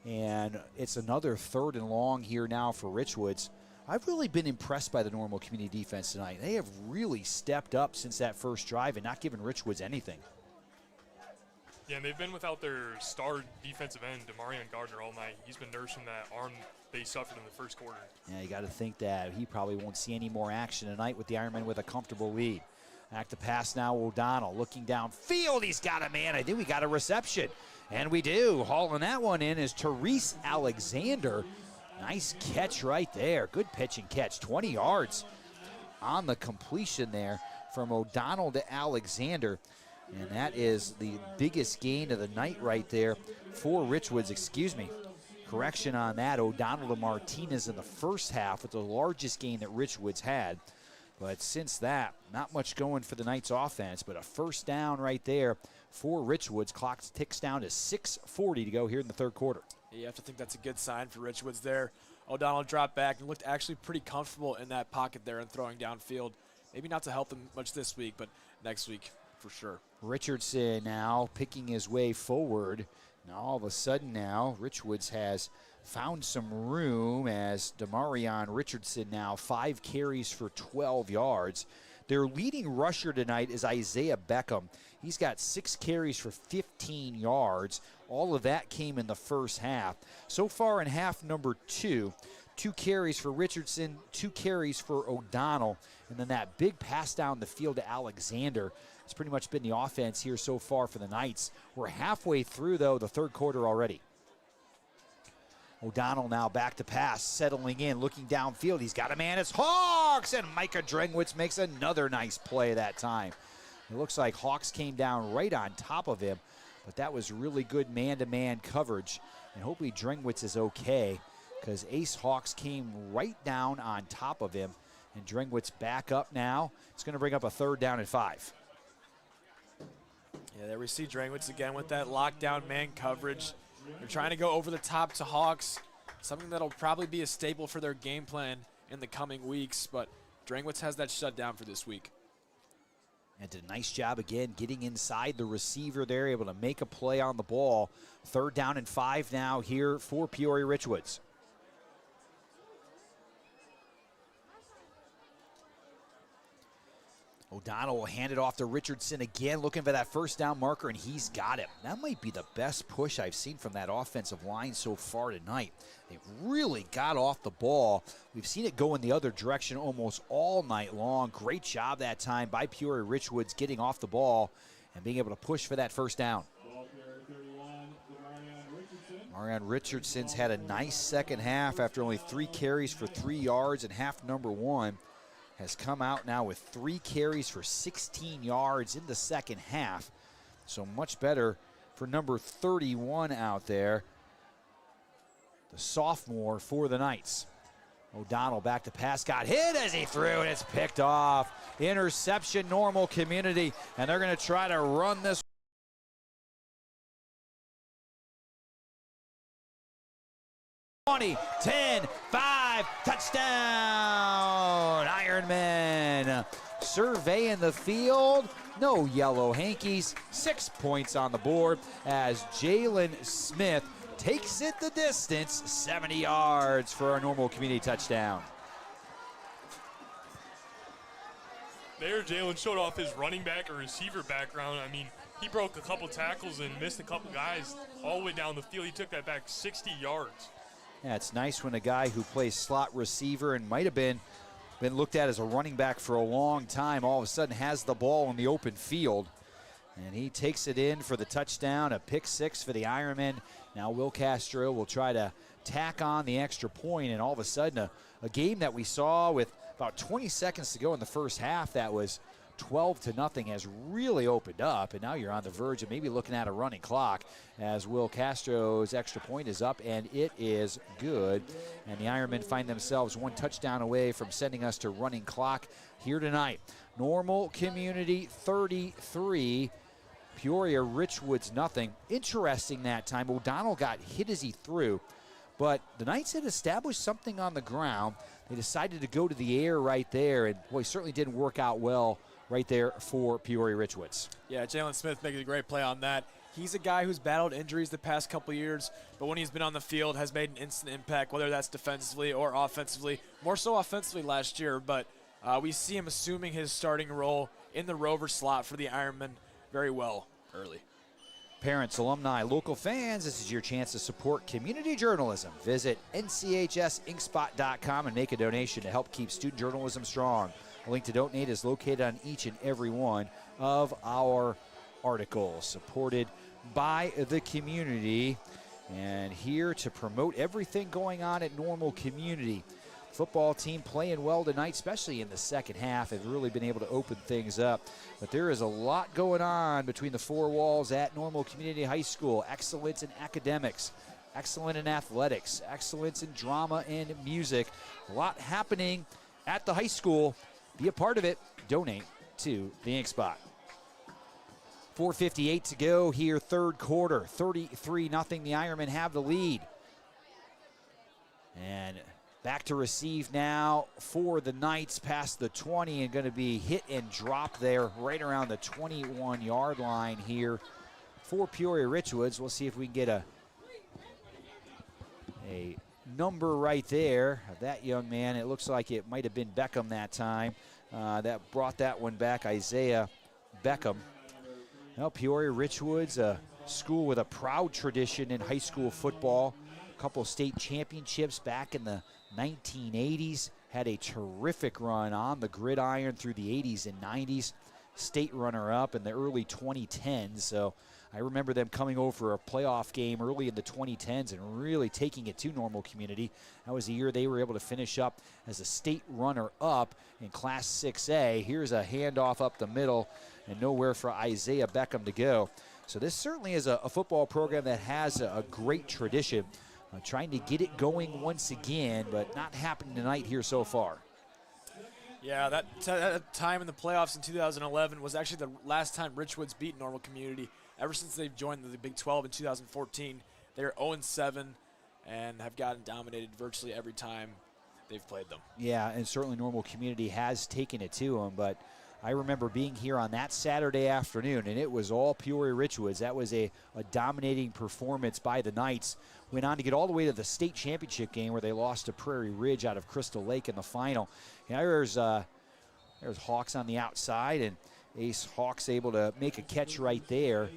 And it's another 3rd and long here now for Richwoods. I've really been impressed by the Normal Community defense tonight. They have really stepped up since that first drive and not given Richwoods anything. Yeah, and they've been without their star defensive end, Demarion Gardner, all night. He's been nursing that arm they suffered in the first quarter. Yeah, you got to think that he probably won't see any more action tonight with the Ironmen with a comfortable lead. Back to pass now, O'Donnell looking downfield. He's got a man. I think we got a reception. And we do. Hauling that one in is Therese Alexander. Nice catch right there. Good pitch and catch. 20 yards on the completion there from O'Donnell to Alexander. And that is the biggest gain of the night right there for Richwoods. Excuse me. Correction on that. O'Donnell to Martinez in the first half with the largest gain that Richwoods had. But since that, not much going for the Knights offense, but a first down right there for Richwoods. Clock ticks down to 6:40 to go here in the third quarter. You have to think that's a good sign for Richwoods there. O'Donnell dropped back and looked actually pretty comfortable in that pocket there and throwing downfield. Maybe not to help them much this week, but next week for sure. Richardson now picking his way forward. Now all of a sudden now, Richwoods has found some room as Demarion Richardson now 5 carries for 12 yards. Their leading rusher tonight is Isaiah Beckham. He's got 6 carries for 15 yards. All of that came in the first half. So far in half number 2, 2 carries for Richardson, 2 carries for O'Donnell, and then that big pass down the field to Alexander. It's pretty much been the offense here so far for the Knights. We're halfway through, though, the third quarter already. O'Donnell now back to pass, settling in, looking downfield. He's got a man. It's Hawks, and Micah Drengwitz makes another nice play that time. It looks like Hawks came down right on top of him, but that was really good man-to-man coverage. And hopefully Drengwitz is okay, because Ace Hawks came right down on top of him. And Drengwitz back up now. It's going to bring up a 3rd down and 5. Yeah, there we see Drengwitz again with that lockdown man coverage. They're trying to go over the top to Hawks, something that'll probably be a staple for their game plan in the coming weeks, but Drengwitz has that shut down for this week. And did a nice job again getting inside the receiver there, able to make a play on the ball. 3rd down and 5 now here for Peoria Richwoods. O'Donnell will hand it off to Richardson again, looking for that 1st down marker, and he's got it. That might be the best push I've seen from that offensive line so far tonight. They really got off the ball. We've seen it go in the other direction almost all night long. Great job that time by Peoria Richwoods getting off the ball and being able to push for that 1st down. Marion Richardson's had a nice second half after only 3 carries for 3 yards in half number 1. Has come out now with 3 carries for 16 yards in the second half. So much better for number 31 out there, the sophomore for the Knights. O'Donnell back to pass, got hit as he threw, and it's picked off. Interception, Normal Community, and they're going to try to run this. 20, 10, 5, touchdown, Ironmen. Surveying the field, no yellow hankies, 6 points on the board as Jalen Smith takes it the distance, 70 yards for our Normal Community touchdown. There, Jalen showed off his running back or receiver background. I mean, he broke a couple tackles and missed a couple guys all the way down the field. He took that back 60 yards. Yeah, it's nice when a guy who plays slot receiver and might have been looked at as a running back for a long time all of a sudden has the ball in the open field. And he takes it in for the touchdown, a pick 6 for the Ironmen. Now Will Castro will try to tack on the extra point, and all of a sudden a game that we saw with about 20 seconds to go in the first half that was 12-0 has really opened up, and now you're on the verge of maybe looking at a running clock as Will Castro's extra point is up, and it is good. And the Ironmen find themselves 1 touchdown away from sending us to running clock here tonight. Normal Community 33, Peoria Richwoods 0. Interesting that time. O'Donnell got hit as he threw, but the Knights had established something on the ground. They decided to go to the air right there, and boy, certainly didn't work out well right there for Peoria Richwoods. Yeah, Jalen Smith making a great play on that. He's a guy who's battled injuries the past couple years, but when he's been on the field has made an instant impact, whether that's defensively or offensively. More so offensively last year, but we see him assuming his starting role in the rover slot for the Ironmen very well early. Parents, alumni, local fans, this is your chance to support community journalism. Visit nchsinkspot.com and make a donation to help keep student journalism strong. A link to donate is located on each and every one of our articles, supported by the community. And here to promote everything going on at Normal Community. Football team playing well tonight, especially in the second half, have really been able to open things up. But there is a lot going on between the 4 walls at Normal Community High School. Excellence in academics, excellence in athletics, excellence in drama and music. A lot happening at the high school. Be a part of it. Donate to the Ink Spot. 4:58 to go here, third quarter. 33-0. The Ironmen have the lead. And back to receive now for the Knights past the 20, and going to be hit and drop there right around the 21-yard line here for Peoria Richwoods. We'll see if we can get a number right there of that young man. It looks like it might have been Beckham that time. that brought that one back, Isaiah Beckham. Well, Peoria Richwoods, a school with a proud tradition in high school football. A couple state championships back in the 1980s. Had a terrific run on the gridiron through the 80s and 90s. State runner-up in the early 2010s. So I remember them coming over for a playoff game early in the 2010s and really taking it to Normal Community. That was the year they were able to finish up as a state runner-up in Class 6A. Here's a handoff up the middle and nowhere for Isaiah Beckham to go. So this certainly is a football program that has a great tradition. Trying to get it going once again, but not happening tonight here so far. Yeah, that time in the playoffs in 2011 was actually the last time Richwoods beat Normal Community. Ever since they've joined the Big 12 in 2014, they're 0-7 and have gotten dominated virtually every time they've played them. Yeah, and certainly Normal Community has taken it to them, but I remember being here on that Saturday afternoon, and it was all Peoria Richwoods. That was a dominating performance by the Knights. Went on to get all the way to the state championship game where they lost to Prairie Ridge out of Crystal Lake in the final. And there's Hawks on the outside, and Ace Hawks able to make a catch right there.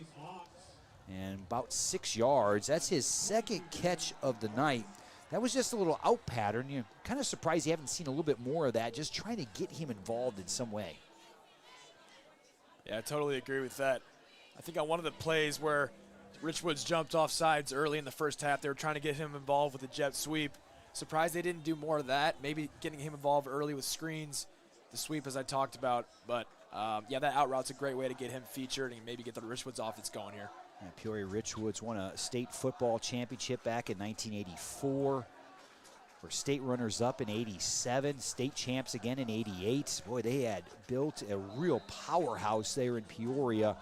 And about 6 yards. That's his second catch of the night. That was just a little out pattern. You're kind of surprised you haven't seen a little bit more of that, just trying to get him involved in some way. Yeah, I totally agree with that. I think on one of the plays where Richwoods jumped off sides early in the first half, they were trying to get him involved with a jet sweep. Surprised they didn't do more of that, maybe getting him involved early with screens, the sweep as I talked about. But, yeah, that out route's a great way to get him featured and maybe get the Richwoods offense going here. And Peoria Richwoods won a state football championship back in 1984. Were state runners-up in 87, state champs again in 88. Boy, they had built a real powerhouse there in Peoria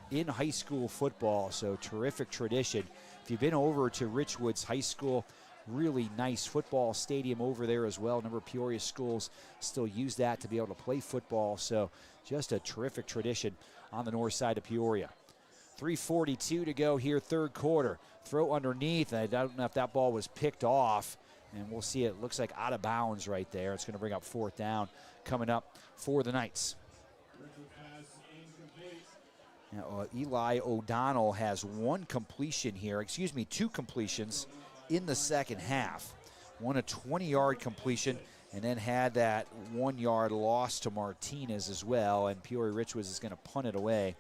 in high school football, so terrific tradition. If you've been over to Richwoods High School, really nice football stadium over there as well. A number of Peoria schools still use that to be able to play football, so just a terrific tradition on the north side of Peoria. 3:42 to go here, third quarter. Throw underneath, and I don't know if that ball was picked off. And we'll see it looks like out of bounds right there. It's going to bring up fourth down coming up for the Knights. Now, Eli O'Donnell has two completions in the second half. One a 20-yard completion and then had that 1-yard loss to Martinez as well. And Peoria Richwoods is going to punt it away.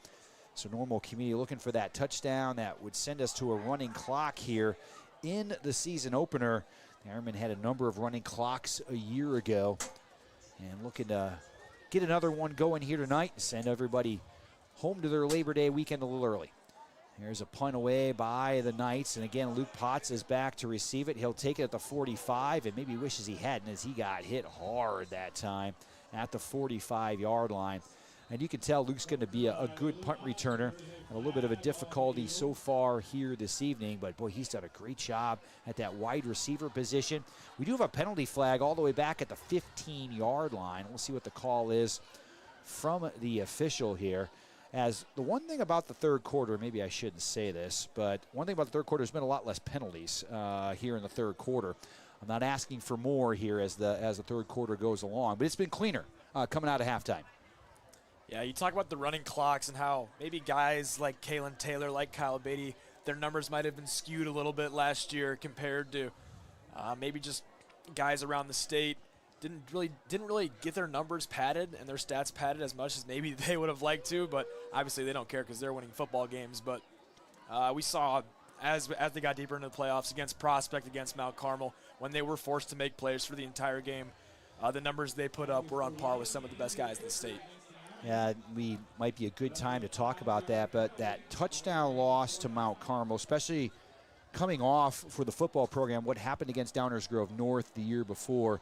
So Normal Community looking for that touchdown that would send us to a running clock here in the season opener. The Ironmen had a number of running clocks a year ago and looking to get another one going here tonight and send everybody home to their Labor Day weekend a little early. Here's a punt away by the Knights, and again, Luke Potts is back to receive it. He'll take it at the 45, and maybe wishes he hadn't as he got hit hard that time at the 45-yard line. And you can tell Luke's going to be a good punt returner. And a little bit of a difficulty so far here this evening, but boy, he's done a great job at that wide receiver position. We do have a penalty flag all the way back at the 15-yard line. We'll see what the call is from the official here. As the one thing about the third quarter, maybe I shouldn't say this, but one thing about the third quarter, there's been a lot less penalties here in the third quarter. I'm not asking for more here as the third quarter goes along, but it's been cleaner coming out of halftime. Yeah, you talk about the running clocks and how maybe guys like Kalen Taylor, like Kyle Beatty, their numbers might have been skewed a little bit last year compared to maybe just guys around the state didn't really get their numbers padded and their stats padded as much as maybe they would have liked to, but obviously they don't care because they're winning football games. But we saw as they got deeper into the playoffs against Prospect, against Mount Carmel, when they were forced to make plays for the entire game, the numbers they put up were on par with some of the best guys in the state. Yeah, we might be a good time to talk about that, but that touchdown loss to Mount Carmel, especially coming off for the football program, what happened against Downers Grove North the year before,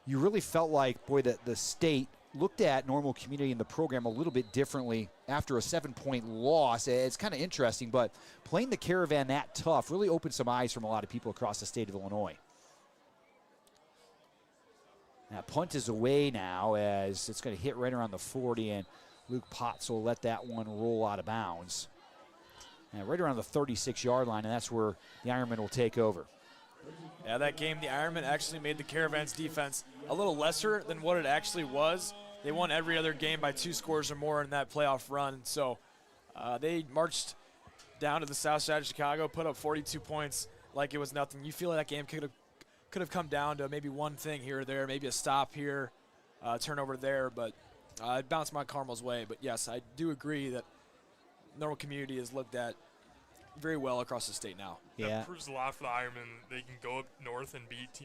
you really felt like, boy, that the state looked at Normal Community and the program a little bit differently after a 7-point loss. It's kind of interesting, but playing the Caravan that tough really opened some eyes from a lot of people across the state of Illinois. That punt is away now as it's going to hit right around the 40, and Luke Potts will let that one roll out of bounds. And right around the 36-yard line, and that's where the Ironmen will take over. Yeah, that game, the Ironmen actually made the Caravan's defense a little lesser than what it actually was. They won every other game by 2 scores or more in that playoff run. So they marched down to the south side of Chicago, put up 42 points like it was nothing. You feel like that game could have come down to maybe one thing here or there, maybe a stop here, turnover there, but it bounced Mount Carmel's way. But yes, I do agree that Normal Community is looked at very well across the state now. Yeah. That proves a lot for the Ironmen. They can go up north and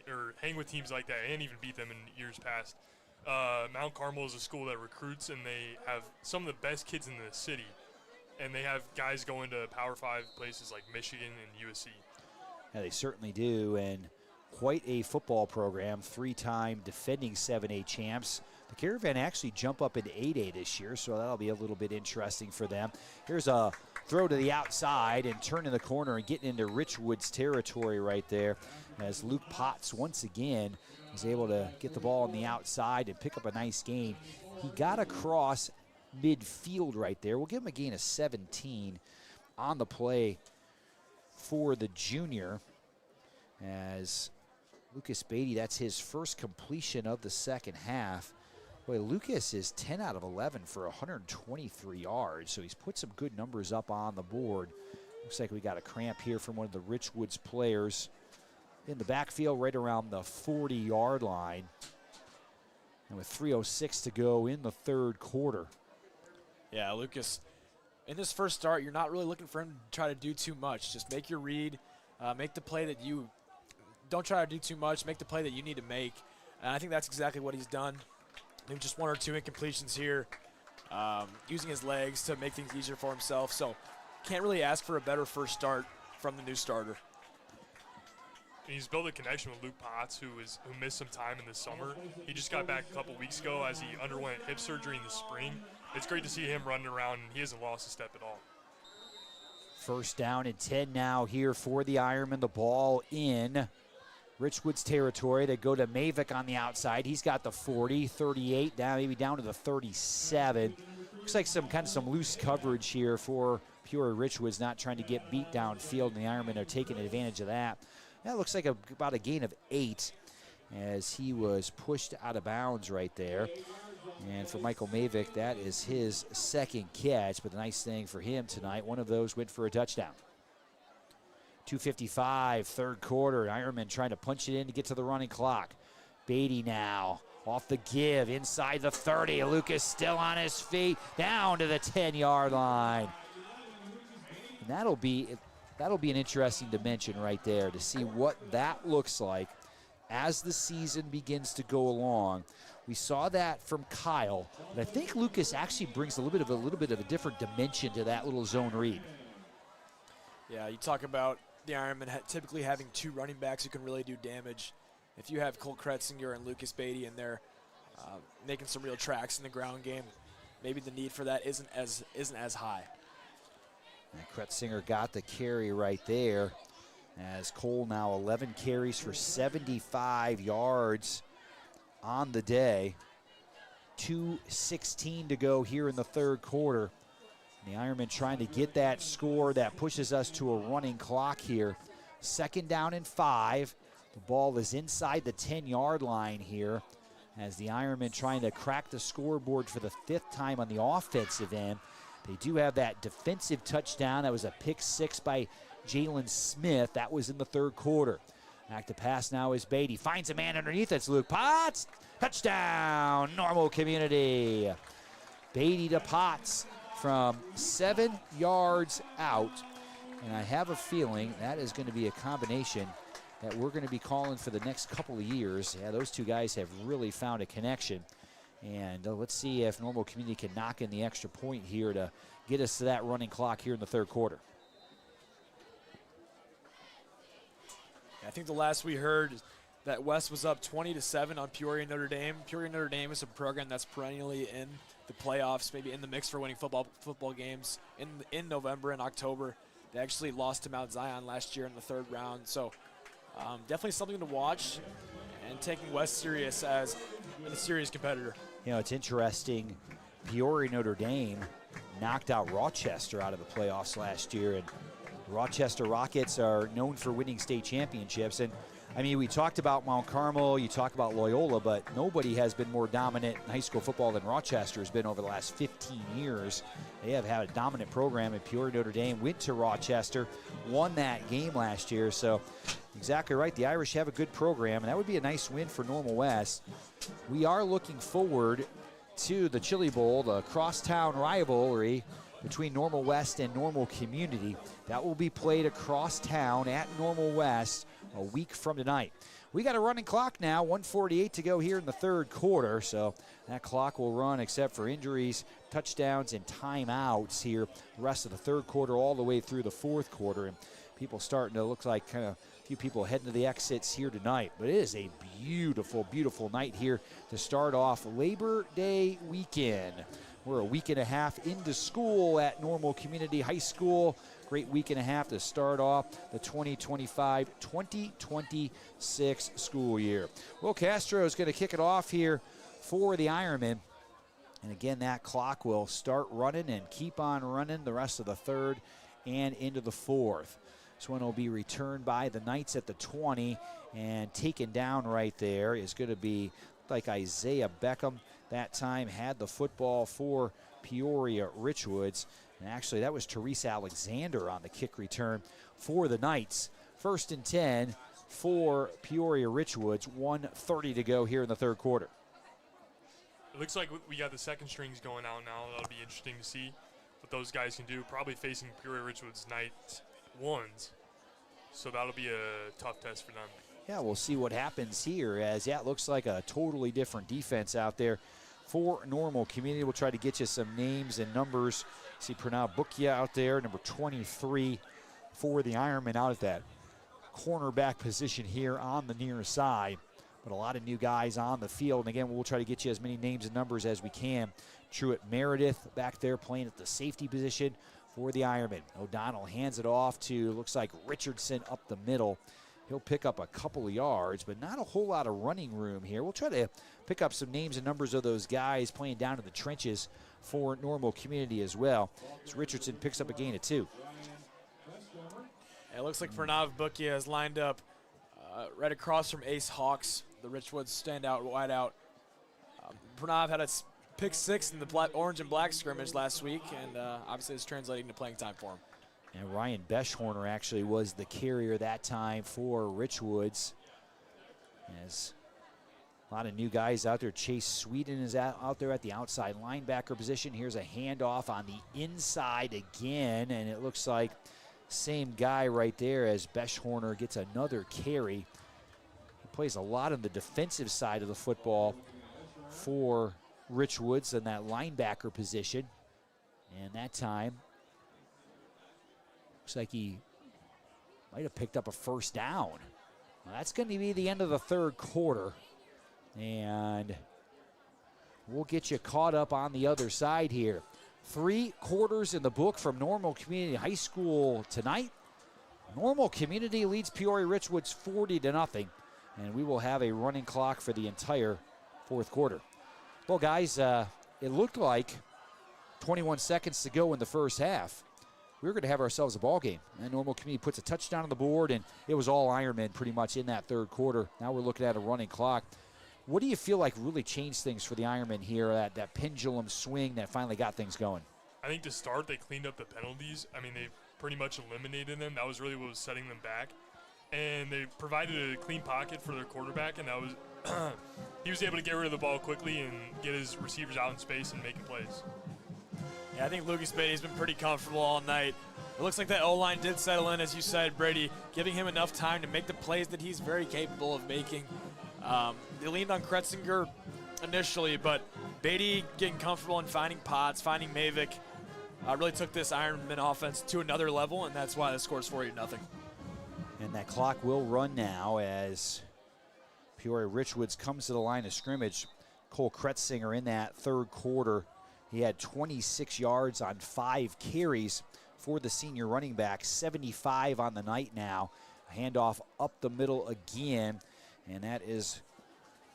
or hang with teams like that and even beat them in years past. Mount Carmel is a school that recruits, and they have some of the best kids in the city. And they have guys going to Power 5 places like Michigan and USC. Yeah, they certainly do, and quite a football program, 3-time defending 7A champs. The Caravan actually jump up into 8A this year, so that'll be a little bit interesting for them. Here's a throw to the outside and turning the corner and getting into Richwoods territory right there as Luke Potts once again is able to get the ball on the outside and pick up a nice gain. He got across midfield right there. We'll give him a gain of 17 on the play for the junior as Lucas Beatty, that's his first completion of the second half. Boy, Lucas is 10 out of 11 for 123 yards, so he's put some good numbers up on the board. Looks like we got a cramp here from one of the Richwoods players in the backfield right around the 40-yard line. And with 3:06 to go in the third quarter. Yeah, Lucas, in this first start, you're not really looking for him to try to do too much. Just make your read, make the play that you don't try to do too much, make the play that you need to make. And I think that's exactly what he's done. Maybe just 1 or 2 incompletions here, using his legs to make things easier for himself. So can't really ask for a better first start from the new starter. He's built a connection with Luke Potts, who missed some time in the summer. He just got back a couple weeks ago as he underwent hip surgery in the spring. It's great to see him running around, and he hasn't lost a step at all. First down and 10 now here for the Ironmen. The ball in Richwoods territory. They go to Mavick on the outside. He's got the 40, 38, maybe down to the 37. Looks like some loose coverage here for Peoria Richwoods, not trying to get beat downfield, and the Ironmen are taking advantage of that. That looks like about a gain of 8 as he was pushed out of bounds right there. And for Michael Mavick, that is his second catch, but the nice thing for him tonight, one of those went for a touchdown. 2:55, third quarter. Ironman trying to punch it in to get to the running clock. Beatty now off the give inside the 30. Lucas still on his feet, down to the 10-yard line. And that'll be an interesting dimension right there to see what that looks like as the season begins to go along. We saw that from Kyle, but I think Lucas actually brings a little bit of a different dimension to that little zone read. Yeah, you talk about the Ironmen typically having 2 running backs who can really do damage. If you have Cole Kretzinger and Lucas Beatty in there making some real tracks in the ground game, maybe the need for that isn't as high. And Kretzinger got the carry right there as Cole now 11 carries for 75 yards on the day. 2:16 to go here in the third quarter. The Ironmen trying to get that score that pushes us to a running clock here. Second down and 5. The ball is inside the 10-yard line here as the Ironmen trying to crack the scoreboard for the 5th time on the offensive end. They do have that defensive touchdown. That was a pick 6 by Jalen Smith. That was in the third quarter. Back to pass now is Beatty. Finds a man underneath. It's Luke Potts. Touchdown, Normal Community. Beatty to Potts from 7 yards out. And I have a feeling that is going to be a combination that we're going to be calling for the next couple of years. Yeah, those two guys have really found a connection. And let's see if Normal Community can knock in the extra point here to get us to that running clock here in the third quarter. I think the last we heard is that West was up 20-7 on Peoria Notre Dame. Peoria Notre Dame is a program that's perennially in the playoffs, maybe in the mix for winning football games in November and October. They actually lost to Mount Zion last year in the third round. So definitely something to watch and taking West serious as a serious competitor. You know, it's interesting. Peoria Notre Dame knocked out Rochester out of the playoffs last year, and Rochester Rockets are known for winning state championships. And I mean, we talked about Mount Carmel, you talk about Loyola, but nobody has been more dominant in high school football than Rochester has been over the last 15 years. They have had a dominant program, and Peoria Notre Dame went to Rochester, won that game last year. So exactly right, the Irish have a good program, and that would be a nice win for Normal West. We are looking forward to the Chili Bowl, the crosstown rivalry between Normal West and Normal Community. That will be played across town at Normal West a week from tonight. We got a running clock now, 1:48 to go here in the third quarter, so that clock will run except for injuries, touchdowns, and timeouts here the rest of the third quarter all the way through the fourth quarter. And people starting to look like kind of a few people heading to the exits here tonight. But it is a beautiful, beautiful night here to start off Labor Day weekend. We're a week and a half into school at Normal Community High School. Great week and a half to start off the 2025-2026 school year. Will Castro is going to kick it off here for the Ironmen. And again, that clock will start running and keep on running the rest of the third and into the fourth. This one will be returned by the Knights at the 20, and taken down right there is going to be like Isaiah Beckham. That time had the football for Peoria Richwoods. And actually, that was Teresa Alexander on the kick return for the Knights. 1st and 10 for Peoria Richwoods. 1:30 to go here in the third quarter. It looks like we got the second strings going out now. That'll be interesting to see what those guys can do. Probably facing Peoria Richwoods Knights ones. So that'll be a tough test for them. Yeah, we'll see what happens here, as it looks like a totally different defense out there for Normal Community. We'll try to get you some names and numbers. See Pranav Bukia out there, number 23 for the Ironmen, out at that cornerback position here on the near side. But a lot of new guys on the field. And again, we'll try to get you as many names and numbers as we can. Truett Meredith back there playing at the safety position for the Ironmen. O'Donnell hands it off to, looks like Richardson up the middle. He'll pick up a couple of yards, but not a whole lot of running room here. We'll try to pick up some names and numbers of those guys playing down in the trenches for Normal Community as well. As Richardson picks up a gain of 2. It looks like Pranav Bukia is lined up right across from Ace Hawks, the Richwoods standout wide out. Pranav had a pick 6 in the orange and black scrimmage last week, and obviously it's translating to playing time for him. And Ryan Beschhorner actually was the carrier that time for Richwoods. As a lot of new guys out there. Chase Sweden is out there at the outside linebacker position. Here's a handoff on the inside again, and it looks like same guy right there as Beschhorner gets another carry. He plays a lot on the defensive side of the football for Richwoods in that linebacker position. And that time, looks like he might have picked up a first down. Well, that's going to be the end of the third quarter. And we'll get you caught up on the other side here. 3 quarters in the book from Normal Community High School tonight. Normal Community leads Peoria Richwoods 40-0. And we will have a running clock for the entire fourth quarter. Well, guys, it looked like 21 seconds to go in the first half. We were going to have ourselves a ball game. And Normal Community puts a touchdown on the board, and it was all Ironmen pretty much in that third quarter. Now we're looking at a running clock. What do you feel like really changed things for the Ironmen here, that pendulum swing that finally got things going? I think to start, they cleaned up the penalties. I mean, they pretty much eliminated them. That was really what was setting them back. And they provided a clean pocket for their quarterback, and that was he was able to get rid of the ball quickly and get his receivers out in space and making plays. Yeah, I think Lucas Beatty's been pretty comfortable all night. It looks like that O-line did settle in, as you said, Brady, giving him enough time to make the plays that he's very capable of making. They leaned on Kretzinger initially, but Beatty getting comfortable in finding Potts, finding Mavick, really took this Ironman offense to another level, and that's why the score's 40-0. And that clock will run now as Peoria Richwoods comes to the line of scrimmage. Cole Kretzinger in that third quarter, he had 26 yards on 5 carries for the senior running back, 75 on the night now. A handoff up the middle again, and that is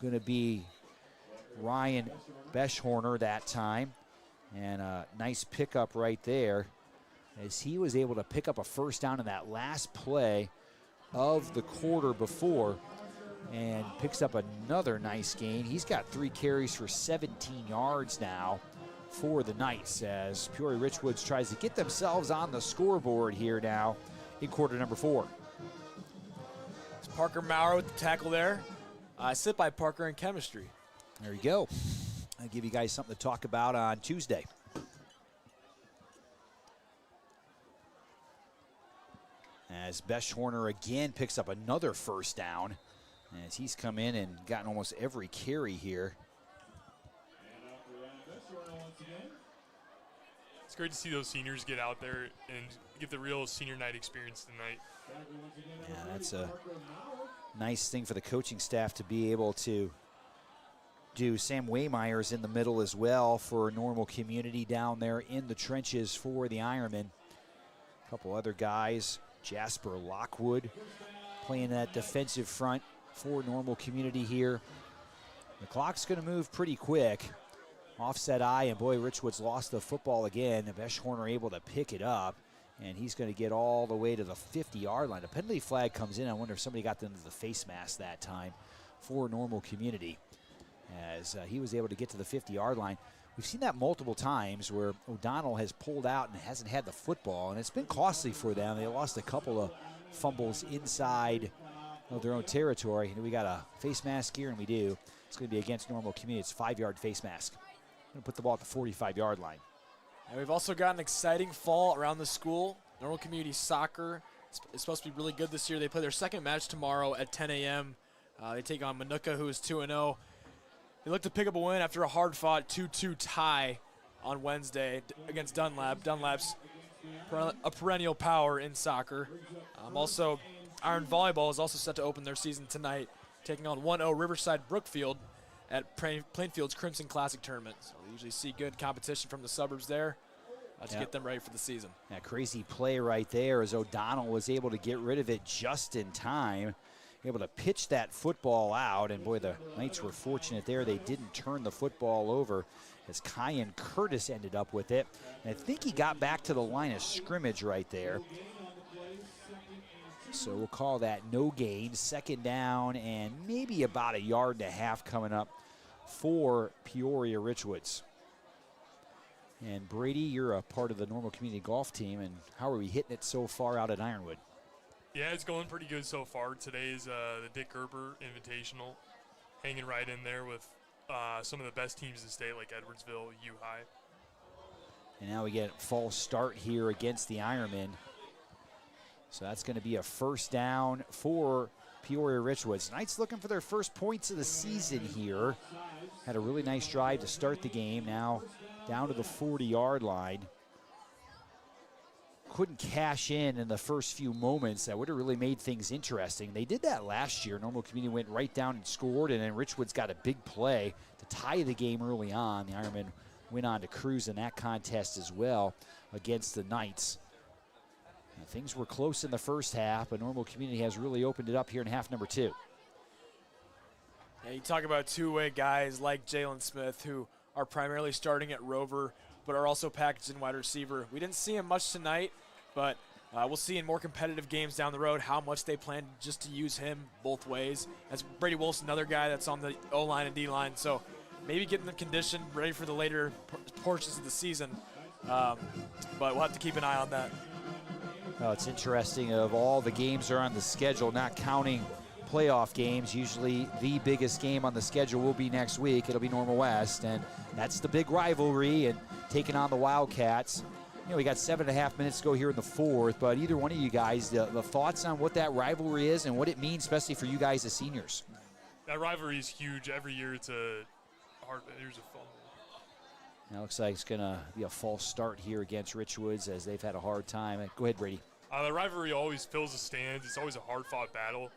going to be Ryan Beschhorner that time. And a nice pickup right there as he was able to pick up a first down in that last play of the quarter before, and picks up another nice gain. He's got 3 carries for 17 yards now for the Knights as Peoria Richwoods tries to get themselves on the scoreboard here now in quarter number 4. It's Parker Maurer with the tackle there. I sit by Parker in chemistry. There you go. I'll give you guys something to talk about on Tuesday. As Beschhorner again picks up another first down, as he's come in and gotten almost every carry here. It's great to see those seniors get out there and get the real senior night experience tonight. Yeah, that's a nice thing for the coaching staff to be able to do. Sam Waymeyer's in the middle as well for Normal Community down there in the trenches for the Ironmen. A couple other guys, Jasper Lockwood playing that defensive front for Normal Community here. The clock's going to move pretty quick. Offset eye, and boy, Richwoods lost the football again. Beschhorner able to pick it up, and he's going to get all the way to the 50-yard line. A penalty flag comes in. I wonder if somebody got into the face mask that time for Normal Community, as he was able to get to the 50-yard line. We've seen that multiple times where O'Donnell has pulled out and hasn't had the football, and it's been costly for them. They lost a couple of fumbles inside of their own territory. And we got a face mask here, and we do. It's going to be against Normal Community. It's a 5-yard face mask. Going to put the ball at the 45-yard line. And we've also got an exciting fall around the school. Normal Community Soccer is supposed to be really good this year. They play their second match tomorrow at 10 a.m. They take on Manuka, who is 2-0. They look to pick up a win after a hard-fought 2-2 tie on Wednesday against Dunlap. Dunlap's a perennial power in soccer. Also, Iron Volleyball is also set to open their season tonight, taking on 1-0 Riverside Brookfield at Plainfield's Crimson Classic Tournament. So we usually see good competition from the suburbs there to get them ready for the season. That crazy play right there as O'Donnell was able to get rid of it just in time, able to pitch that football out, and boy, the Knights were fortunate there. They didn't turn the football over as Kyan Curtis ended up with it. And I think he got back to the line of scrimmage right there. So we'll call that no gain, second down, and maybe about 1.5 yards coming up for Peoria Richwoods. And Brady, you're a part of the Normal Community Golf team, and how are we hitting it so far out at Ironwood? Yeah, it's going pretty good so far. Today is the Dick Gerber Invitational, hanging right in there with some of the best teams in the state like Edwardsville, U-High. And now we get a false start here against the Ironmen. So that's going to be a first down for Peoria Richwoods. Knights looking for their first points of the season here. Had a really nice drive to start the game. Now down to the 40-yard line. Couldn't cash in the first few moments. That would have really made things interesting. They did that last year. Normal Community went right down and scored, and then Richwoods got a big play to tie the game early on. The Ironmen went on to cruise in that contest as well against the Knights. Things were close in the first half, but Normal Community has really opened it up here in half number 2. Yeah, you talk about two-way guys like Jalen Smith, who are primarily starting at Rover, but are also packaged in wide receiver. We didn't see him much tonight, but we'll see in more competitive games down the road how much they plan just to use him both ways. As Brady Wolf's another guy that's on the O-line and D-line, so maybe getting the condition ready for the later portions of the season. But we'll have to keep an eye on that. Well, it's interesting, of all the games that are on the schedule, not counting playoff games, usually the biggest game on the schedule will be next week. It'll be Normal West, and that's the big rivalry, and taking on the Wildcats. You know, we got 7.5 minutes to go here in the fourth, but either one of you guys, the thoughts on what that rivalry is and what it means, especially for you guys as seniors? That rivalry is huge. Every year it's a hard, there's a fumble. Now looks like it's going to be a false start here against Richwoods as they've had a hard time. Go ahead, Brady. The rivalry always fills the stands. It's always a hard-fought battle.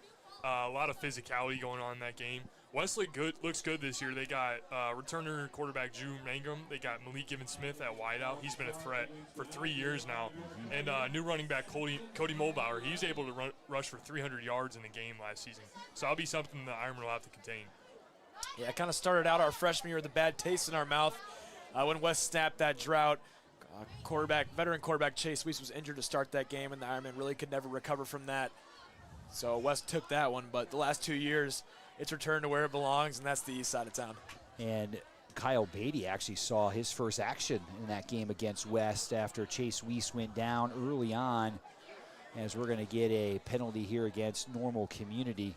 A lot of physicality going on in that game. Wesley looks good this year. They got returner quarterback Drew Mangum. They got Malik Given-Smith at wideout. He's been a threat for 3 years now. And new running back Cody Mulbauer. He was able to rush for 300 yards in the game last season. So that'll be something the Ironmen will have to contain. Yeah, it kind of started out our freshman year with a bad taste in our mouth when West snapped that drought. Veteran quarterback Chase Weiss was injured to start that game, and the Ironmen really could never recover from that. So West took that one, but the last 2 years, it's returned to where it belongs, and that's the east side of town. And Kyle Beatty actually saw his first action in that game against West after Chase Weiss went down early on, as we're going to get a penalty here against Normal Community.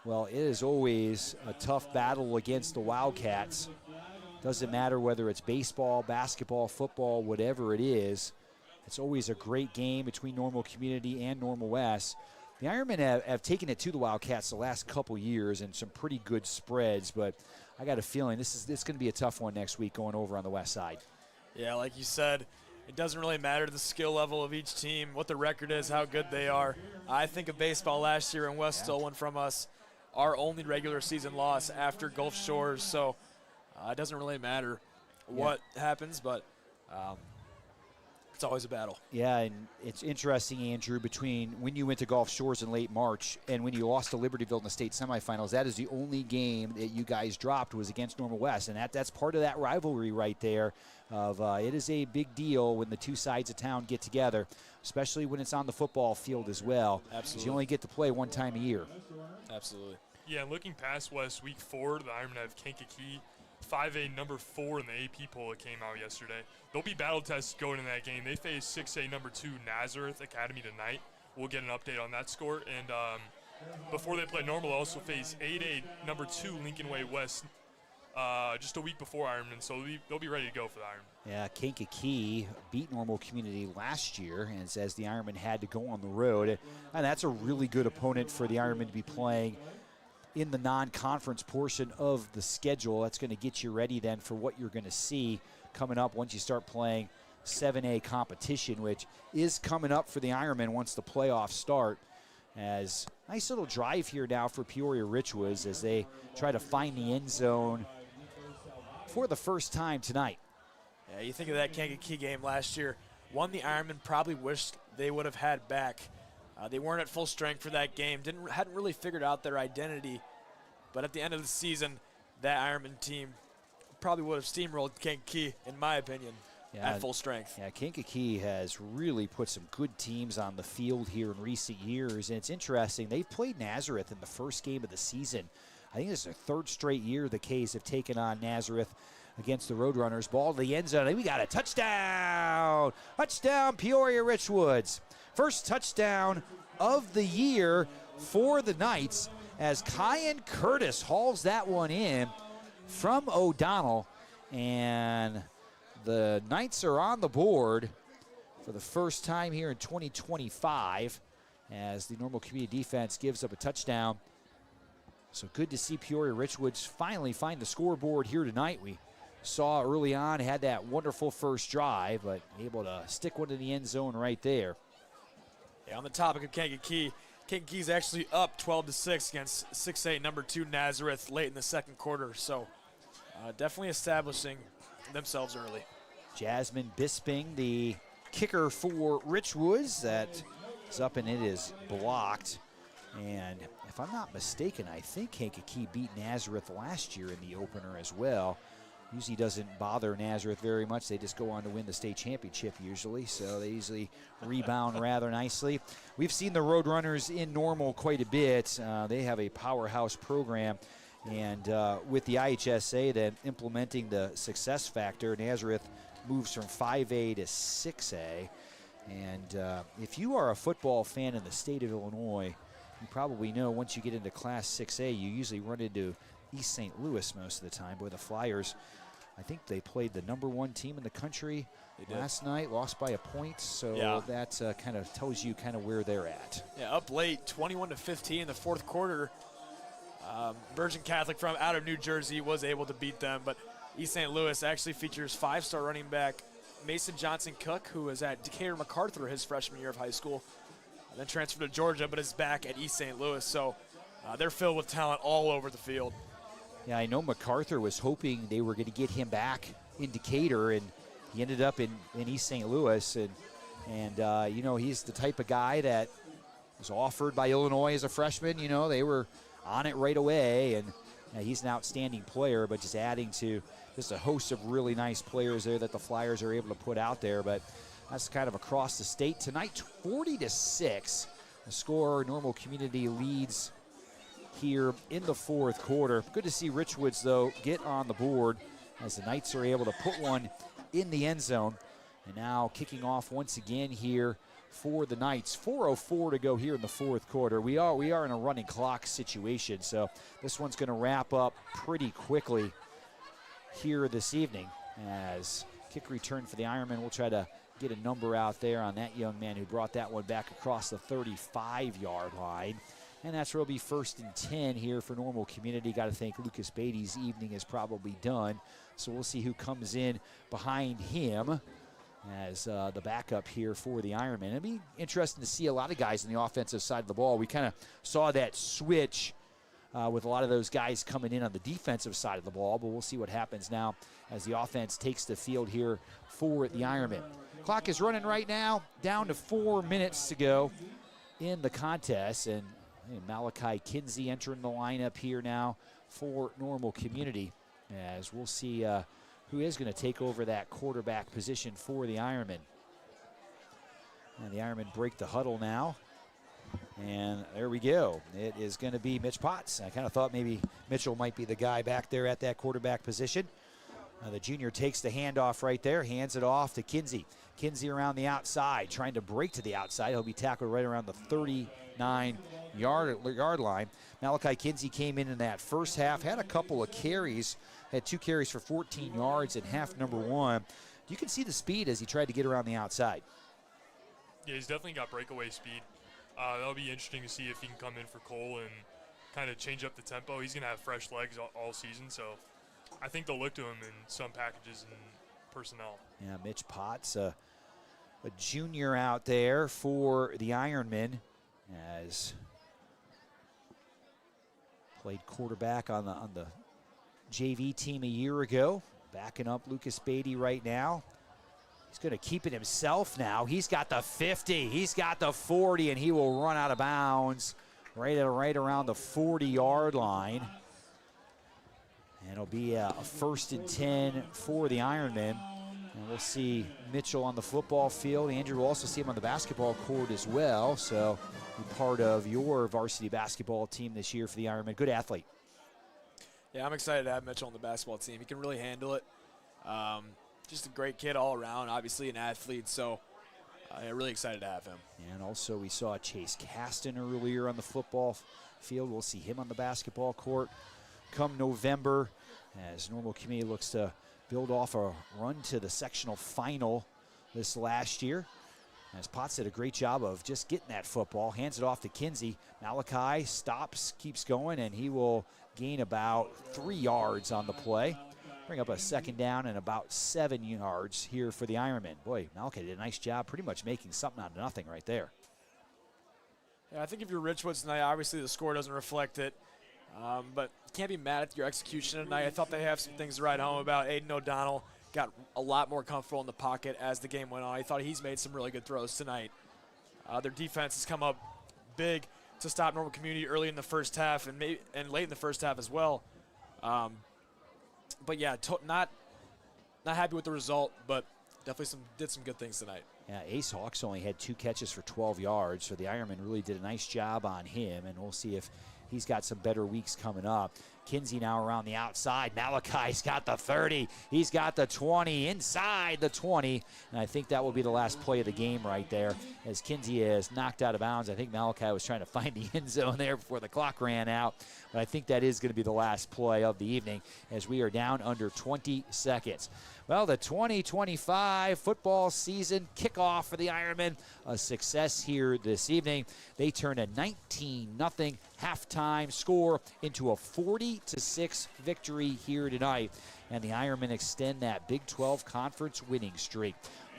Well, it is always a tough battle against the Wildcats. Doesn't matter whether it's baseball, basketball, football, whatever it is. It's always a great game between Normal Community and Normal West. The Ironmen have taken it to the Wildcats the last couple years and some pretty good spreads, but I got a feeling this is going to be a tough one next week going over on the west side. Yeah, like you said, it doesn't really matter the skill level of each team, what the record is, how good they are. I think of baseball last year, and West stole one from us. Our only regular season loss after Gulf Shores, so it doesn't really matter what happens, but it's always a battle. Yeah, and it's interesting, Andrew, between when you went to Gulf Shores in late March and when you lost to Libertyville in the state semifinals, that is the only game that you guys dropped was against Normal West, and that's part of that rivalry right there. It is a big deal when the two sides of town get together, especially when it's on the football field as well. Absolutely. You only get to play one time a year. Absolutely. Yeah, looking past West, week 4, the Ironmen have Kankakee, 5A number 4 in the AP poll that came out yesterday. They'll be battle tested going in that game. They face 6A number 2 Nazareth Academy tonight. We'll get an update on that score. And before they play Normal, they'll also face 8A number 2 Lincoln Way West just a week before Ironman, so they'll be ready to go for the Ironman. Yeah, Kankakee beat Normal Community last year, and it says the Ironmen had to go on the road. And that's a really good opponent for the Ironmen to be playing in the non-conference portion of the schedule. That's going to get you ready then for what you're going to see coming up once you start playing 7A competition, which is coming up for the Ironmen once the playoffs start. As nice little drive here now for Peoria Richwoods as they try to find the end zone for the first time tonight. Yeah, you think of that Kankakee game last year, one the Ironmen probably wished they would have had back. They weren't at full strength for that game, hadn't really figured out their identity, but at the end of the season, that Ironman team probably would have steamrolled Kankakee, in my opinion, at full strength. Yeah, Kankakee has really put some good teams on the field here in recent years, and it's interesting. They've played Nazareth in the first game of the season. I think this is their third straight year the K's have taken on Nazareth against the Roadrunners. Ball to the end zone, and we got a touchdown! Touchdown, Peoria Richwoods. First touchdown of the year for the Knights as Kyan Curtis hauls that one in from O'Donnell, and the Knights are on the board for the first time here in 2025 as the Normal Community defense gives up a touchdown. So good to see Peoria Richwoods finally find the scoreboard here tonight. We saw early on, had that wonderful first drive, but able to stick one in the end zone right there. Yeah, on the topic of Kankakee, Kankakee's actually up 12-6 against 6A number 2 Nazareth late in the second quarter. So definitely establishing themselves early. Jasmine Bisping, the kicker for Richwoods, that is up and it is blocked. And if I'm not mistaken, I think Kankakee beat Nazareth last year in the opener as well. Usually doesn't bother Nazareth very much. They just go on to win the state championship usually, so they usually rebound rather nicely. We've seen the Roadrunners in Normal quite a bit. They have a powerhouse program, and with the IHSA then implementing the success factor, Nazareth moves from 5A to 6A. And if you are a football fan in the state of Illinois, you probably know once you get into Class 6A, you usually run into East St. Louis most of the time. Boy, the Flyers, I think they played the number 1 team in the country last night, lost by a point, so that kind of tells you kind of where they're at. Yeah, up late, 21-15 in the fourth quarter. Virgin Catholic from out of New Jersey was able to beat them, but East St. Louis actually features 5-star running back Mason Johnson-Cook, who was at Decatur MacArthur his freshman year of high school, then transferred to Georgia, but is back at East St. Louis, so they're filled with talent all over the field. Yeah, I know MacArthur was hoping they were going to get him back in Decatur, and he ended up in East St. Louis. And you know, he's the type of guy that was offered by Illinois as a freshman. You know, they were on it right away, and he's an outstanding player, but just adding to just a host of really nice players there that the Flyers are able to put out there. But that's kind of across the state. Tonight, 40-6 The score, Normal Community leads here in the fourth quarter. Good to see Richwoods, though, get on the board as the Knights are able to put one in the end zone. And now kicking off once again here for the Knights. 4:04 to go here in the fourth quarter. We are in a running clock situation, so this one's going to wrap up pretty quickly here this evening. As kick return for the Ironmen, we'll try to get a number out there on that young man who brought that one back across the 35-yard line. And that's where it'll be 1st and 10 here for Normal Community. Got to think Lucas Beatty's evening is probably done. So we'll see who comes in behind him as the backup here for the Ironmen. It'll be interesting to see a lot of guys on the offensive side of the ball. We kind of saw that switch with a lot of those guys coming in on the defensive side of the ball, but we'll see what happens now as the offense takes the field here for the Ironmen. Clock is running right now, down to 4 minutes to go in the contest, and Malachi Kinsey entering the lineup here now for Normal Community, as we'll see who is going to take over that quarterback position for the Ironmen. And the Ironmen break the huddle now. And there we go. It is going to be Mitch Potts. I kind of thought maybe Mitchell might be the guy back there at that quarterback position. The junior takes the handoff right there, hands it off to Kinsey. Kinsey around the outside, trying to break to the outside. He'll be tackled right around the 39-yard line. Malachi Kinsey came in that first half, had a couple of carries, had 2 carries for 14 yards in half number 1. You can see the speed as he tried to get around the outside. Yeah, he's definitely got breakaway speed. That'll be interesting to see if he can come in for Cole and kind of change up the tempo. He's going to have fresh legs all season, so I think they'll look to him in some packages and personnel. Yeah, Mitch Potts, a junior out there for the Ironmen, as played quarterback on the JV team a year ago. Backing up Lucas Beatty right now. He's going to keep it himself now. He's got the 50, he's got the 40, and he will run out of bounds right around the 40-yard line. And it'll be a 1st and 10 for the Ironmen. And we'll see Mitchell on the football field. Andrew will also see him on the basketball court as well. So be part of your varsity basketball team this year for the Ironmen. Good athlete. Yeah, I'm excited to have Mitchell on the basketball team. He can really handle it. Just a great kid all around, obviously an athlete. So I'm really excited to have him. And also we saw Chase Caston earlier on the football field. We'll see him on the basketball court come November, as Normal Community looks to build off a run to the sectional final this last year. As Potts did a great job of just getting that football, hands it off to Kinsey. Malachi stops, keeps going, and he will gain about 3 yards on the play. Bring up a 2nd down and about 7 yards here for the Ironmen. Boy, Malachi did a nice job pretty much making something out of nothing right there. Yeah, I think if you're Richwoods tonight, obviously the score doesn't reflect it. But you can't be mad at your execution tonight. I thought they have some things to write home about. Aiden O'Donnell got a lot more comfortable in the pocket as the game went on. I thought he's made some really good throws tonight. Their defense has come up big to stop Normal Community early in the first half and late in the first half as well. But yeah, not happy with the result, but definitely did some good things tonight. Yeah, Ace Hawks only had 2 catches for 12 yards, so the Ironmen really did a nice job on him, and we'll see if he's got some better weeks coming up. Kinsey now around the outside. Malachi's got the 30. He's got the 20, inside the 20. And I think that will be the last play of the game right there, as Kinsey is knocked out of bounds. I think Malachi was trying to find the end zone there before the clock ran out. But I think that is going to be the last play of the evening, as we are down under 20 seconds. Well, the 2025 football season kickoff for the Ironmen, a success here this evening. They turned a 19-0 halftime score into a 40-6 victory here tonight. And the Ironmen extend that Big 12 conference winning streak.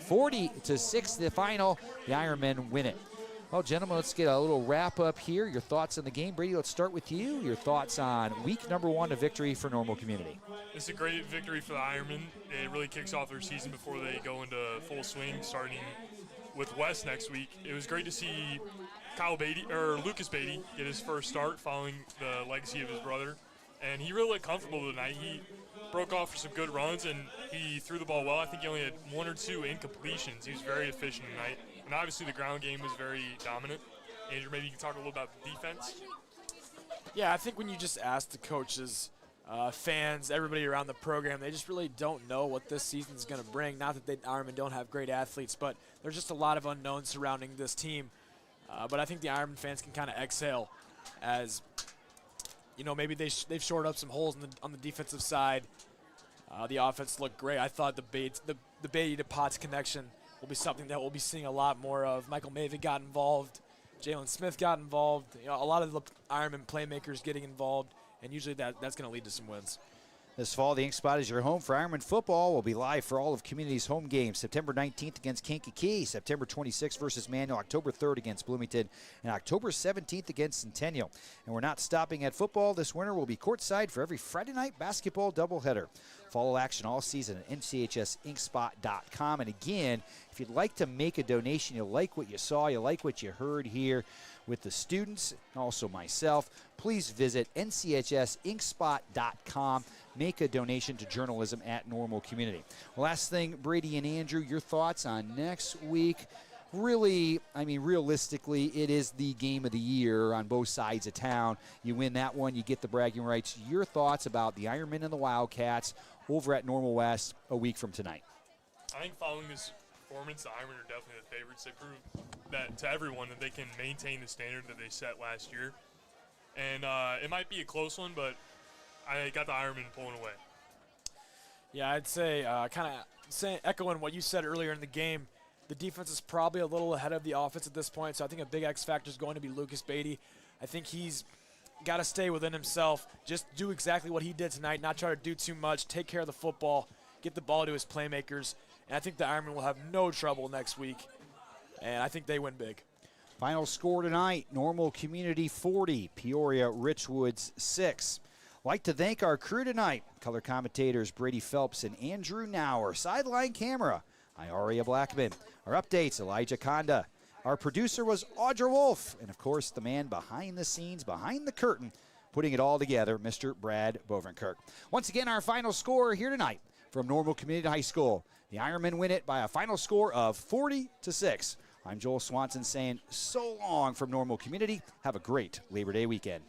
40-6 the final. The Ironmen win it. Well, gentlemen, let's get a little wrap-up here. Your thoughts on the game. Brady, let's start with you. Your thoughts on week number 1 of victory for Normal Community. It's a great victory for the Ironmen. It really kicks off their season before they go into full swing, starting with West next week. It was great to see Lucas Beatty get his first start following the legacy of his brother. And he really looked comfortable tonight. He broke off for some good runs, and he threw the ball well. I think he only had 1 or 2 incompletions. He was very efficient tonight. And obviously the ground game was very dominant. Andrew, maybe you can talk a little about the defense. Yeah, I think when you just ask the coaches, fans, everybody around the program, they just really don't know what this season's going to bring. Not that Ironman don't have great athletes, but there's just a lot of unknowns surrounding this team. But I think the Ironman fans can kind of exhale as, maybe they've shored up some holes on the defensive side. The offense looked great. I thought the Beatty to Potts connection will be something that we'll be seeing a lot more of. Michael Mavick got involved. Jalen Smith got involved. A lot of the Ironman playmakers getting involved, and usually that's going to lead to some wins. This fall, the Ink Spot is your home for Ironman football. We'll be live for all of Community's home games. September 19th against Kankakee, September 26th versus Manual, October 3rd against Bloomington, and October 17th against Centennial. And we're not stopping at football. This winter will be courtside for every Friday night basketball doubleheader. Follow action all season at nchsinkspot.com. And again, if you'd like to make a donation, you like what you saw, you like what you heard here with the students and also myself, please visit nchsinkspot.com. Make a donation to journalism at Normal Community. Last thing, Brady and Andrew, your thoughts on next week. Really, realistically, it is the game of the year on both sides of town. You win that one, you get the bragging rights. Your thoughts about the Ironmen and the Wildcats over at Normal West a week from tonight? I think following this performance, the Ironmen are definitely the favorites. They proved that to everyone that they can maintain the standard that they set last year. And it might be a close one, but I got the Ironmen pulling away. Yeah, I'd say echoing what you said earlier in the game, the defense is probably a little ahead of the offense at this point, so I think a big X factor is going to be Lucas Beatty. I think he's got to stay within himself, just do exactly what he did tonight, not try to do too much, take care of the football, get the ball to his playmakers, and I think the Ironmen will have no trouble next week, and I think they win big. Final score tonight, Normal Community 40, Peoria Richwoods 6. Like to thank our crew tonight, color commentators Brady Phelps and Andrew Nauer, sideline camera, Ioria Blackman, our updates, Elijah Conda. Our producer was Audra Wolf, and of course the man behind the scenes, behind the curtain, putting it all together, Mr. Brad Bovenkirk. Once again, our final score here tonight from Normal Community High School. The Ironmen win it by a final score of 40-6. I'm Joel Swanson saying so long from Normal Community. Have a great Labor Day weekend.